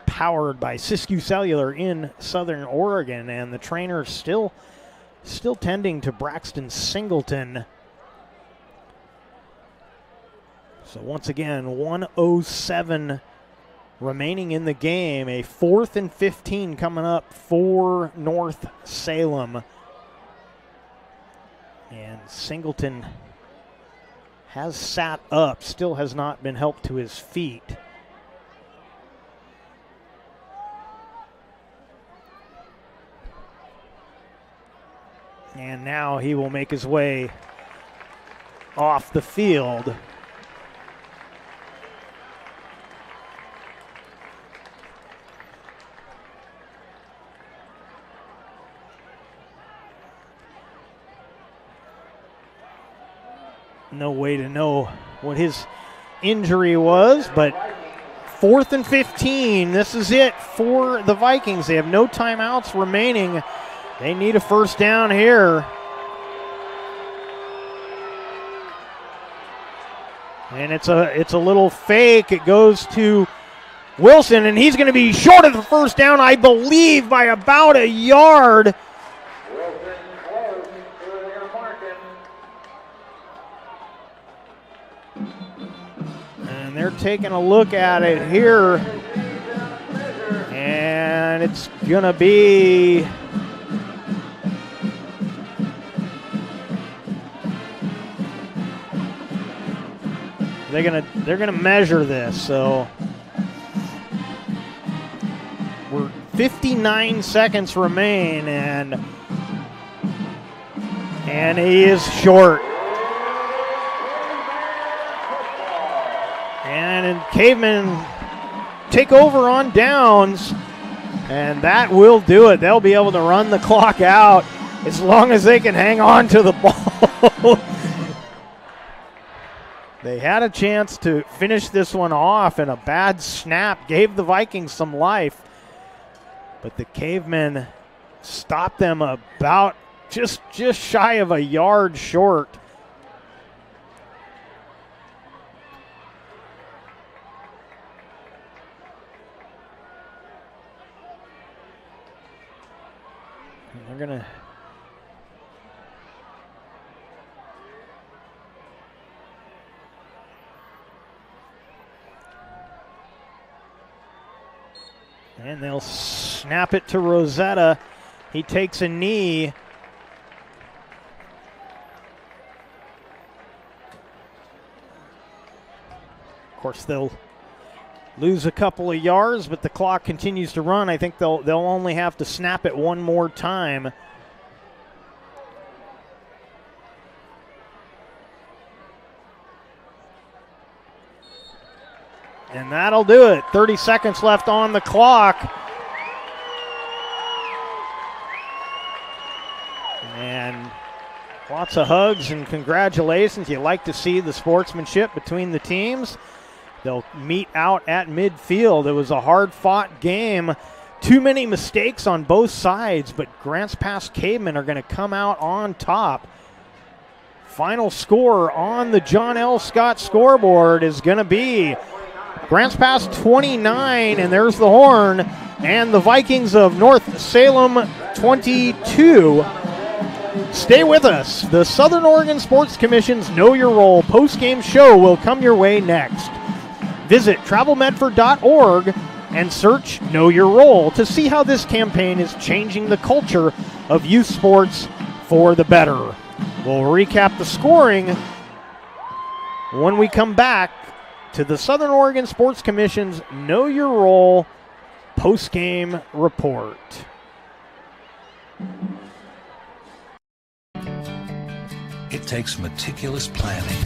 Powered by Siskiyou Cellular in Southern Oregon, and the trainer still tending to Braxton Singleton. So once again, 1:07 remaining in the game. A 4th and 15 coming up for North Salem. And Singleton has sat up, still has not been helped to his feet. And now he will make his way off the field. No way to know what his injury was, but 4th and 15. This is it for the Vikings. They have no timeouts remaining. They need a first down here. And it's a little fake. It goes to Wilson, and he's going to be short of the first down, I believe, by about a yard. And they're taking a look at it here. And it's going to be They're gonna measure this. So we're 59 seconds remain, and he is short. And Cavemen take over on downs, and that will do it. They'll be able to run the clock out as long as they can hang on to the ball. They had a chance to finish this one off, and a bad snap gave the Vikings some life. But the Cavemen stopped them about just shy of a yard short. And they're going to and they'll snap it to Rosetta. He takes a knee. Of course, they'll lose a couple of yards, but the clock continues to run. I think they'll only have to snap it one more time. And that'll do it. 30 seconds left on the clock. And lots of hugs and congratulations. You like to see the sportsmanship between the teams. They'll meet out at midfield. It was a hard-fought game. Too many mistakes on both sides, but Grants Pass Cavemen are going to come out on top. Final score on the John L. Scott scoreboard is going to be Grants Pass 29, and there's the horn, and the Vikings of North Salem 22. Stay with us. The Southern Oregon Sports Commission's Know Your Role post-game show will come your way next. Visit travelmedford.org and search Know Your Role to see how this campaign is changing the culture of youth sports for the better. We'll recap the scoring when we come back to the Southern Oregon Sports Commission's Know Your Role post-game report. It takes meticulous planning,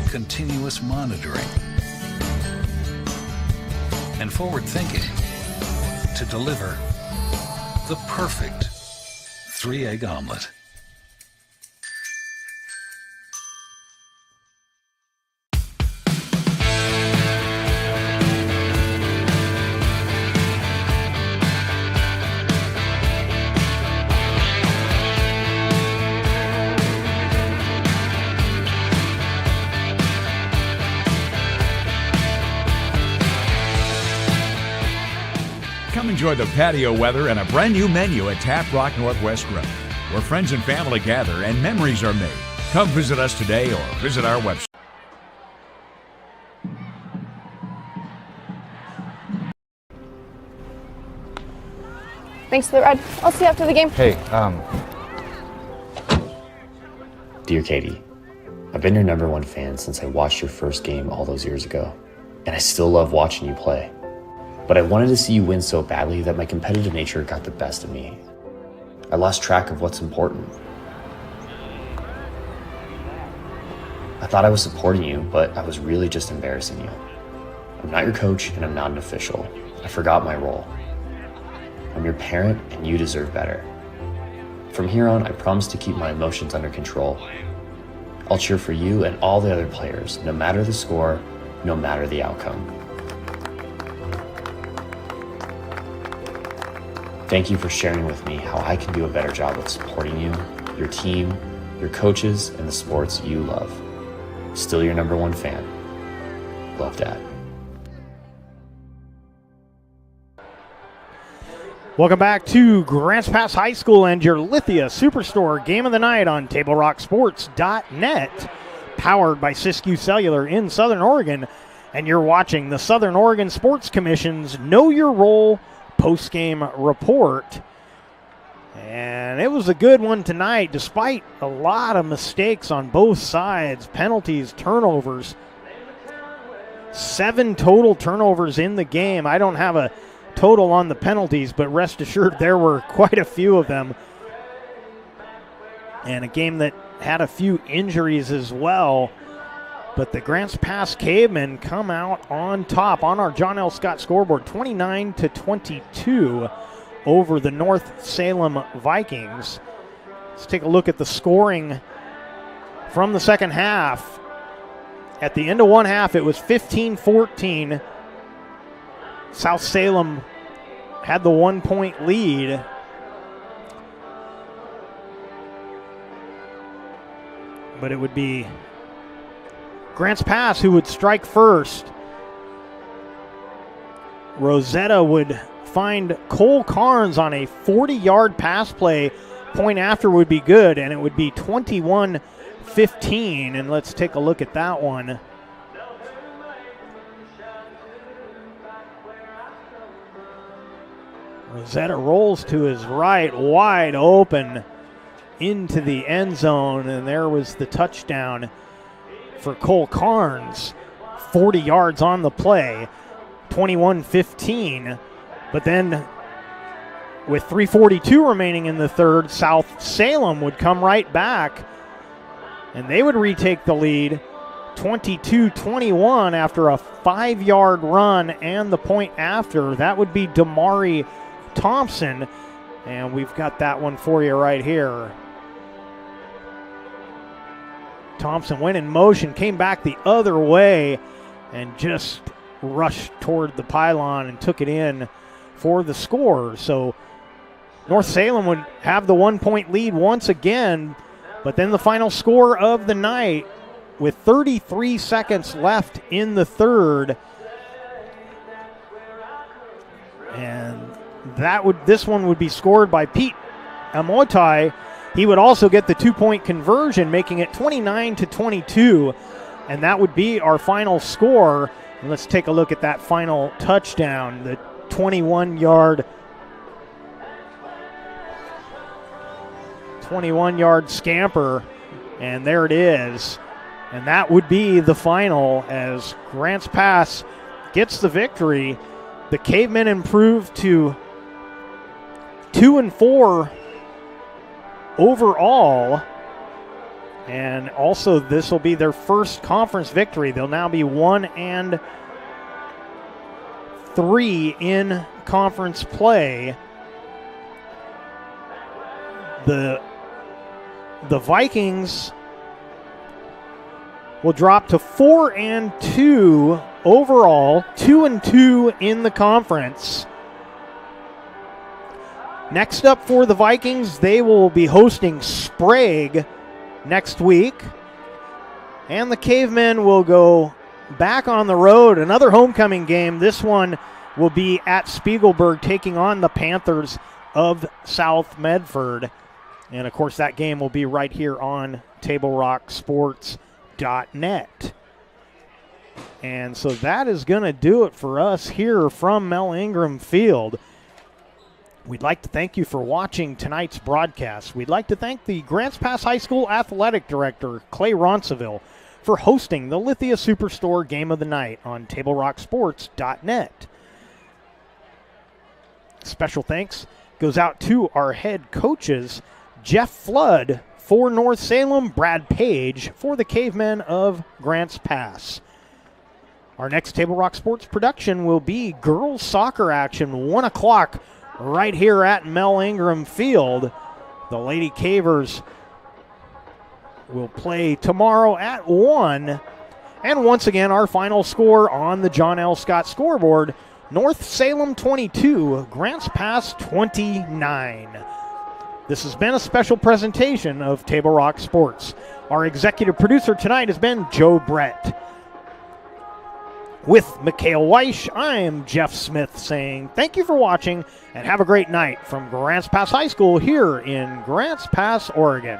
continuous monitoring, and forward thinking to deliver the perfect 3-egg omelet. Come enjoy the patio weather and a brand new menu at Tap Rock Northwest Grill, where friends and family gather and memories are made. Come visit us today or visit our website. Thanks for the ride. I'll see you after the game. Hey, Dear Katie, I've been your #1 fan since I watched your first game all those years ago, and I still love watching you play. But I wanted to see you win so badly that my competitive nature got the best of me. I lost track of what's important. I thought I was supporting you, but I was really just embarrassing you. I'm not your coach, and I'm not an official. I forgot my role. I'm your parent, and you deserve better. From here on, I promise to keep my emotions under control. I'll cheer for you and all the other players, no matter the score, no matter the outcome. Thank you for sharing with me how I can do a better job of supporting you, your team, your coaches, and the sports you love. Still your #1 fan. Love, Dad. Welcome back to Grants Pass High School and your Lithia Superstore Game of the Night on TableRockSports.net, powered by Siskiyou Cellular in Southern Oregon. And you're watching the Southern Oregon Sports Commission's Know Your Role post-game report. And it was a good one tonight, despite a lot of mistakes on both sides, penalties, turnovers. 7 total turnovers in the game. I don't have a total on the penalties, but rest assured there were quite a few of them. And a game that had a few injuries as well. But the Grants Pass Cavemen come out on top on our John L. Scott scoreboard, 29-22 over the North Salem Vikings. Let's take a look at the scoring from the second half. At the end of one half, it was 15-14. South Salem had the 1-point lead. But it would be Grants Pass who would strike first. Rosetta would find Cole Carnes on a 40-yard pass play. Point after would be good, and it would be 21-15. And let's take a look at that one. Rosetta rolls to his right, wide open into the end zone, and there was the touchdown for Cole Carnes. 40 yards on the play, 21-15. But then with 3:42 remaining in the third, South Salem would come right back, and they would retake the lead 22-21 after a 5-yard run and the point after. That would be Damari Thompson, and we've got that one for you right here. Thompson went in motion, came back the other way, and just rushed toward the pylon and took it in for the score. So North Salem would have the 1-point lead once again, but then the final score of the night with 33 seconds left in the third. And this one would be scored by Pete Amotai. He would also get the 2-point conversion, making it 29-22, and that would be our final score. And let's take a look at that final touchdown, the 21-yard scamper, and there it is. And that would be the final as Grants Pass gets the victory. The Cavemen improved to 2-4 overall, and also this will be their first conference victory. They'll now be 1-3 in conference play. The Vikings will drop to 4-2 overall, 2-2 in the conference. Next up for the Vikings, they will be hosting Sprague next week. And the Cavemen will go back on the road, another homecoming game. This one will be at Spiegelberg, taking on the Panthers of South Medford. And, of course, that game will be right here on TableRockSports.net. And so that is going to do it for us here from Mel Ingram Field. We'd like to thank you for watching tonight's broadcast. We'd like to thank the Grants Pass High School Athletic Director, Clay Ronceville, for hosting the Lithia Superstore Game of the Night on TableRockSports.net. Special thanks goes out to our head coaches, Jeff Flood for North Salem, Brad Page for the Cavemen of Grants Pass. Our next Table Rock Sports production will be girls soccer action, 1 o'clock right here at Mel Ingram Field. The Lady Cavers will play tomorrow at 1. And once again, our final score on the John L. Scott scoreboard, North Salem 22, Grants Pass 29. This has been a special presentation of Table Rock Sports. Our executive producer tonight has been Joe Brett. With Mikhail Weish, I am Jeff Smith saying thank you for watching and have a great night from Grants Pass High School here in Grants Pass, Oregon.